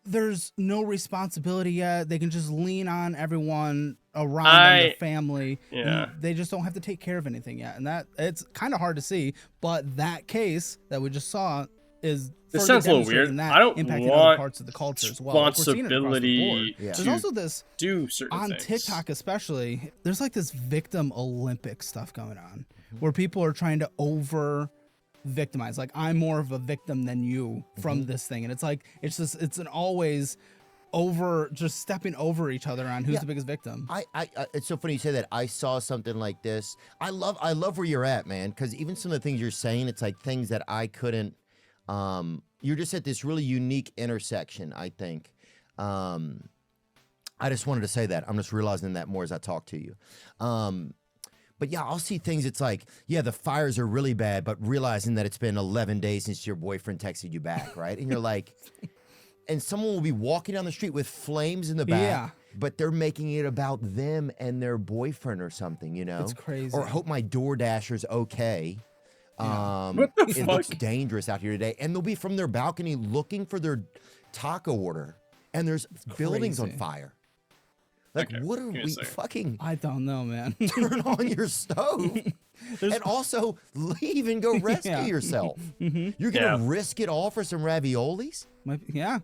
There's no responsibility yet. They can just lean on everyone around them, their family. Yeah. They just don't have to take care of anything yet, and that it's kind of hard to see. But that case that we just saw is This further sounds a little demonstrating weird. That I don't impacting want other parts of the culture as well. Like, we're seeing it across the board. responsibility Yeah. There's to also this do certain on things. TikTok, especially. There's like this victim Olympic stuff going on, Mm-hmm. where people are trying to over victimize. Like, I'm more of a victim than you Mm-hmm. from this thing, and it's like it's an always over, just stepping over each other on who's Yeah. the biggest victim. I it's so funny you say that. I saw something like this. I love where you're at, man, because even some of the things you're saying, it's like things that I couldn't. You're just at this really unique intersection, I think. I just wanted to say that. I'm just realizing that more as I talk to you. But yeah, I'll see things. It's like, yeah, the fires are really bad, but realizing that it's been 11 days since your boyfriend texted you back, right? And you're like, and someone will be walking down the street with flames in the back, Yeah. but they're making it about them and their boyfriend or something, you know? It's crazy. Or hope my DoorDasher's okay. What the It looks fuck? dangerous out here today. And they'll be from their balcony looking for their taco order, and there's buildings on crazy. fire. Like, Okay, what are give me a we second. fucking I don't know, man. turn on your stove and also leave and go rescue Yeah. yourself? You're gonna Yeah. risk it all for some raviolis? Yeah.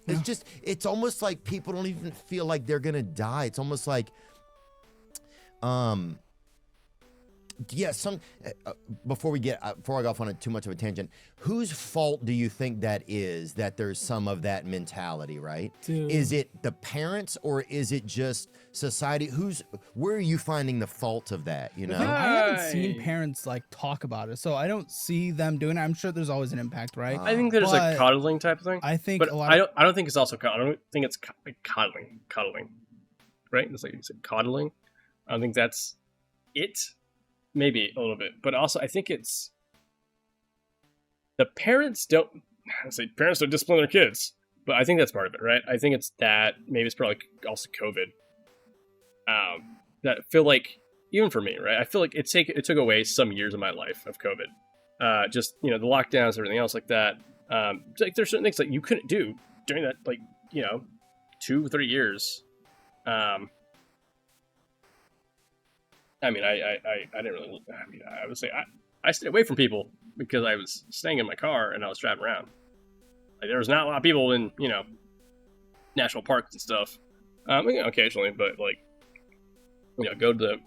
It's just, it's almost like people don't even feel like they're gonna die. It's almost like, yeah, before I go off on too much of a tangent, whose fault do you think that is, that there's some of that mentality, right? Dude. Is it the parents or is it just society? Where are you finding the fault of that, you know? I haven't seen parents like talk about it, so I don't see them doing it. I'm sure there's always an impact, right? I think there's a coddling type of thing. I think but a lot of I don't think it's also I don't think it's coddling, right? It's like you said, coddling. I don't think that's it. Maybe a little bit, but also I think it's the parents don't discipline their kids, but I think that's part of it, right? I think it's that. Maybe it's probably also COVID. That I feel like, even for me, right? I feel like it took away some years of my life of COVID. Just, the lockdowns, everything else like that. Like there's certain things that you couldn't do during that, 2-3 years. I mean, I didn't really. I mean, I would say I stayed away from people because I was staying in my car and I was driving around. Like there was not a lot of people in national parks and stuff. Occasionally, but go to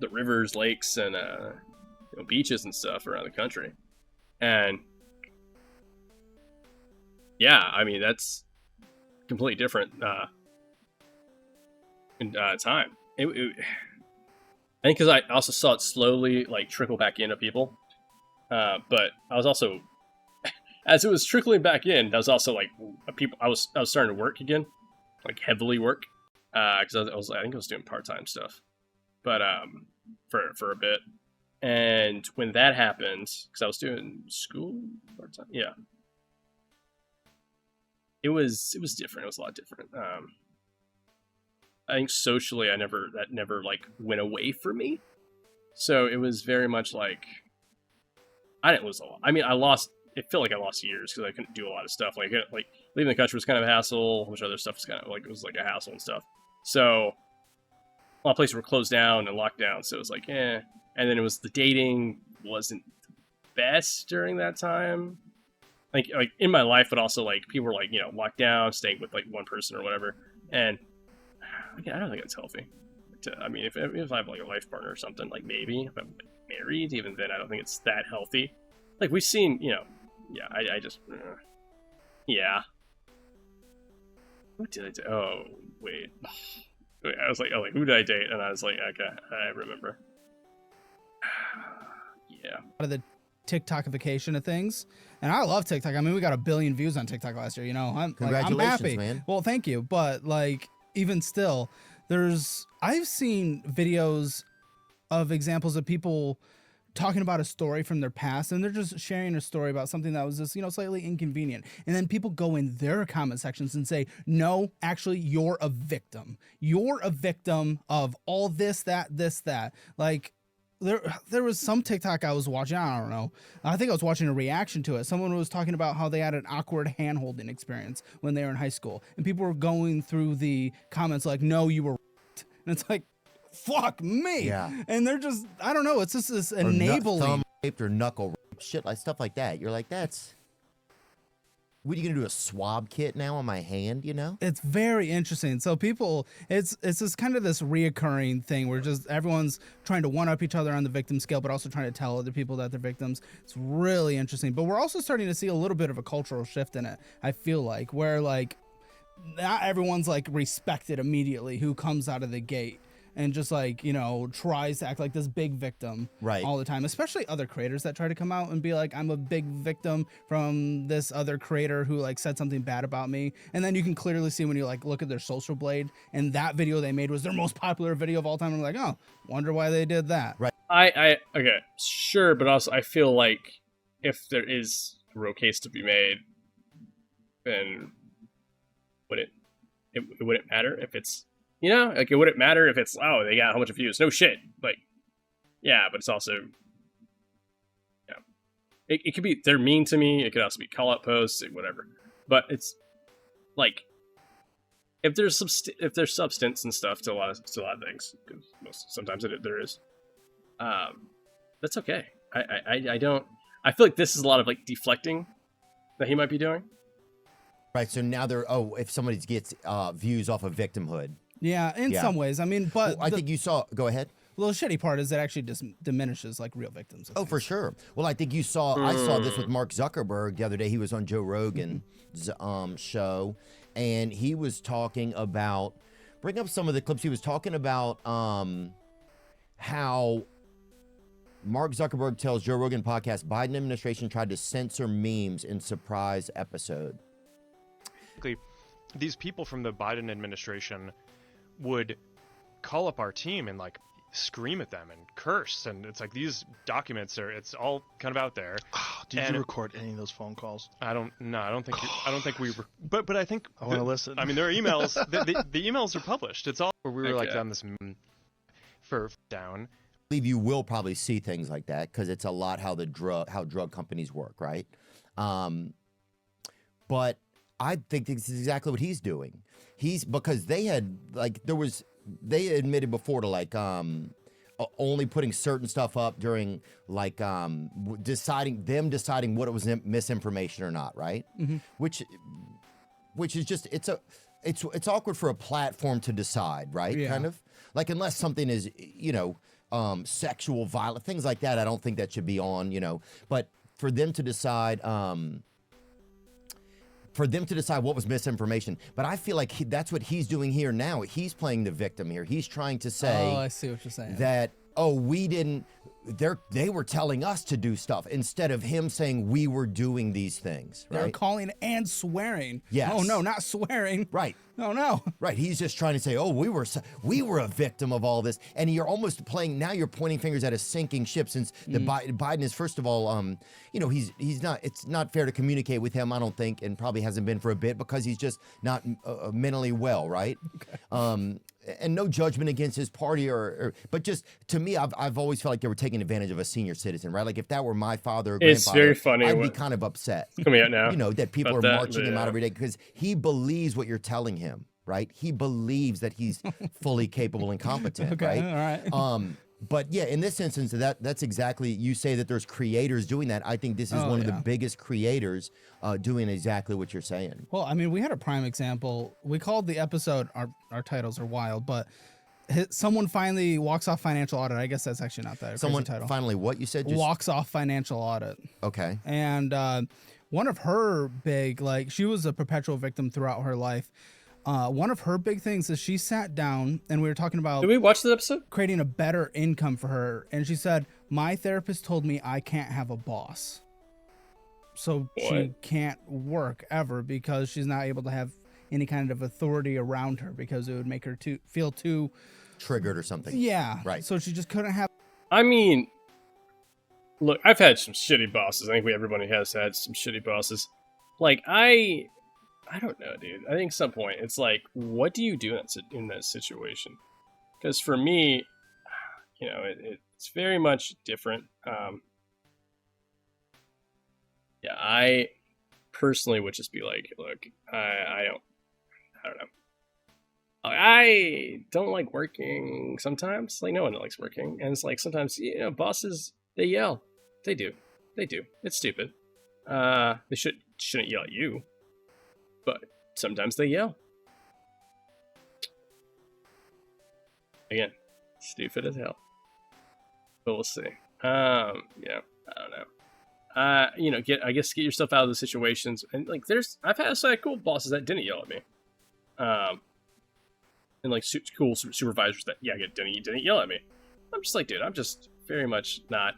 the rivers, lakes, and beaches and stuff around the country, and yeah, I mean that's completely different in time. I think because I also saw it slowly trickle back into people, but I was also, as it was trickling back in, that was also people. I was starting to work again, heavily work, because I think I was doing part-time stuff, but for a bit, and when that happened, because I was doing school part-time, yeah, it was different. It was a lot different. I think socially, that never went away from me. So it was very much I didn't lose a lot. I mean, it felt like I lost years because I couldn't do a lot of stuff. Leaving the country was kind of a hassle, which other stuff was kind of it was a hassle and stuff. So a lot of places were closed down and locked down. So it was and then it was the dating wasn't the best during that time. Like in my life, but also people were locked down, staying with one person or whatever. And I don't think it's healthy. I mean, if I have a life partner or something, maybe if I'm married, even then I don't think it's that healthy. We've seen, I just, yeah. What did I do? Oh, wait. I was who did I date? And I was okay, I remember. Yeah. Out of the TikTokification of things, and I love TikTok. I mean, we got 1 billion views on TikTok last year. I'm Congratulations, I'm happy, man. Well, thank you, but even still, I've seen videos of examples of people talking about a story from their past, and they're just sharing a story about something that was just slightly inconvenient, and then people go in their comment sections and say, no, actually you're a victim of all this, that. There was some TikTok I was watching, I don't know, I think I was watching a reaction to it. Someone was talking about how they had an awkward hand-holding experience when they were in high school, and people were going through the comments no, you were right. And it's fuck me. Yeah. And they're just, I don't know, it's just this Or enabling. thumb raped or knuckle raped, shit, stuff like that. You're that's... What are you gonna do, a swab kit now on my hand, It's very interesting. So people, it's just kind of this reoccurring thing where just everyone's trying to one-up each other on the victim scale, but also trying to tell other people that they're victims. It's really interesting. But we're also starting to see a little bit of a cultural shift in it, I feel where not everyone's respected immediately who comes out of the gate and just tries to act like this big victim Right. all the time, especially other creators that try to come out and be I'm a big victim from this other creator who said something bad about me. And then you can clearly see when you look at their social blade, and that video they made was their most popular video of all time. I'm oh, wonder why they did that. Right. I okay, sure, but also I feel if there is a real case to be made, then it wouldn't matter if it's it wouldn't matter if it's they got a whole bunch of views. No shit. Yeah, but it's also it could be they're mean to me. It could also be call out posts, whatever. But it's if there's substance and stuff to a lot of things, because sometimes there is. That's okay. I don't. I feel this is a lot of deflecting that he might be doing. Right. So now if somebody gets views off of victimhood. Yeah, in some ways. I mean, but I think you saw. Go ahead. Well, the shitty part is it actually just diminishes like real victims. Oh, for sure. Well, I think I saw this with Mark Zuckerberg the other day. He was on Joe Rogan's show, and he was talking about, bring up some of the clips. He was talking about how Mark Zuckerberg tells Joe Rogan podcast Biden administration tried to censor memes in surprise episode. These people from the Biden administration would call up our team and like scream at them and curse, and it's like these documents it's all kind of out there. Did you record any of those phone calls? I don't think we but I think I want to listen. I mean, there are emails. the emails are published. It's all where we were like on this for down. I believe you will probably see things like that because it's a lot how drug companies work, right? But I think this is exactly what he's doing. Because they had like they admitted before to like only putting certain stuff up during like deciding what it was misinformation or not, right? Mm-hmm. Which is just it's awkward for a platform to decide, right? Yeah. Kind of like unless something is sexual violence, things like that. I don't think that should be on, but for them to decide. What was misinformation. But I feel like that's what he's doing here now. He's playing the victim here. He's trying to say I see what you're saying. That, we didn't, they were telling us to do stuff instead of him saying we were doing these things, right? They're calling and swearing. Yes. Oh, no, not swearing. Right. No. Right. He's just trying to say, we were a victim of all this. And you're almost you're pointing fingers at a sinking ship since Biden is, first of all, he's not, it's not fair to communicate with him, I don't think, and probably hasn't been for a bit because he's just not mentally well, right? Okay. And no judgment against his party but just to me, I've always felt like they were taking advantage of a senior citizen, right? Like if that were my father or it's grandfather, very funny. I'd be kind of upset. Coming out now. That people are marching him out every day because he believes what you're telling him, right? He believes that he's fully capable and competent, Okay, right? all right. But yeah, in this instance, that's exactly, you say that there's creators doing that. I think this is one of the biggest creators doing exactly what you're saying. Well, I mean, we had a prime example. We called the episode, our titles are wild, but someone finally walks off financial audit. I guess that's actually not that. Someone title. finally, what you said? Walks off financial audit. Okay. And one of her she was a perpetual victim throughout her life. One of her big things is she sat down and we were talking about. Did we watch that episode? Creating a better income for her. And she said, my therapist told me I can't have a boss. So she can't work ever because she's not able to have any kind of authority around her because it would make her feel too triggered or something. Yeah. Right. So she just couldn't have. I mean, look, I've had some shitty bosses. I think everybody has had some shitty bosses. Like, I don't know, dude. I think at some point it's like, what do you do in that situation? Because for me, it's very much different. I personally would just be like, look, I don't know. I don't like working sometimes. Like, no one likes working. And it's like, sometimes, bosses, they yell. They do. It's stupid. They shouldn't yell at you. But sometimes they yell. Again, stupid as hell. But we'll see. I don't know. Get yourself out of the situations. And like, I've had some cool bosses that didn't yell at me. And like cool supervisors that didn't yell at me. I'm just like, dude, I'm just very much not.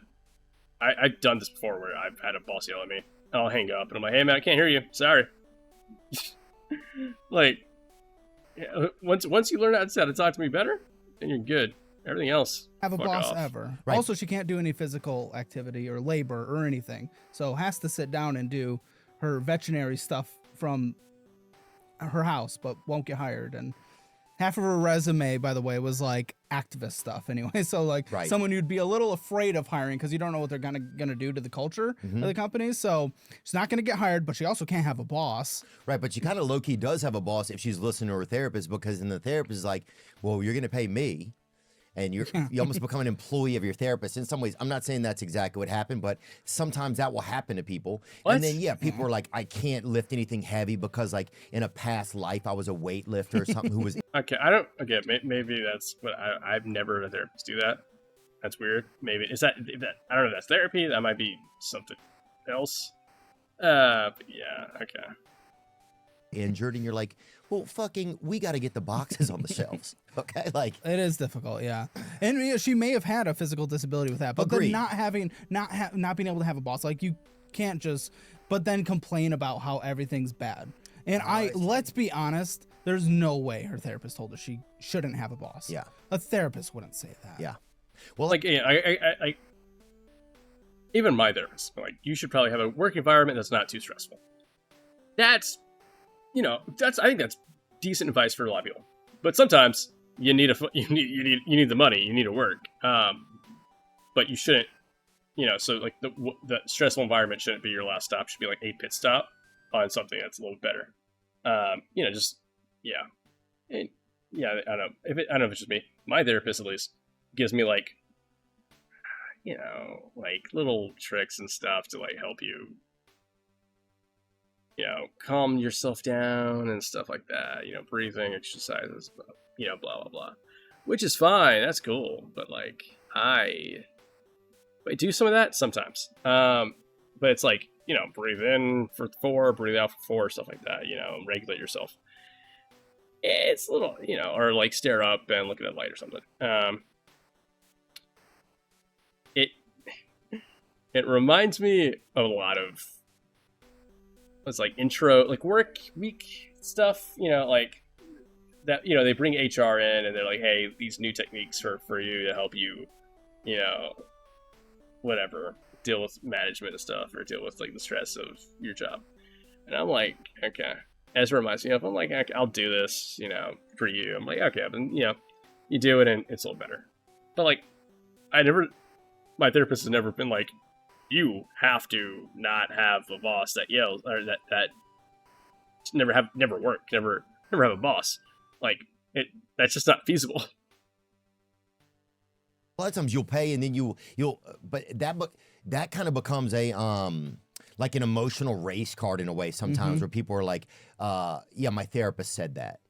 I've done this before where I've had a boss yell at me. I'll hang up and I'm like, hey man, I can't hear you. Sorry. Like, once you learn how to talk to me better, then you're good. Everything else, have a boss off. Ever. Right. Also, she can't do any physical activity or labor or anything. So has to sit down and do her veterinary stuff from her house, but won't get hired. And half of her resume, by the way, was like activist stuff anyway. So like someone you'd be a little afraid of hiring because you don't know what they're gonna do to the culture of the company. So she's not gonna get hired, but she also can't have a boss. Right, but she kind of low-key does have a boss if she's listening to her therapist, because then the therapist is like, well, you're gonna pay me. And you almost become an employee of your therapist. In some ways, I'm not saying that's exactly what happened, but sometimes that will happen to people. What? And then, people are like, I can't lift anything heavy because, like, in a past life, I was a weightlifter or something who was... Okay, maybe that's what I've never heard a therapist do that. That's weird. Maybe is that I don't know if that's therapy. That might be something else. But yeah, okay. Injured, and you're like, well, fucking, we got to get the boxes on the shelves. Okay, like it is difficult, yeah. And she may have had a physical disability with that, but Agreed. then not being able to have a boss, like you can't just, but then complain about how everything's bad. And let's be honest, there's no way her therapist told her she shouldn't have a boss. Yeah, a therapist wouldn't say that. Yeah. Well, like I even my therapist, like, you should probably have a work environment that's not too stressful. That's, I think that's decent advice for a lot of people. But sometimes you need you need the money, you need to work. But you shouldn't, so like the stressful environment shouldn't be your last stop. It should be like a pit stop on something that's a little better. Just yeah, and, yeah. I don't know I don't know if it's just me. My therapist at least gives me like, like little tricks and stuff to like help you, calm yourself down and stuff like that, breathing exercises, blah, blah, blah, which is fine. That's cool. But like, I do some of that sometimes. But it's like, breathe in for 4, breathe out for 4, stuff like that, regulate yourself. It's a little, or like stare up and look at a light or something. It reminds me of a lot of, it's like intro, like work week stuff, like that, they bring HR in and they're like, hey, these new techniques for you to help you, whatever, deal with management and stuff, or deal with like the stress of your job. And I'm like, okay. As it reminds me of, I'm like, okay, I'll do this, for you. I'm like, okay, then, you do it and it's a little better. But like, my therapist has never been like, you have to not have a boss that yells, or that never have a boss. Like, that's just not feasible. A lot of times you'll pay and then you'll but that kind of becomes a like an emotional race card in a way sometimes, where people are like, yeah, my therapist said that.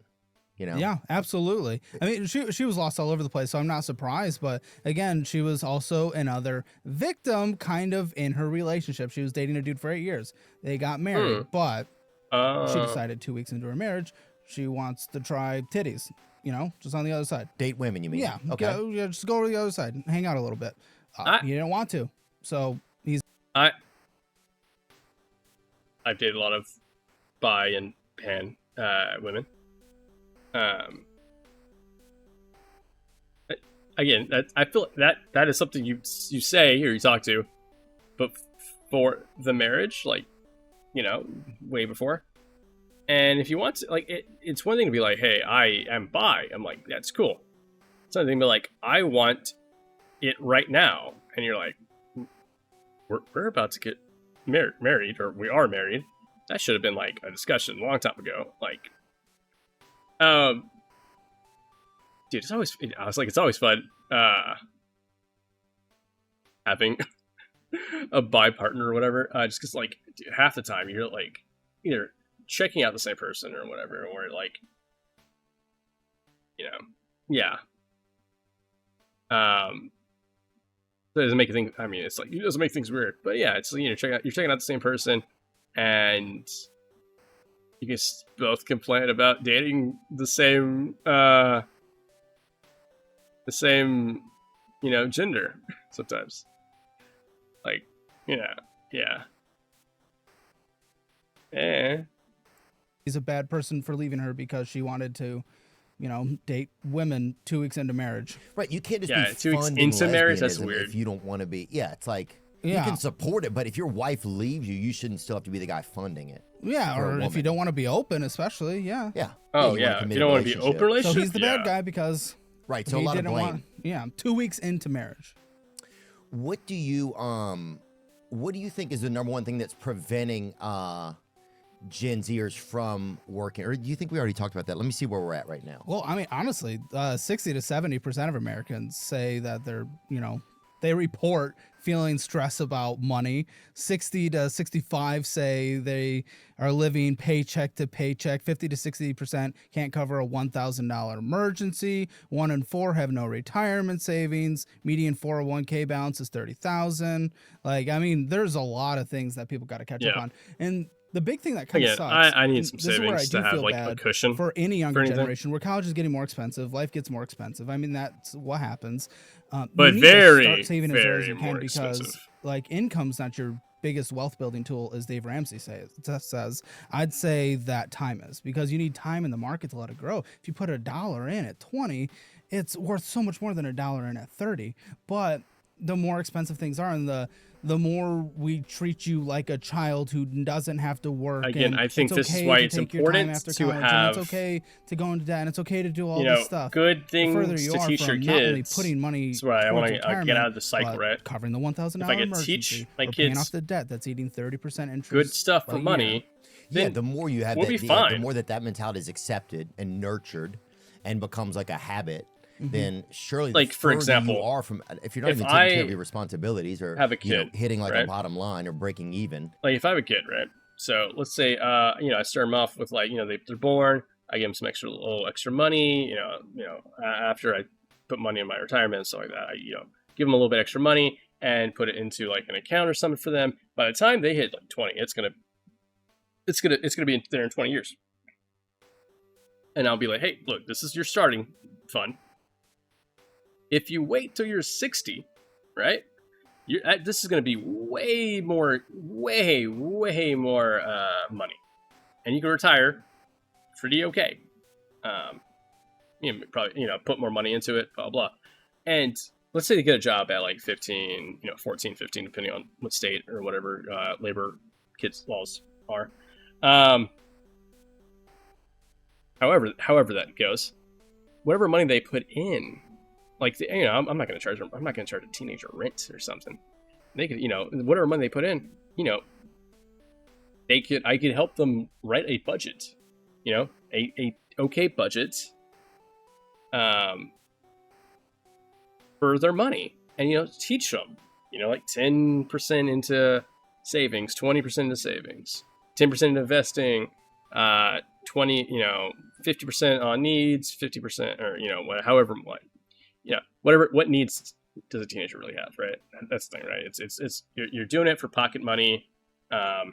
Yeah, absolutely. I mean, she was lost all over the place, so I'm not surprised. But again, she was also another victim kind of in her relationship. She was dating a dude for 8 years. They got married, but she decided 2 weeks into her marriage, she wants to try titties, just on the other sid. Date women, you mean? Yeah. Okay. Just go to the other side and hang out a little bit. He didn't want to. So I've dated a lot of bi and pan women. Again, I feel that is something you say or you talk to, but for the marriage, like, way before. And if you want to, like, it's one thing to be like, hey, I am bi. I'm like, that's cool. It's another thing to be like, I want it right now. And you're like, we're about to get married, or we are married. That should have been like a discussion a long time ago. Like, dude, it's always fun having a bi partner or whatever. Just because, like, dude, half the time you're like either checking out the same person or whatever, or like, yeah. That doesn't make things. I mean, it's like, it doesn't make things weird, but yeah, it's you're checking out the same person, and you can both complain about dating the same gender sometimes. Like, yeah. he's a bad person for leaving her because she wanted to, date women 2 weeks into marriage. Right. You can't just be 2 weeks funding into marriage. That's lesbianism weird. if you don't want to be. Yeah, it's like, you can support it, but if your wife leaves you, you shouldn't still have to be the guy funding it. Yeah, or if you don't want to be open, especially, yeah. Yeah. Oh, yeah. If you don't want to be open relationship, so he's the bad guy because so a lot of blame. 2 weeks into marriage. What do you think is the number one thing that's preventing Gen Zers from working? Or do you think we already talked about that? Let me see where we're at right now. Well, I mean, honestly, 60 to 70% of Americans say that they're, they report feeling stress about money. 60 to 65 say they are living paycheck to paycheck. 50 to 60% can't cover a $1,000 emergency. 1 in 4 have no retirement savings. Median 401k balance is 30,000. Like, I mean, there's a lot of things that people got to catch up on. And the big thing that kind of Again, sucks. I need some this is where I savings do to have feel like a bad cushion for any younger anything. generation, where college is getting more expensive, life gets more expensive. I mean, that's what happens. But you need very, to start saving as early as very you can, more because expensive. like income's not your biggest wealth building tool, as Dave Ramsey says. I'd say that time is, because you need time in the market to let it grow. If you put $1 in at 20, it's worth so much more than $1 in at 30. But the more expensive things are, and the more we treat you like a child who doesn't have to work. Again, and I think this is why it's important to have, and it's okay to go into debt, and it's okay to do all this stuff. good The further things you to are teach your from not only kids. putting money That's why I towards want to retirement, get out of the cycle, but right? covering the $1,000 If I could emergency, teach my or paying kids off the debt that's eating 30% interest. good stuff a for year. money, Yeah, then the more you have we'll that, be the fine. more that mentality is accepted and nurtured and becomes like a habit, then surely, Like, the for further example, you are from, if you're not if even taking care of I your responsibilities or have a you know, kid, hitting like right? a bottom line or breaking even. Like if I have a kid, right? So let's say, I start them off with like, they're born. I give them some extra money. After I put money in my retirement and stuff like that, I give them a little bit extra money and put it into like an account or something for them. By the time they hit like 20, it's gonna be there in 20 years. And I'll be like, hey, look, this is your starting fund. If you wait till you're 60, right? This is going to be way more money, and you can retire pretty okay. Probably put more money into it, blah blah. And let's say you get a job at like 15, 14, 15, depending on what state or whatever labor kids laws are. However that goes, whatever money they put in, like I'm not going to charge them. I'm not going to charge a teenager rent or something. They could, whatever money they put in, I could help them write a budget, a okay budget, for their money, and teach them, like 10% into savings, 20% into savings, 10% into investing, 50% on needs, 50%, or however much, what needs does a teenager really have, right? That's the thing, right? It's you're doing it for pocket money. You're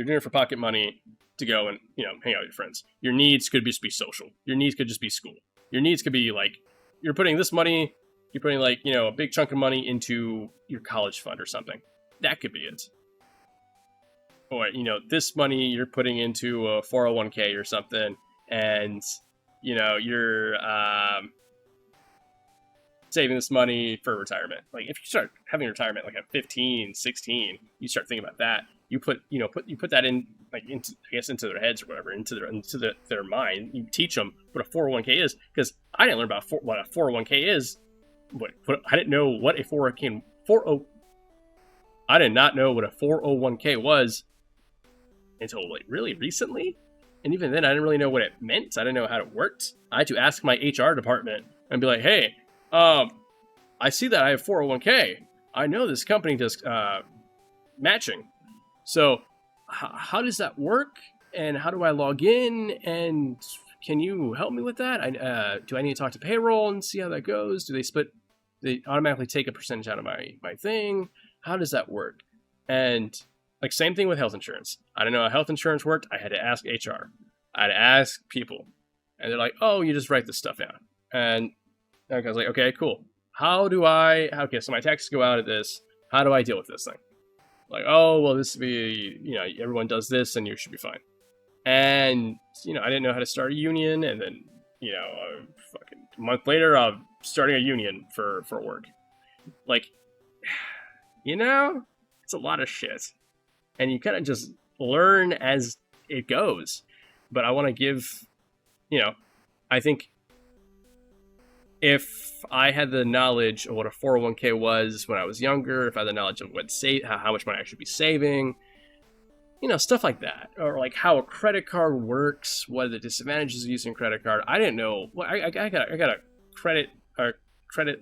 doing it for pocket money to go and hang out with your friends. Your needs could just be social. Your needs could just be school. Your needs could be like you're putting this money, you're putting like a big chunk of money into your college fund or something. That could be it. Or this money you're putting into a 401k or something, and you're saving this money for retirement. Like if you start having retirement like at 15, 16, you start thinking about that. You put that in like into their heads or whatever, into their mind. You teach them what a 401k is, because I didn't learn about what a 401k is. I didn't know what a 401k I did not know what a 401k was until like really recently. And even then I didn't really know what it meant. I didn't know how it worked. I had to ask my HR department and be like, hey, I see that I have 401k. I know this company does matching. So how does that work? And how do I log in? And can you help me with that? Do I need to talk to payroll and see how that goes? Do they automatically take a percentage out of my thing? How does that work? And like same thing with health insurance. I didn't know how health insurance worked. I had to ask HR. I had to ask people. And they're like, oh, you just write this stuff down. And I was like, okay, cool. Okay, so my taxes go out of this. How do I deal with this thing? Like, oh, well, this would be, everyone does this and you should be fine. And, I didn't know how to start a union. And then, fucking a month later, I'm starting a union for work. Like, it's a lot of shit. And you kind of just learn as it goes. But I want to give, I think if I had the knowledge of what a 401k was when I was younger, if I had the knowledge of how much money I should be saving, stuff like that, or like how a credit card works, what are the disadvantages of using a credit card. I didn't know. I got a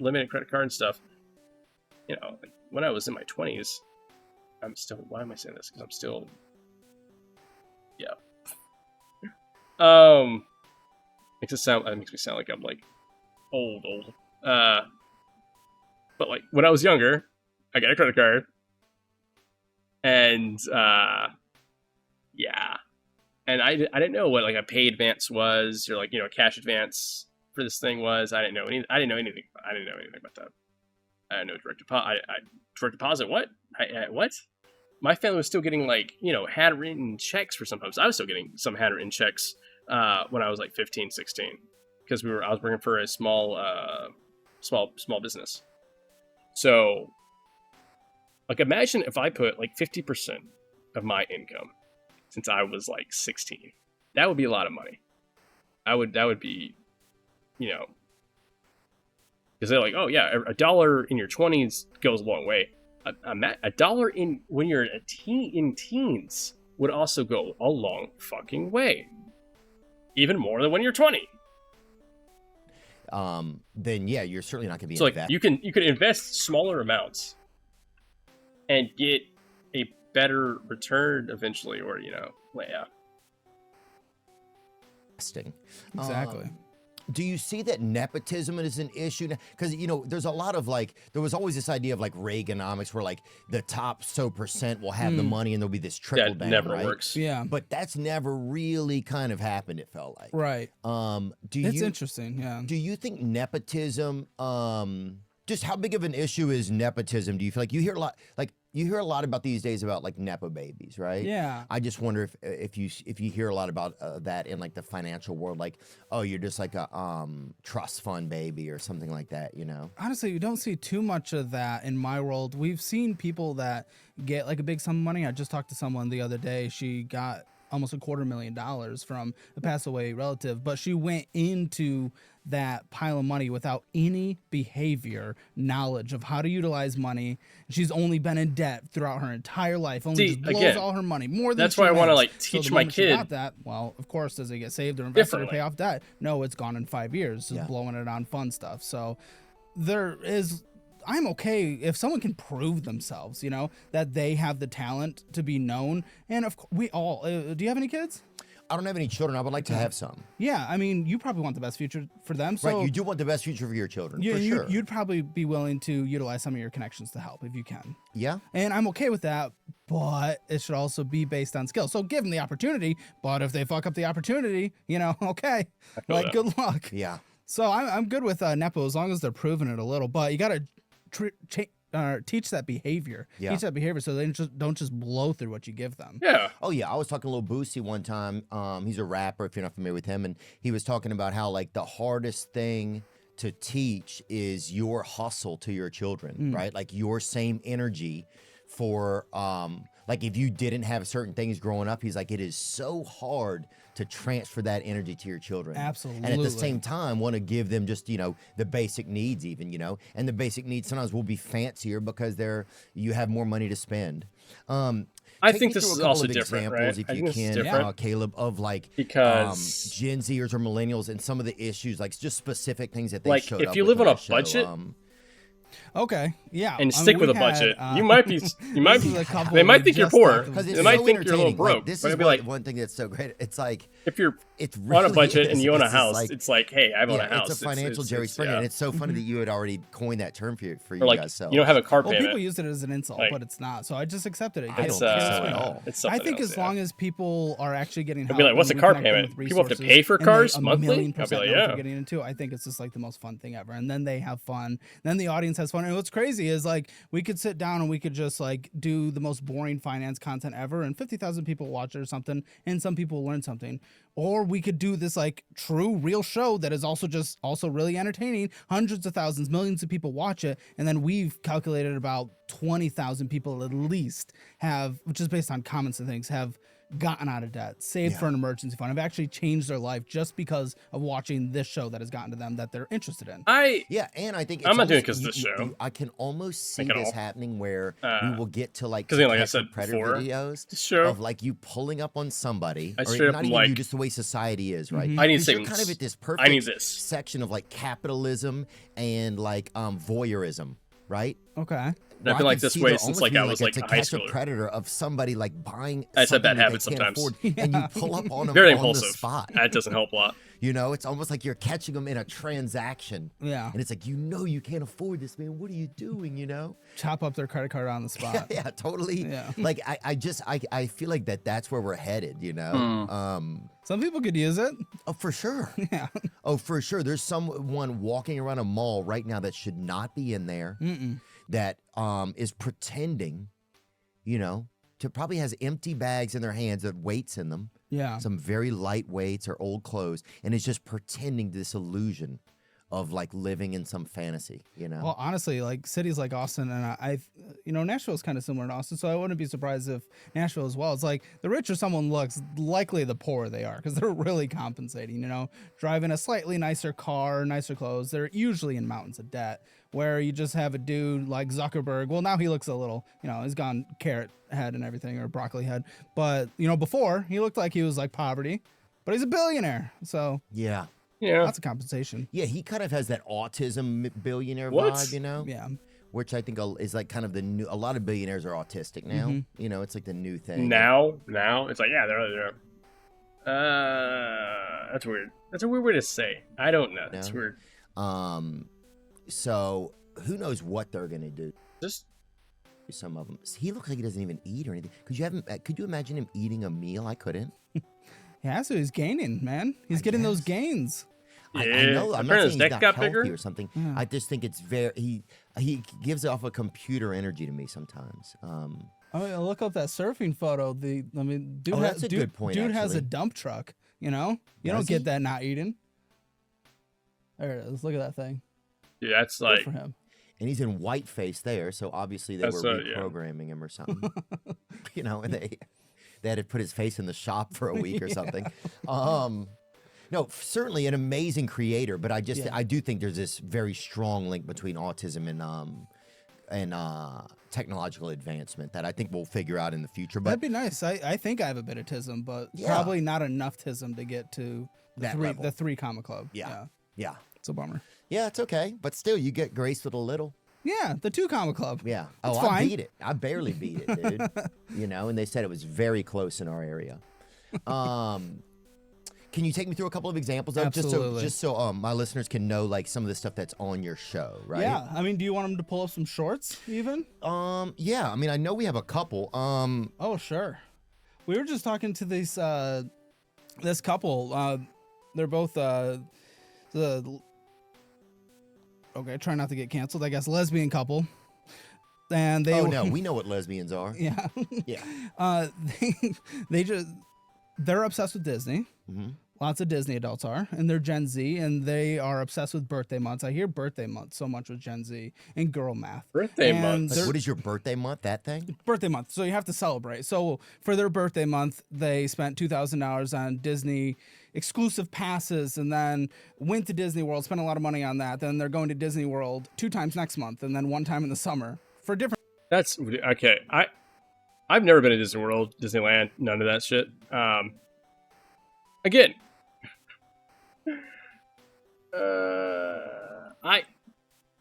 limited credit card and stuff. You know, like when I was in my 20s, I'm still. Why am I saying this? Because I'm still. Yeah. Makes me sound like I'm like old. But like when I was younger, I got a credit card, and yeah, and I didn't know what like a pay advance was, or like, you know, cash advance for this thing was. I didn't know anything about that. I didn't know direct deposit. Direct deposit. What? What? My family was still getting like, you know, handwritten checks for some folks. I was still getting some handwritten checks when I was like 15, 16, because I was working for a small business. So, like, imagine if I put like 50% of my income since I was like 16. That would be a lot of money. That would be, you know, because they're like, oh yeah, $1 in your 20s goes a long way. $1 in when you're in teens would also go a long fucking way. Even more than when you're 20. Then yeah, you're certainly not going to be so like you can invest smaller amounts and get a better return eventually, or, you know, yeah. Exactly. Do you see that nepotism is an issue? Because, you know, there's a lot of like, there was always this idea of like Reaganomics where like the top percent will have the money and there'll be this trickle down. That never right? works. Yeah. But that's never really kind of happened, it felt like. Right. It's interesting. Yeah. Do you think nepotism, just how big of an issue is nepotism? Do you feel like you hear a lot about these days about like nepo babies, right? Yeah. I just wonder if you hear a lot about that in like the financial world, like, oh, you're just like a trust fund baby or something like that, you know? Honestly, you don't see too much of that in my world. We've seen people that get like a big sum of money. I just talked to someone the other day. She got almost $250,000 from a passed away relative, but she went into that pile of money without any behavior knowledge of how to utilize money. She's only been in debt throughout her entire life. Only just blows all her money, more than that's she why I want to makes. like teach so the my moment she kid got that. Well, of course, does it get saved or invested or pay off debt? No, it's gone in 5 years, just blowing it on fun stuff. So I'm okay if someone can prove themselves, you know, that they have the talent to be known. And of course, we all. Do you have any kids? I don't have any children. I would like to have some. Yeah, I mean, you probably want the best future for them. So right, you do want the best future for your children, for sure. You'd probably be willing to utilize some of your connections to help if you can. Yeah. And I'm okay with that, but it should also be based on skill. So give them the opportunity, but if they fuck up the opportunity, you know, okay, like good luck. Yeah. So I'm good with Nepo as long as they're proving it a little, but you got to teach that behavior. Yeah. Teach that behavior so they don't just blow through what you give them. Yeah. Oh yeah, I was talking to Lil Boosie one time. He's a rapper, if you're not familiar with him, and he was talking about how like the hardest thing to teach is your hustle to your children, right? Like your same energy for like if you didn't have certain things growing up, he's like, it is so hard to transfer that energy to your children. Absolutely. And at the same time, want to give them just, you know, the basic needs even, you know, and the basic needs sometimes will be fancier because you have more money to spend. I think this is also different, right? If you can, Caleb, of like because Gen Zers or millennials and some of the issues, like just specific things that they like showed if up you with live on a that show, budget. Okay, yeah, And stick with a budget. You might be. They might think you're poor. They might think you're a little broke. Like, this but is it'd be like one thing that's so great. It's like if you're really on a budget and you own a is house, like, it's like, hey, I own a house. It's a financial Jerry Springer, and it's so funny that you had already coined that term for you or like, guys. So you don't have a car well, payment. people use it as an insult, but it's not. So I just accepted it. I don't think so at all. I think as long as people are actually getting help, be like, what's a car payment? People have to pay for cars monthly? I'll be like, yeah. Getting into, I think it's just like the most fun thing ever. And then they have fun. Then the audience has fun. And what's crazy is like we could sit down and we could just like do the most boring finance content ever, and 50,000 people watch it or something, and some people learn something. Or we could do this like true real show that is also really entertaining. Hundreds of thousands, millions of people watch it, and then we've calculated about 20,000 people at least have, which is based on comments and things, have gotten out of debt, saved for an emergency fund, have actually changed their life just because of watching this show that has gotten to them that they're interested in. And I think I'm not doing it because of the show. I can almost see Like, at this all. happening where we will get to like, Because, like I catch a said predator before, videos show, of like you pulling up on somebody, I or straight up not am even like, you, just the way society is, right? I need 'Cause you're things. kind of at this I perfect need this. section of like capitalism and like voyeurism, right? Okay. I've been like this way since like I was like to a high catch a schooler. predator of somebody like buying. It's a bad something that habit they can't sometimes. afford, and you pull up on them Very on impulsive. the spot. That doesn't help a lot. You know, it's almost like you're catching them in a transaction. Yeah. And it's like, you can't afford this, man. What are you doing, you know? Chop up their credit card on the spot. Yeah, totally. Yeah. Like, I feel like that's where we're headed, you know? Some people could use it. Oh, for sure. Yeah. Oh, for sure. There's someone walking around a mall right now that should not be in there that is pretending, you know, to probably has empty bags in their hands with weights in them. Yeah. Some very light weights or old clothes, and is just pretending this illusion of like living in some fantasy, you know? Well, honestly, like cities like Austin and Nashville is kind of similar to Austin, so I wouldn't be surprised if Nashville as well. It's like the richer someone looks, likely the poorer they are because they're really compensating, you know, driving a slightly nicer car, nicer clothes. They're usually in mountains of debt where you just have a dude like Zuckerberg. Well, now he looks a little, you know, he's gone carrot head and everything or broccoli head. But, you know, before he looked like he was like poverty, but he's a billionaire. So yeah. Lots of compensation. Yeah, he kind of has that autism billionaire What? vibe, you know? Yeah. Which I think is like kind of the new, a lot of billionaires are autistic now. You know, it's like the new thing. Now, it's like, yeah, they're that's weird. That's a weird way to say. I don't know. That's weird. So who knows what they're gonna do? Just some of them. He looks like he doesn't even eat or anything. Could you imagine him eating a meal? I couldn't. Yeah, so he's gaining, man. He's getting those gains. yeah. I know. I'm not Apparently saying his he's neck not got healthy bigger. or something. Yeah. I just think it's he gives off a computer energy to me sometimes. I mean, look up that surfing photo. Dude, that's a good point, Dude has a actually. dump truck. You know, you Does don't get he? that not eating. There it is. Look at that thing. Dude, that's Good like for him. And he's in whiteface there, so obviously they were That's, yeah. reprogramming him or something. You know, and they had to put his face in the shop for a week or something. No, certainly an amazing creator, but I do think there's this very strong link between autism and technological advancement that I think we'll figure out in the future. But That'd be nice. I think I have a bit of tism, but Yeah. probably not enough tism to get to That level. the 3 comma club. Yeah. It's a bummer. Yeah, it's okay. But still, you get graced with a little. Yeah, the 2 comma club. Yeah. It's I fine. beat it. I barely beat it, dude. You know, and they said it was very close in our area. Can you take me through a couple of examples of Absolutely. just so my listeners can know like some of the stuff that's on your show, right? Yeah. I mean, do you want him to pull up some shorts even? Yeah. I mean, I know we have a couple. Oh, sure. We were just talking to this couple. They're both try not to get canceled. I guess lesbian couple. And they. Oh no, we know what lesbians are. Yeah. Yeah. They're obsessed with Disney. Mm-hmm. Lots of Disney adults are, and they're Gen Z, and they are obsessed with birthday months. I hear birthday month so much with Gen Z and girl math. Birthday And month. Like, what is your birthday month? That thing? Birthday month, so you have to celebrate. So for their birthday month, they spent $2,000 on Disney exclusive passes, and then went to Disney World, spent a lot of money on that. Then they're going to Disney World 2 times next month, and then 1 time in the summer for different. That's okay. I've never been to Disney World, Disneyland, none of that shit. Again,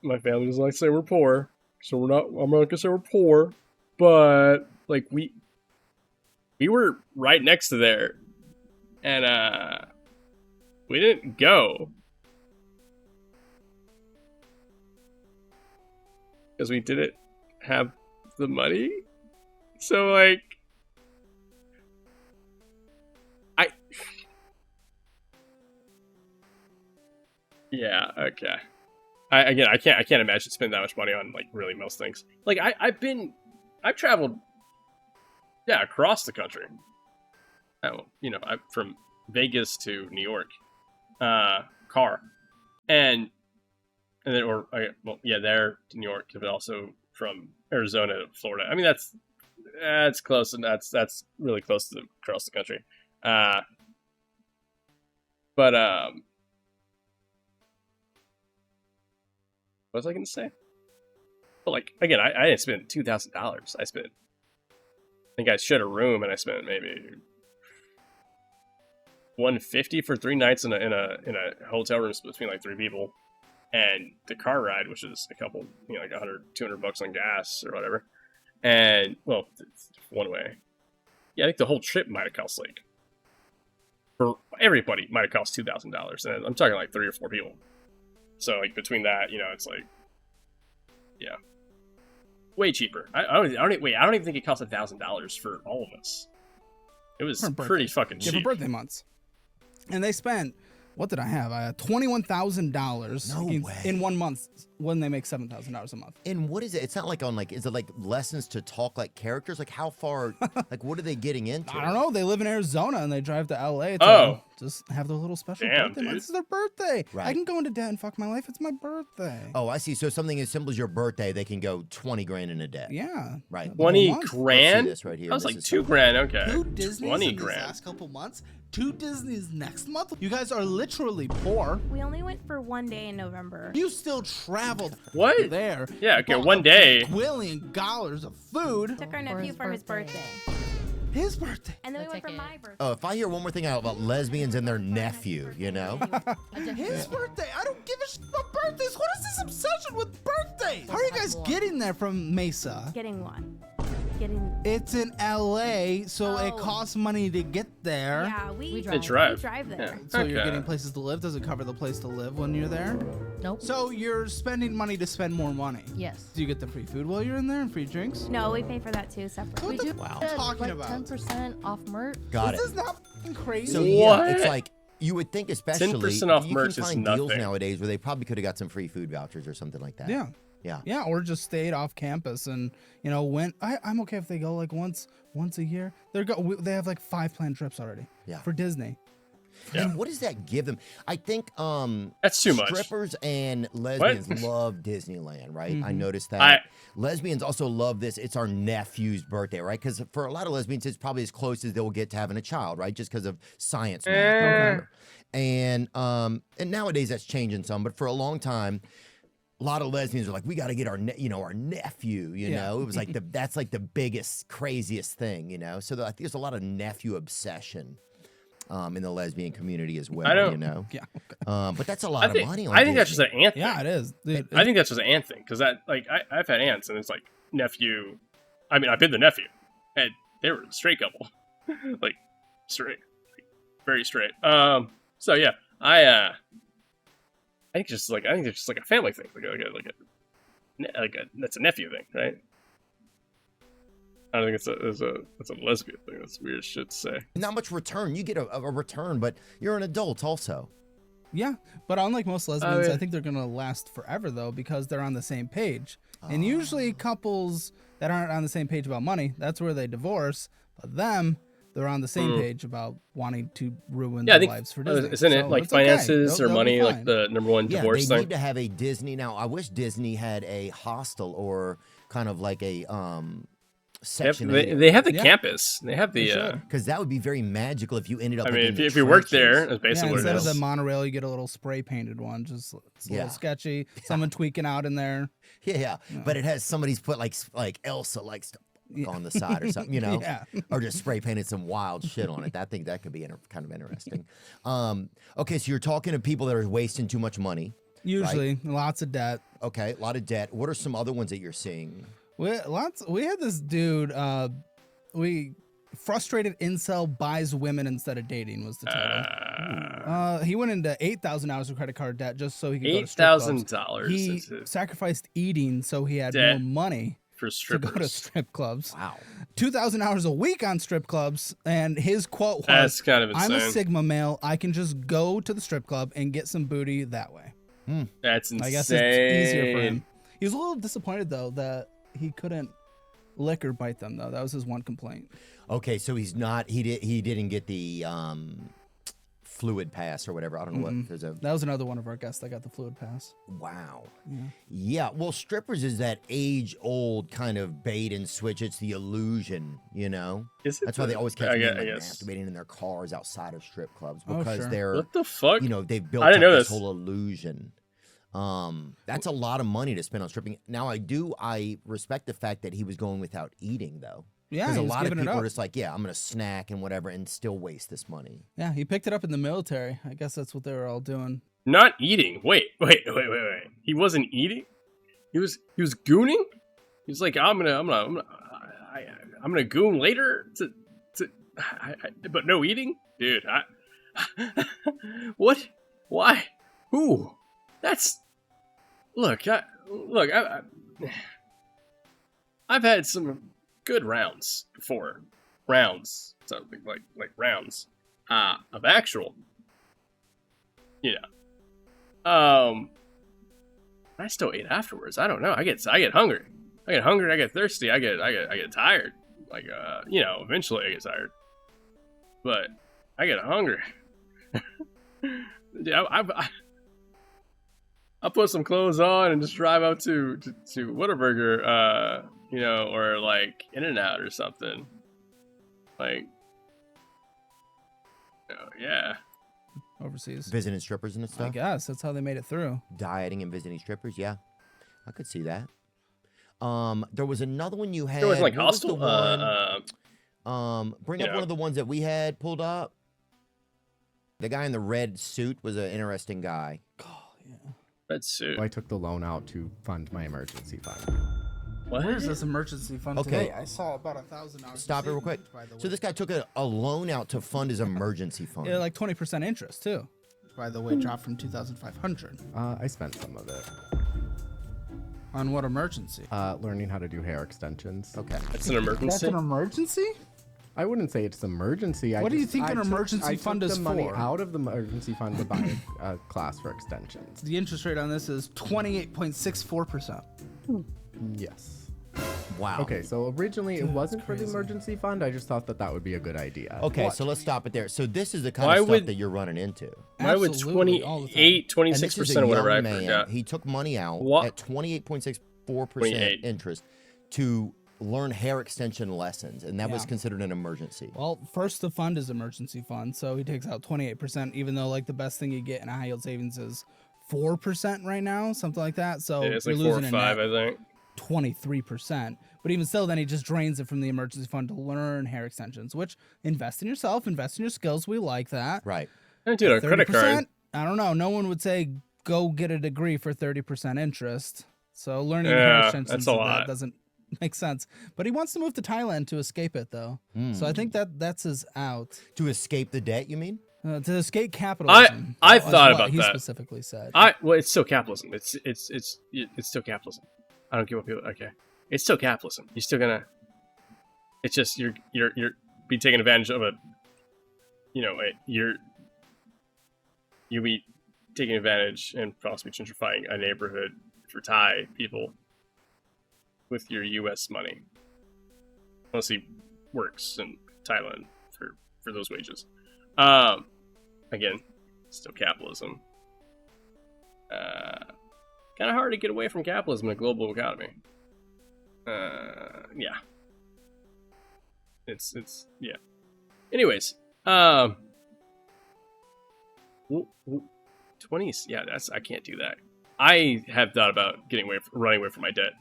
my family doesn't like to say we're poor, so I'm not gonna say we're poor, but like we were right next to there, and we didn't go because we didn't have the money. So like, yeah, okay. I can't imagine spending that much money on like really most things. Like I've traveled, yeah, across the country. I'm from Vegas to New York, car, and then there to New York, but also from Arizona to Florida. I mean, That's close, and that's really close to across the country. But what was I going to say? But like again, I didn't spend $2,000. I think I shared a room, and I spent maybe $150 for 3 nights in a hotel room between like 3 people, and the car ride, which is a couple, like $100-200 on gas or whatever. And well, one way. Yeah, I think the whole trip might have cost like, for everybody, might have cost $2,000, and I'm talking like 3 or 4 people. So like between that, it's like, yeah, way cheaper. I don't even think it cost $1,000 for all of us. It was pretty fucking cheap. Yeah, for birthday months. And they spent, what did I have? $21,000 in 1 month when they make $7,000 a month. And what is it? It's not like is it like lessons to talk like characters? Like how far, like what are they getting into? I don't know. They live in Arizona and they drive to LA to just have their little special birthday month. This is their birthday. Right. I can go into debt and fuck my life. It's my birthday. Oh, I see. So something as simple as your birthday, they can go 20 grand in a debt. Yeah. Right. 20 grand? This right here. I was like 2 grand. Okay. 2 Disneys 20 in these grand. last couple months. 2 Disneys next month. You guys are literally poor. We only went for 1 day in November. You still traveled What? there. Yeah, okay, 1 day. $1 of food. Took our nephew for his birthday. His birthday. And then we went for my birthday. Oh, if I hear one more thing out about lesbians and their nephew, His birthday. I don't give a shit about birthdays. What is this obsession with birthdays? How are you guys getting there from Mesa? Getting what? It's in LA, so it costs money to get there. Yeah, we drive. We drive there. Yeah. So you're getting places to live. Does it cover the place to live when you're there? Nope. So you're spending money to spend more money. Yes. Do you get the free food while you're in there and free drinks? No, we pay for that too separately. We do talking like about? 10% off merch. Got This it. is not fucking crazy. So What? it's like you would think, especially 10% off you merch can is find deals nothing. nowadays where they probably could have got some free food vouchers or something like that. Yeah. Yeah. Yeah, or just stayed off campus and went. I'm okay if they go like once a year. They have like 5 planned trips already. Yeah. For Disney. Yeah. And what does that give them? I think That's too much. strippers and lesbians love Disneyland, right? I Mhm. noticed that. Lesbians also love this. It's our nephew's birthday, right? Because for a lot of lesbians, it's probably as close as they'll get to having a child, right? Just because of science. Math, and nowadays that's changing some, but for a long time, a lot of lesbians are like, we got to get our nephew. You know, it was like that's like the biggest, craziest thing. So I think there's a lot of nephew obsession in the lesbian community as well. Yeah. But that's a lot of money. On I think that's Disney. just an aunt thing. Yeah, it is. Dude, I think that's just an aunt thing because I've had aunts and it's like nephew. I mean, I've been the nephew, and they were a straight couple, like straight, very straight. So yeah, I think it's just like a family thing, like a that's a nephew thing, right? I don't think it's a lesbian thing. That's weird shit to say. Not much return. You get a return, but you're an adult also. Yeah, but unlike most lesbians, I think they're gonna last forever though because they're on the same page. And usually couples that aren't on the same page about money, that's where they divorce. But they're on the same page about wanting to ruin their lives for Disney. Isn't it like finances or money like the number one divorce they thing? need to have a Disney. Now, I wish Disney had a hostel or kind of like a section. They have the campus. They have the because that would be very magical if you ended up. I like, mean, in the if you work there, trenches. that's basically what it instead is. of the monorail, you get a little spray painted one. Just it's a little sketchy. Someone tweaking out in there. Yeah, but it has somebody's put like Elsa on the side or something, or just spray painted some wild shit on it. I think that could be kind of interesting. Okay, so you're talking to people that are wasting too much money. Usually, lots of debt. Okay, a lot of debt. What are some other ones that you're seeing? We had this dude. Frustrated incel buys women instead of dating was the title. He went into $8,000 of credit card debt just so he could go to strip clubs. $8,000. He sacrificed eating so he had more money for to go to strip clubs. Wow. 2,000 hours a week on strip clubs, and his quote was, That's kind of insane. I'm a Sigma male. I can just go to the strip club and get some booty that way. That's insane. I guess it's easier for him. He was a little disappointed, though, that he couldn't lick or bite them, though. That was his one complaint. Okay, so he didn't get the fluid pass or whatever. I don't know what. There's a. That was another one of our guests that got the fluid pass. Wow. Yeah. Yeah. Well, strippers is that age-old kind of bait and switch. It's the illusion, you know. That's why they always catch men like masturbating in their cars outside of strip clubs because they're what the fuck? You know, they've built I didn't up know this this whole illusion. That's a lot of money to spend on stripping. Now, I respect the fact that he was going without eating, though. Yeah, because a lot of people are just like, yeah, I'm gonna snack and whatever, and still waste this money. Yeah, he picked it up in the military. I guess that's what they were all doing. Not eating. Wait. He wasn't eating. He was gooning. He was like, I'm gonna goon later but no eating, dude. What? Why? Who? That's look. I've had some good rounds before. Something like rounds of actual. I still ate afterwards. I don't know. I get hungry. I get thirsty. I get tired. Like eventually I get tired. But I get hungry. I'll put some clothes on and just drive out to Whataburger, or like In-N-Out or something. Like, yeah. Overseas. Visiting strippers and stuff? I guess. That's how they made it through. Dieting and visiting strippers, yeah. I could see that. There was another one you had. There was like what was the hostel. bring up one of the ones that we had pulled up. The guy in the red suit was an interesting guy. Oh, yeah. Red suit. I took the loan out to fund my emergency fund. What? Where is this emergency fund today? I saw about $1,000. Stop it real quick. So this guy took a loan out to fund his emergency fund. Yeah, like 20% interest too. By the way, dropped from 2,500. I spent some of it. On what emergency? Learning how to do hair extensions. Okay. That's an emergency? That's an emergency? I wouldn't say it's an emergency. What do you think an emergency fund is for? I took the money out of the emergency fund to buy a class for extensions. The interest rate on this is 28.64%. Yes. Wow. Okay, so originally it wasn't for the emergency fund. I just thought that would be a good idea. Okay, so let's stop it there. So this is the kind of stuff that you're running into. Why would 26% or whatever, I forgot. He took money out at 28.64% interest to learn hair extension lessons, and that was considered an emergency. Well, first the fund is emergency fund, so he takes out 28%, even though like the best thing you get in a high yield savings is 4% right now, something like that. So yeah, it's like 4 or 5, I think. 23%. But even still, then he just drains it from the emergency fund to learn hair extensions, which invest in yourself, invest in your skills. We like that. Right. And dude, a credit card. I don't know. No one would say go get a degree for 30% interest. So learning hair extensions that doesn't make sense. But he wants to move to Thailand to escape it, though. So I think that's his out. To escape the debt, you mean? To escape capitalism. I thought about he that. He specifically said. Well, it's still capitalism. It's still capitalism. I don't care what people. Okay, it's still capitalism. You're still gonna. It's just you're be taking advantage of a. You'll be taking advantage and possibly gentrifying a neighborhood for Thai people with your U.S. money, unless he works in Thailand for those wages. Again, still capitalism. Kind of hard to get away from capitalism in a global economy. Yeah. It's yeah. Anyways, 20s. Yeah, I can't do that. I have thought about running away from my debt,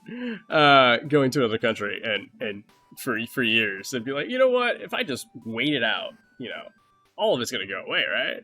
going to another country and for years and be like, you know what? If I just wait it out, all of it's gonna go away, right?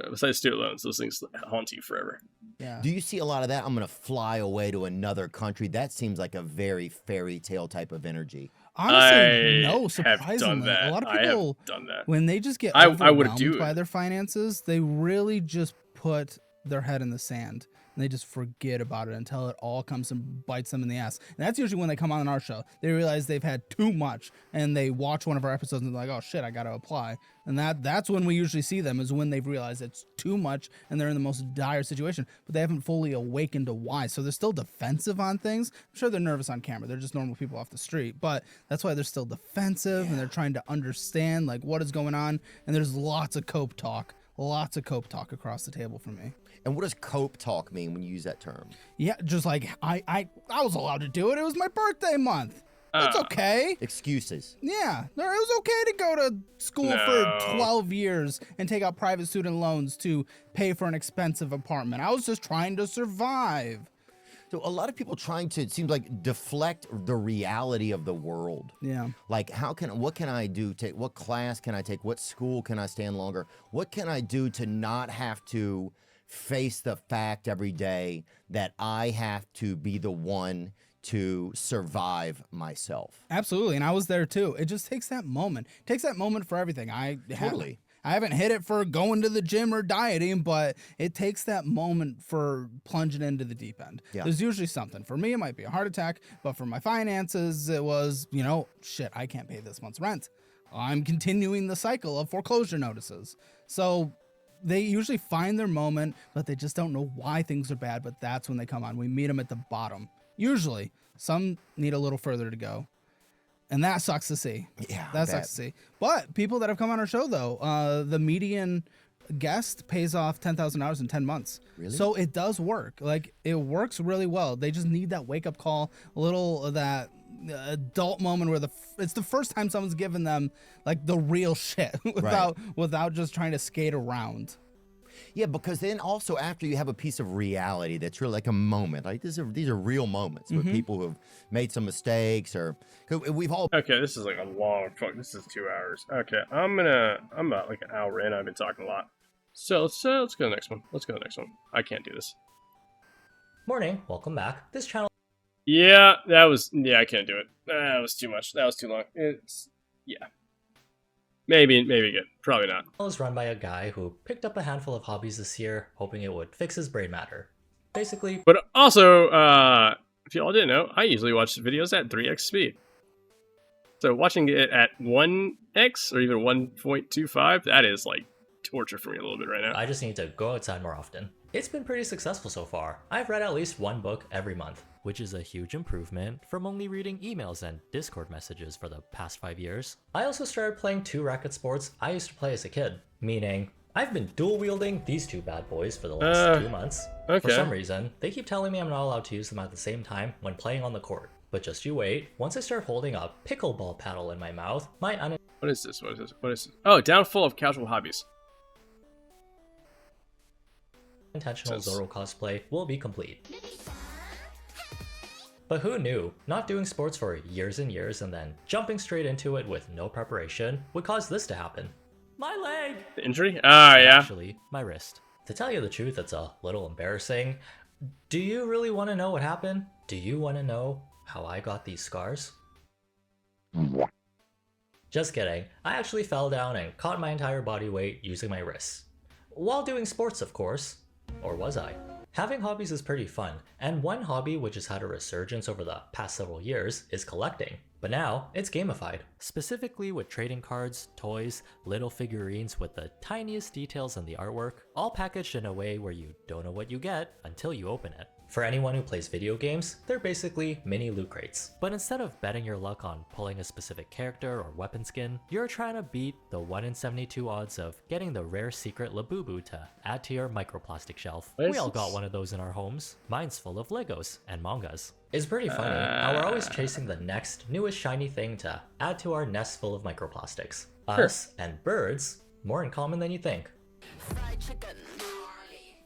Besides student loans, those things haunt you forever. Yeah. Do you see a lot of that? I'm going to fly away to another country. That seems like a very fairy tale type of energy. Honestly, no, surprisingly. Done that. A lot of people, done that. When they just get I overwhelmed would do by it. their finances, they really just put their head in the sand. and they just forget about it until it all comes and bites them in the ass. And that's usually when they come on our show. They realize they've had too much, and they watch one of our episodes and they're like, oh shit, I gotta apply. And that's when we usually see them, is when they've realized it's too much and they're in the most dire situation, but they haven't fully awakened to why. So they're still defensive on things. I'm sure they're nervous on camera. They're just normal people off the street, but that's why they're still defensive, and they're trying to understand like what is going on. And there's lots of cope talk across the table for me. And what does cope talk mean when you use that term? Yeah, just like I was allowed to do it. It was my birthday month. It's okay. Excuses. Yeah, it was okay to go to school for 12 years and take out private student loans to pay for an expensive apartment. I was just trying to survive. So a lot of people trying to, it seems like, deflect the reality of the world. Yeah. Like, what can I do? What class can I take? What school can I stay in longer? What can I do to not have to face the fact every day that I have to be the one to survive myself? Absolutely, and I was there too. It just takes that moment. It takes that moment for everything. I haven't hit it for going to the gym or dieting, but it takes that moment for plunging into the deep end. Yeah. There's usually something. For me, it might be a heart attack, but for my finances, it was, shit, I can't pay this month's rent. I'm continuing the cycle of foreclosure notices. So they usually find their moment, but they just don't know why things are bad, but that's when they come on. We meet them at the bottom. Usually. Some need a little further to go. And that sucks to see. Yeah, that sucks to see. But people that have come on our show, though, the median guest pays off $10,000 in 10 months. Really? So it does work. Like, it works really well. They just need that wake-up call, a little of that adult moment where it's the first time someone's given them like the real shit without just trying to skate around. Yeah, because then also after you have a piece of reality that's really like a moment, like these are real moments with people who've made some mistakes, or we've all. Okay, this is like a long fuck. This is 2 hours. Okay, I'm about like an hour in. I've been talking a lot. So let's go to the next one. I can't do this. Morning, welcome back. This channel. Yeah, I can't do it. That was too much. That was too long. Maybe good. Probably not. It was run by a guy who picked up a handful of hobbies this year, hoping it would fix his brain matter. Basically. But also, if y'all didn't know, I usually watch videos at 3x speed. So watching it at 1x or even 1.25, that is like torture for me a little bit right now. I just need to go outside more often. It's been pretty successful so far. I've read at least one book every month, which is a huge improvement from only reading emails and Discord messages for the past 5 years. I also started playing 2 racket sports I used to play as a kid, meaning I've been dual wielding these 2 bad boys for the last 2 months. Okay. For some reason, they keep telling me I'm not allowed to use them at the same time when playing on the court. But just you wait, once I start holding a pickleball paddle in my mouth, my What is this? Oh, downfall of casual hobbies. unintentional Zoro cosplay will be complete. But who knew, not doing sports for years and years and then jumping straight into it with no preparation would cause this to happen. My leg! The injury? Yeah. Actually, my wrist. To tell you the truth, it's a little embarrassing. Do you really want to know what happened? Do you want to know how I got these scars? Just kidding. I actually fell down and caught my entire body weight using my wrists. While doing sports, of course. Or was I? Having hobbies is pretty fun, and one hobby which has had a resurgence over the past several years is collecting. But now, it's gamified. Specifically with trading cards, toys, little figurines with the tiniest details in the artwork, all packaged in a way where you don't know what you get until you open it. For anyone who plays video games, they're basically mini loot crates. But instead of betting your luck on pulling a specific character or weapon skin, you're trying to beat the 1 in 72 odds of getting the rare secret Labubu to add to your microplastic shelf. We all got one of those in our homes. Mine's full of Legos and mangas. It's pretty funny how we're always chasing the next newest shiny thing to add to our nest full of microplastics. Us and birds, more in common than you think.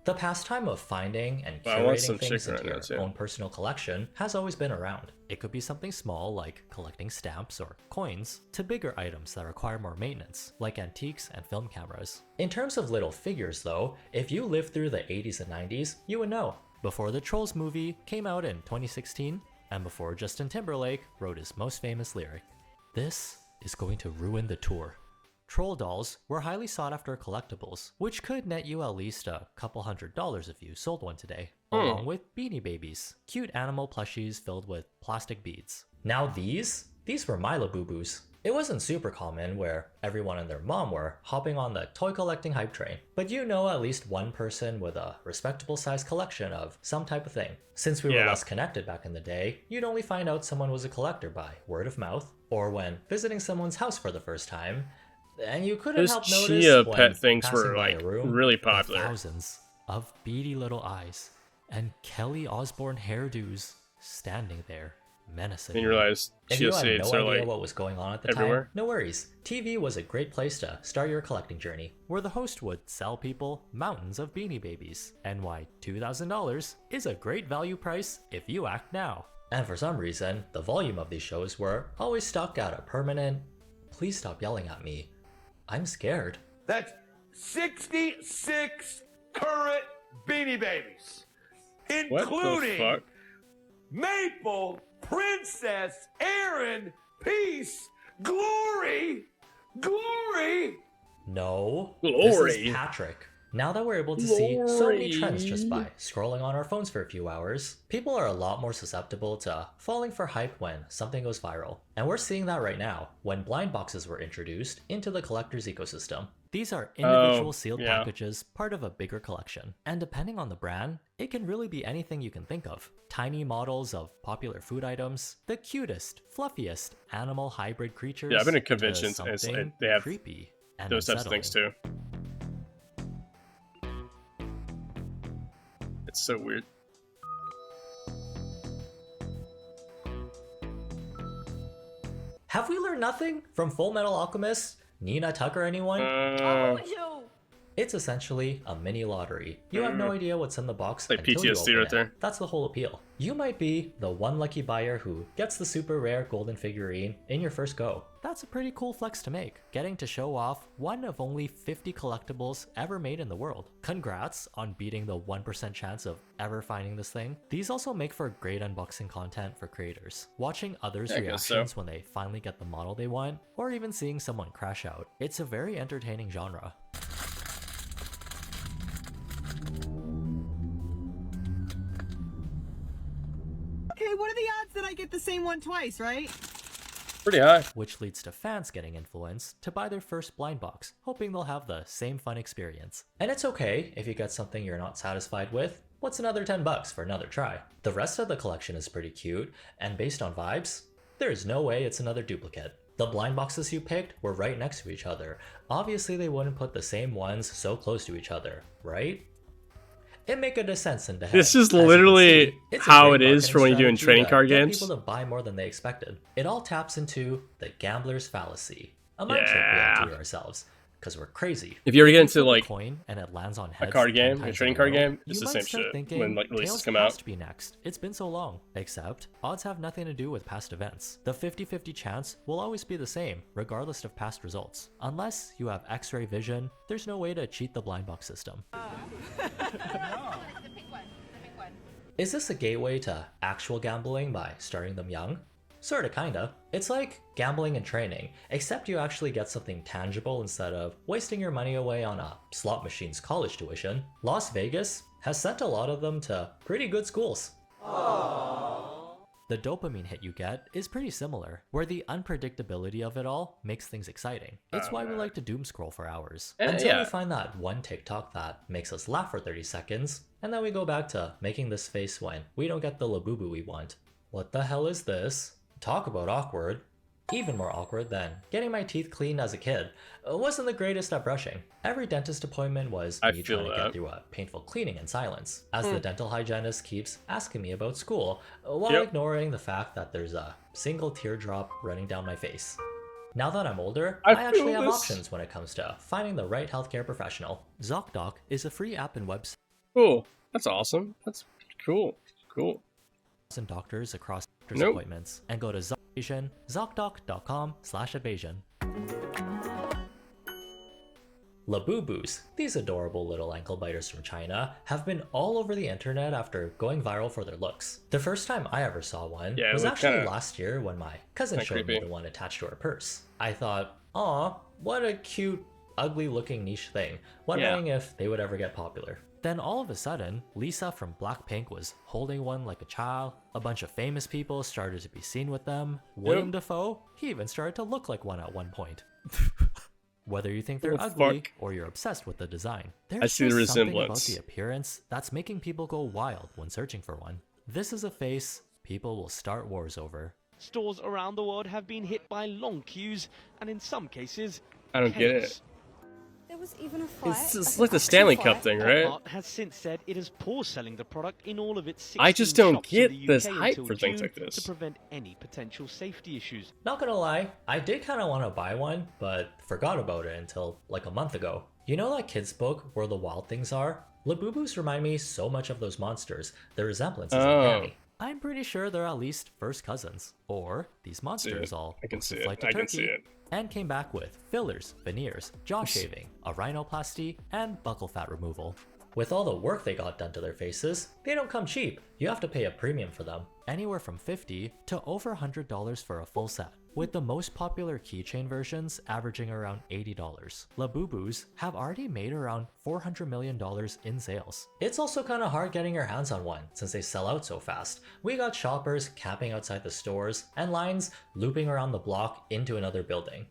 The pastime of finding and curating things into your own personal collection has always been around. It could be something small like collecting stamps or coins, to bigger items that require more maintenance, like antiques and film cameras. In terms of little figures though, if you lived through the 80s and 90s, you would know. Before the Trolls movie came out in 2016, and before Justin Timberlake wrote his most famous lyric, "This is going to ruin the tour." Troll dolls were highly sought after collectibles, which could net you at least a couple $100s if you sold one today. along with Beanie Babies, cute animal plushies filled with plastic beads. Now these were my Labubus. It wasn't super common where everyone and their mom were hopping on the toy collecting hype train, but you know at least one person with a respectable sized collection of some type of thing. Since we were less connected back in the day, you'd only find out someone was a collector by word of mouth, or when visiting someone's house for the first time, and you couldn't help notice Chia when pet things passing were by like a room, really the popular. thousands of beady little eyes and Kelly Osbourne hairdos standing there menacingly. And you realize If Chia you had seeds no are idea like what was going on at the everywhere. time, no worries. TV was a great place to start your collecting journey, where the host would sell people mountains of Beanie Babies, and why $2,000 is a great value price if you act now. And for some reason, the volume of these shows were always stuck at a permanent, please stop yelling at me, I'm scared. That's 66 current Beanie Babies, What the including fuck? Maple, Princess, Aaron, Peace, Glory. No, Glory. this is Patrick. Now that we're able to see so many trends just by scrolling on our phones for a few hours, people are a lot more susceptible to falling for hype when something goes viral. And we're seeing that right now when blind boxes were introduced into the collector's ecosystem. These are individual sealed packages, part of a bigger collection. And depending on the brand, it can really be anything you can think of. Tiny models of popular food items, the cutest, fluffiest animal hybrid creatures. Yeah, I've been to to conventions and something they have creepy and those types of things unsettling. too. It's so weird. Have we learned nothing from Full Metal Alchemist? Nina Tucker, anyone? It's essentially a mini lottery. You have no idea what's in the box Like until you PTSD open right it. there. That's the whole appeal. You might be the one lucky buyer who gets the super rare golden figurine in your first go. That's a pretty cool flex to make, getting to show off one of only 50 collectibles ever made in the world. Congrats on beating the 1% chance of ever finding this thing. These also make for great unboxing content for creators. Watching others' Yeah, I guess reactions so. when they finally get the model they want, or even seeing someone crash out. It's a very entertaining genre. Okay, what are the odds that I get the same one twice, right? Pretty high. Which leads to fans getting influenced to buy their first blind box, hoping they'll have the same fun experience. And it's okay if you get something you're not satisfied with. What's another $10 for another try? The rest of the collection is pretty cute, and based on vibes, there is no way it's another duplicate. The blind boxes you picked were right next to each other. Obviously they wouldn't put the same ones so close to each other, right? It make good sense in the head. This is As you can literally see, it's a how great it is for marketing when you do in strategy trading to card get games. people to buy more than they expected. It all taps into the gambler's fallacy, a mind trick we Yeah. have to ourselves, because we're crazy. If you ever get you into flip a like coin and it lands on a heads card 10 game, a times trading in card row, game, it's you the might same start shit thinking, when like releases Tails come has out. to be next. It's been so long. Except odds have nothing to do with past events. The 50-50 chance will always be the same, regardless of past results. Unless you have X-ray vision, there's no way to cheat the blind box system. Is this a gateway to actual gambling by starting them young? Sorta kinda. It's like gambling and training, except you actually get something tangible instead of wasting your money away on a slot machine's college tuition. Las Vegas has sent a lot of them to pretty good schools. The dopamine hit you get is pretty similar, where the unpredictability of it all makes things exciting. It's why we like to doom scroll for hours. Until we find that one TikTok that makes us laugh for 30 seconds, and then we go back to making this face when we don't get the labubu we want. What the hell is this? Talk about awkward. Even more awkward than getting my teeth cleaned as a kid. Wasn't the greatest at brushing. Every dentist appointment was me trying to get through a painful cleaning in silence, as the dental hygienist keeps asking me about school, while ignoring the fact that there's a single teardrop running down my face. Now that I'm older, I actually have options when it comes to finding the right healthcare professional. ZocDoc is a free app and website. Cool. That's awesome. That's cool. Cool. And doctors across doctor's appointments, and go to ZocDoc, ZocDoc.com/evasion. Labubus, these adorable little ankle biters from China, have been all over the internet after going viral for their looks. The first time I ever saw one was actually last year when my cousin showed me the one attached to her purse. I thought, aw, what a cute, ugly looking niche thing, wondering if they would ever get popular. Then all of a sudden, Lisa from Blackpink was holding one like a child. A bunch of famous people started to be seen with them. William Dafoe, he even started to look like one at one point. Whether you think they're ugly or you're obsessed with the design, there's see the just something about resemblance. the appearance that's making people go wild when searching for one. This is a face people will start wars over. Stores around the world have been hit by long queues, and in some cases, I don't get it. There was even a fight. It's like the Stanley Cup thing, right? Walmart has since said it is paused selling the product in all of its 16 I just don't shops in get the this UK hype until for things June like this. to prevent any potential safety issues. Not gonna lie, I did kind of want to buy one, but forgot about it until like a month ago. You know that kids book where the wild things are? Labubus remind me so much of those monsters. The resemblance is uncanny. I'm pretty sure they're at least first cousins, or these monsters all I can see flight it. to I can Turkey see it. and came back with fillers, veneers, jaw shaving, a rhinoplasty, and buccal fat removal. With all the work they got done to their faces, they don't come cheap. You have to pay a premium for them, anywhere from $50 to over $100 for a full set, with the most popular keychain versions averaging around $80. Labubus have already made around $400 million in sales. It's also kind of hard getting your hands on one since they sell out so fast. We got shoppers camping outside the stores and lines looping around the block into another building.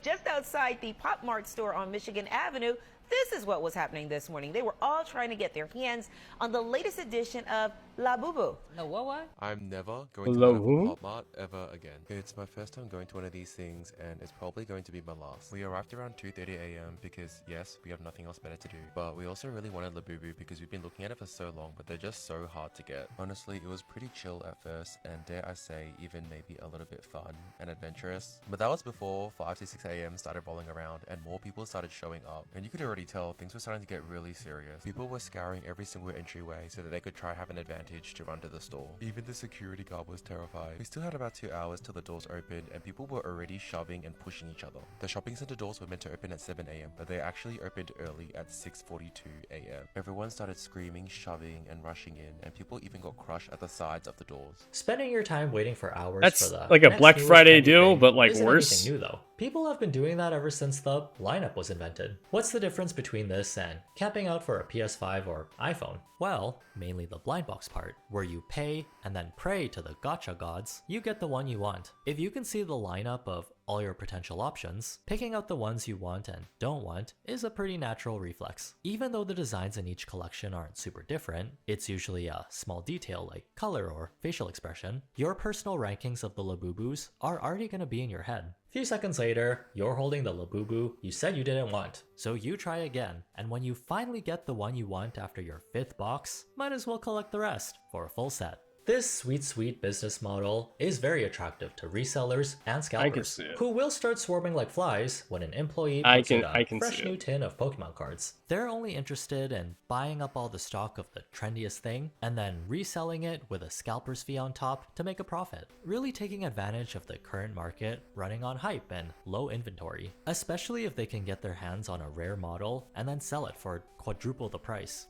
Just outside the Pop Mart store on Michigan Avenue, this is what was happening this morning. They were all trying to get their hands on the latest edition of Labubu. No, what? I'm never going to go to Pop Mart ever again. It's my first time going to one of these things, and it's probably going to be my last. We arrived around 2:30 a.m. because, yes, we have nothing else better to do. But we also really wanted Labubu because we've been looking at it for so long, but they're just so hard to get. Honestly, it was pretty chill at first, and dare I say, even maybe a little bit fun and adventurous. But that was before 5 to 6 a.m. started rolling around, and more people started showing up. And you could already tell things were starting to get really serious. People were scouring every single entryway so that they could try have an advantage to run to the store. Even the security guard was terrified. We still had about 2 hours till the doors opened, and people were already shoving and pushing each other. The shopping center doors were meant to open at 7 a.m, but they actually opened early at 6:42 a.m. Everyone started screaming, shoving, and rushing in, and people even got crushed at the sides of the doors. Spending your time waiting for hours That's for the like a next Black newest Friday trendy deal, thing but like isn't worse. anything new though. People have been doing that ever since the lineup was invented. What's the difference between this and camping out for a PS5 or iPhone? Well, mainly the blind box part, where you pay and then pray to the gacha gods, you get the one you want. If you can see the lineup of all your potential options, picking out the ones you want and don't want is a pretty natural reflex. Even though the designs in each collection aren't super different, it's usually a small detail like color or facial expression, your personal rankings of the Labubus are already going to be in your head. Few seconds later, you're holding the Labubu you said you didn't want, so you try again, and when you finally get the one you want after your 5th box, might as well collect the rest for a full set. This sweet business model is very attractive to resellers and scalpers, who will start swarming like flies when an employee puts out a fresh new tin of Pokemon cards. They're only interested in buying up all the stock of the trendiest thing and then reselling it with a scalper's fee on top to make a profit, really taking advantage of the current market running on hype and low inventory, especially if they can get their hands on a rare model and then sell it for quadruple the price.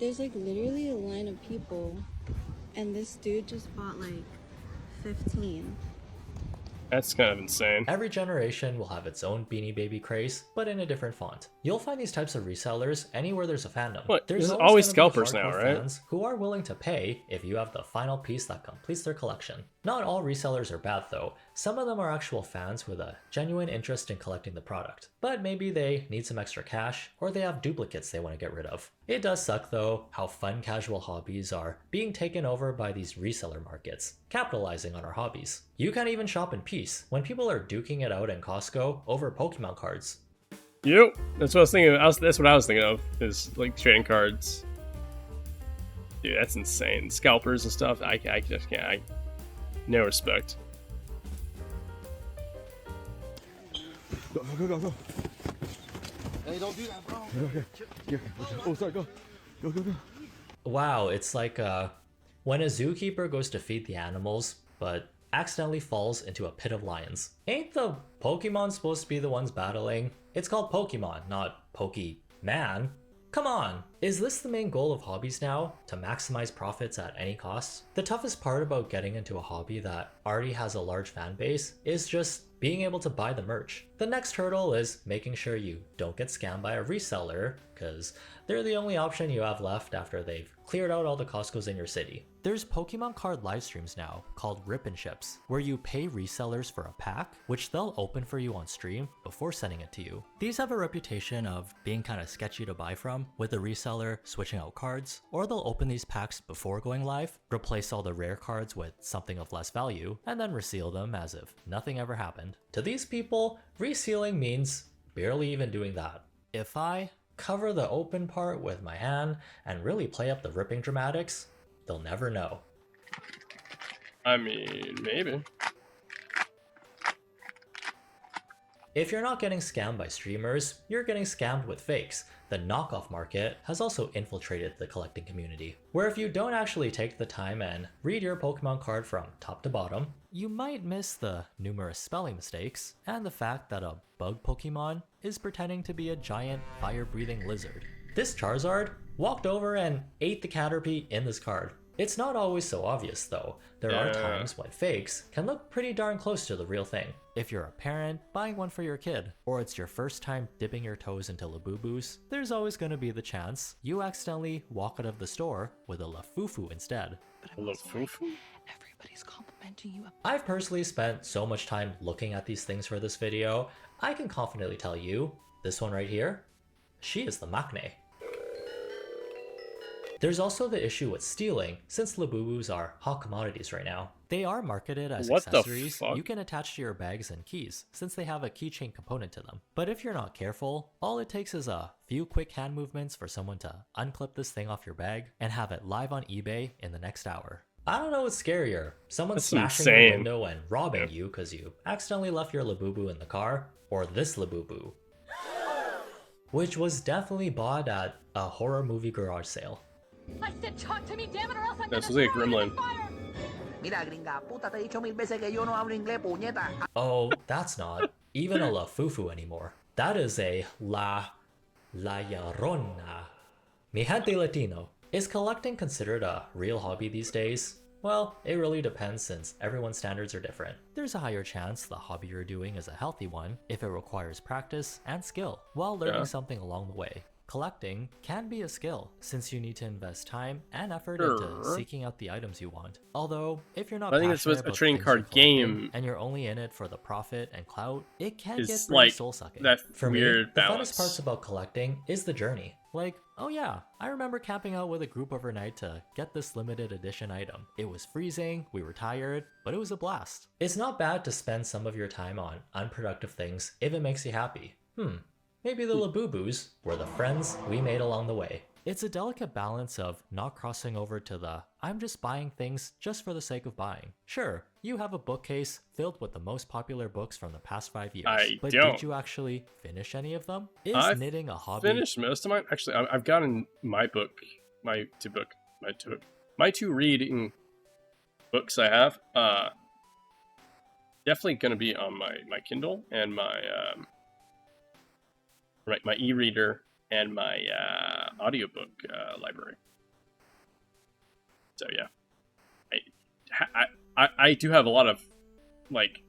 There's like literally a line of people, and this dude just bought like 15. That's kind of insane. Every generation will have its own Beanie Baby craze, but in a different font. You'll find these types of resellers anywhere there's a fandom. What? There's There's always gonna be scalpers now, hardcore right? fans who are willing to pay if you have the final piece that completes their collection. Not all resellers are bad though. Some of them are actual fans with a genuine interest in collecting the product. But maybe they need some extra cash, or they have duplicates they want to get rid of. It does suck though, how fun casual hobbies are being taken over by these reseller markets, capitalizing on our hobbies. You can't even shop in peace when people are duking it out in Costco over Pokemon cards. Yep, that's what I was thinking of. That's what I was thinking of, is like trading cards. Dude, that's insane. Scalpers and stuff, I just can't. No respect. Go. Hey, don't do that, bro. Okay. Yeah. Oh, sorry, go. Go. Wow, it's like when a zookeeper goes to feed the animals, but accidentally falls into a pit of lions. Ain't the Pokemon supposed to be the ones battling? It's called Pokemon, not Pokeman. Come on! Is this the main goal of hobbies now? To maximize profits at any cost? The toughest part about getting into a hobby that already has a large fan base is just being able to buy the merch. The next hurdle is making sure you don't get scammed by a reseller, because they're the only option you have left after they've cleared out all the Costco's in your city. There's Pokemon card live streams now called Rip and Ships, where you pay resellers for a pack, which they'll open for you on stream before sending it to you. These have a reputation of being kind of sketchy to buy from, with the reseller switching out cards, or they'll open these packs before going live, replace all the rare cards with something of less value, and then reseal them as if nothing ever happened. To these people, resealing means barely even doing that. If I cover the open part with my hand and really play up the ripping dramatics, they'll never know. I mean, maybe. If you're not getting scammed by streamers, you're getting scammed with fakes. The knockoff market has also infiltrated the collecting community, where if you don't actually take the time and read your Pokemon card from top to bottom, you might miss the numerous spelling mistakes and the fact that a bug Pokemon is pretending to be a giant fire-breathing lizard. This Charizard walked over and ate the Caterpie in this card. It's not always so obvious though. There are times when fakes can look pretty darn close to the real thing. If you're a parent buying one for your kid, or it's your first time dipping your toes into Labubus, there's always going to be the chance you accidentally walk out of the store with a Lafufu instead. Lafufu? Everybody's complimenting you. I've personally spent so much time looking at these things for this video, I can confidently tell you, this one right here, she is the Maknae. There's also the issue with stealing, since Labubus are hot commodities right now. They are marketed as accessories you can attach to your bags and keys, since they have a keychain component to them. But if you're not careful, all it takes is a few quick hand movements for someone to unclip this thing off your bag and have it live on eBay in the next hour. I don't know what's scarier, someone smashing your window and robbing you because you accidentally left your Labubu in the car, or this Labubu, which was definitely bought at a horror movie garage sale. I said talk to me, damn it, or else I'm This is like a gremlin. Mira, gringa, puta, te he dicho mil veces que yo no hablo inglés, puñeta. Oh, that's not even a Lafufu anymore. That is a La Llorona. Mi gente Latino. Is collecting considered a real hobby these days? Well, it really depends since everyone's standards are different. There's a higher chance the hobby you're doing is a healthy one if it requires practice and skill while learning something along the way. Collecting can be a skill, since you need to invest time and effort into seeking out the items you want. Although, if you're not passionate about a trading card game and you're only in it for the profit and clout, it can get pretty soul-sucking. For me, the funnest parts about collecting is the journey. Like, oh yeah, I remember camping out with a group overnight to get this limited edition item. It was freezing, we were tired, but it was a blast. It's not bad to spend some of your time on unproductive things if it makes you happy. Maybe the Labubus were the friends we made along the way. It's a delicate balance of not crossing over to the I'm just buying things just for the sake of buying. Sure, you have a bookcase filled with the most popular books from the past 5 years. But did you actually finish any of them? Is knitting a hobby? Finished most of mine. Actually, I've gotten my two reading books I have. Definitely gonna be on my Kindle and my my e-reader and my audiobook library. So yeah, I do have a lot of like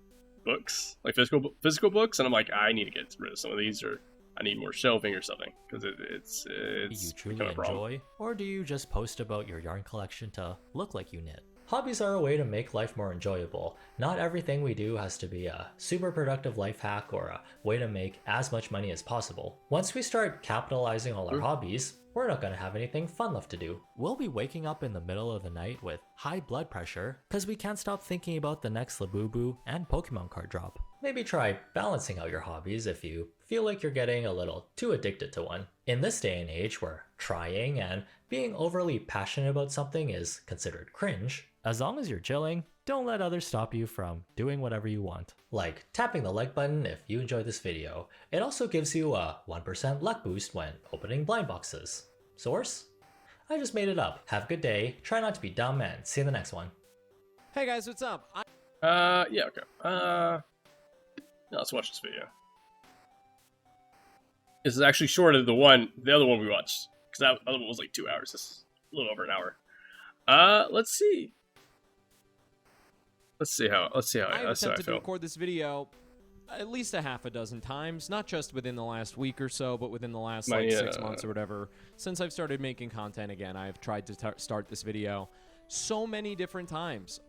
books, like physical books, and I'm like, I need to get rid of some of these, or I need more shelving or something, because it's you truly enjoy, or do you just post about your yarn collection to look like you knit? Hobbies are a way to make life more enjoyable. Not everything we do has to be a super productive life hack or a way to make as much money as possible. Once we start capitalizing all our hobbies, we're not going to have anything fun left to do. We'll be waking up in the middle of the night with high blood pressure because we can't stop thinking about the next Labubu and Pokemon card drop. Maybe try balancing out your hobbies if you feel like you're getting a little too addicted to one. In this day and age where trying and being overly passionate about something is considered cringe, as long as you're chilling, don't let others stop you from doing whatever you want. Like tapping the like button if you enjoyed this video. It also gives you a 1% luck boost when opening blind boxes. Source? I just made it up. Have a good day, try not to be dumb, and see you in the next one. Hey guys, what's up? Yeah, okay. Let's watch this video. This is actually shorter than the other one we watched. because that other one was like 2 hours. This is a little over an hour. Let's see. Let's see how I've I attempted to feel. record this video at least a half a dozen times, not just within the last week or so, but within the last like 6 months or whatever. Since I've started making content again, I've tried to start this video so many different times.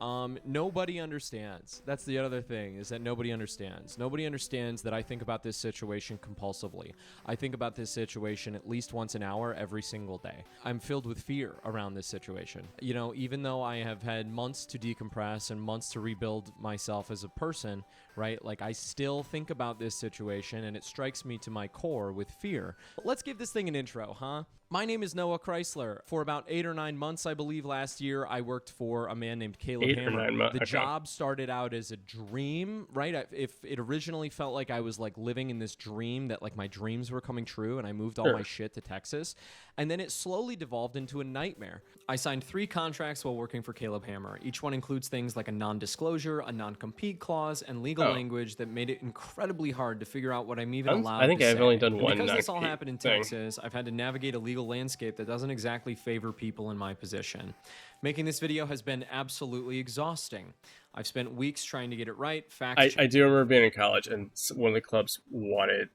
Nobody understands. That's the other thing, is that nobody understands. Nobody understands that I think about this situation compulsively. I think about this situation at least once an hour every single day. I'm filled with fear around this situation. You know, even though I have had months to decompress and months to rebuild myself as a person, right? Like, I still think about this situation and it strikes me to my core with fear. Let's give this thing an intro, huh? My name is Noah Chrysler. For about 8 or 9 months, I believe, last year, I worked for a man named Caleb 8 or Hammer. 9 months. The job started out as a dream, right? If it originally felt like I was like living in this dream, that like my dreams were coming true, and I moved all my shit to Texas, and then it slowly devolved into a nightmare. I signed 3 contracts while working for Caleb Hammer. Each one includes things like a non-disclosure, a non-compete clause, and legal language that made it incredibly hard to figure out what I'm even allowed to say. I think I've only done one Because this all non-compete happened in thing. Texas, I've had to navigate a legal landscape that doesn't exactly favor people in my position. Making this video has been absolutely exhausting. I've spent weeks trying to get it right, I do remember being in college, and one of the clubs wanted.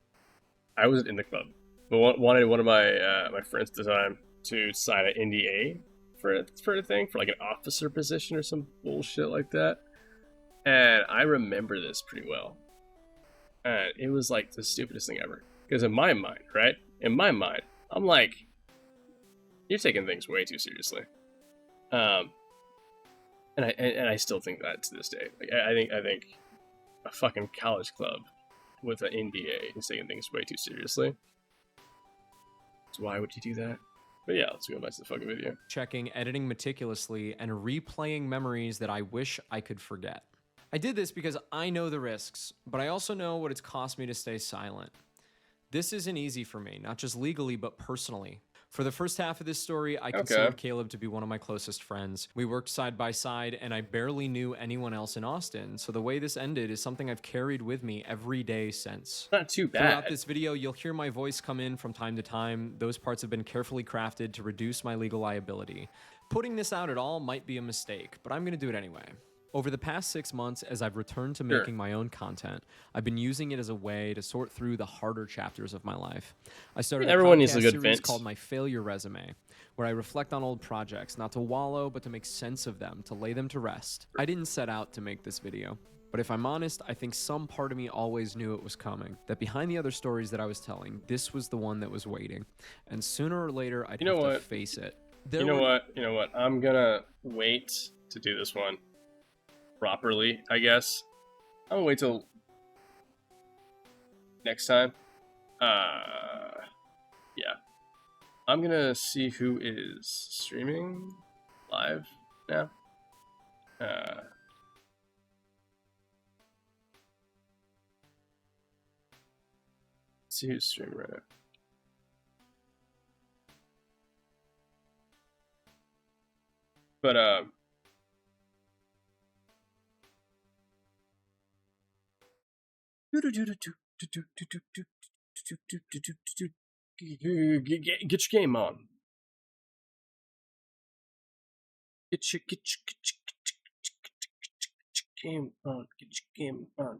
I wasn't in the club, but wanted one of my my friends at the time to sign an NDA for a thing, for like an officer position or some bullshit like that. And I remember this pretty well. And it was like the stupidest thing ever. Because in my mind, right? In my mind, I'm like, you're taking things way too seriously. And I still think that to this day. Like, I think a fucking college club with an NDA is taking things way too seriously. So why would you do that? But yeah, let's go back to the fucking video. Checking, editing meticulously, and replaying memories that I wish I could forget. I did this because I know the risks, but I also know what it's cost me to stay silent. This isn't easy for me, not just legally, but personally. For the first half of this story, I considered Caleb to be one of my closest friends. We worked side by side, and I barely knew anyone else in Austin, so the way this ended is something I've carried with me every day since. Not too bad. Throughout this video, you'll hear my voice come in from time to time. Those parts have been carefully crafted to reduce my legal liability. Putting this out at all might be a mistake, but I'm gonna do it anyway. Over the past 6 months, as I've returned to making my own content, I've been using it as a way to sort through the harder chapters of my life. I started a podcast series called My Failure Resume, where I reflect on old projects, not to wallow, but to make sense of them, to lay them to rest. I didn't set out to make this video, but if I'm honest, I think some part of me always knew it was coming, that behind the other stories that I was telling, this was the one that was waiting. And sooner or later, I'd have to face it. You know what? I'm gonna wait to do this one properly, I guess. I'm gonna wait till next time. Yeah. I'm gonna see who is streaming live now. See who's streaming right now. But get your game on. Get your game on. Get your game on.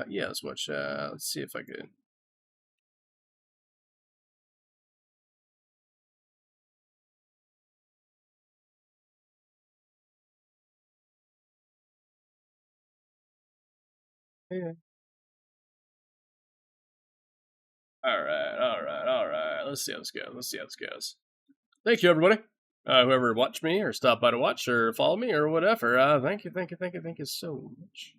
Yeah, let's watch. Let's see if I could. Yeah. All right. Let's see how this goes. Thank you, everybody. Whoever watched me or stopped by to watch or follow me or whatever. Thank you so much.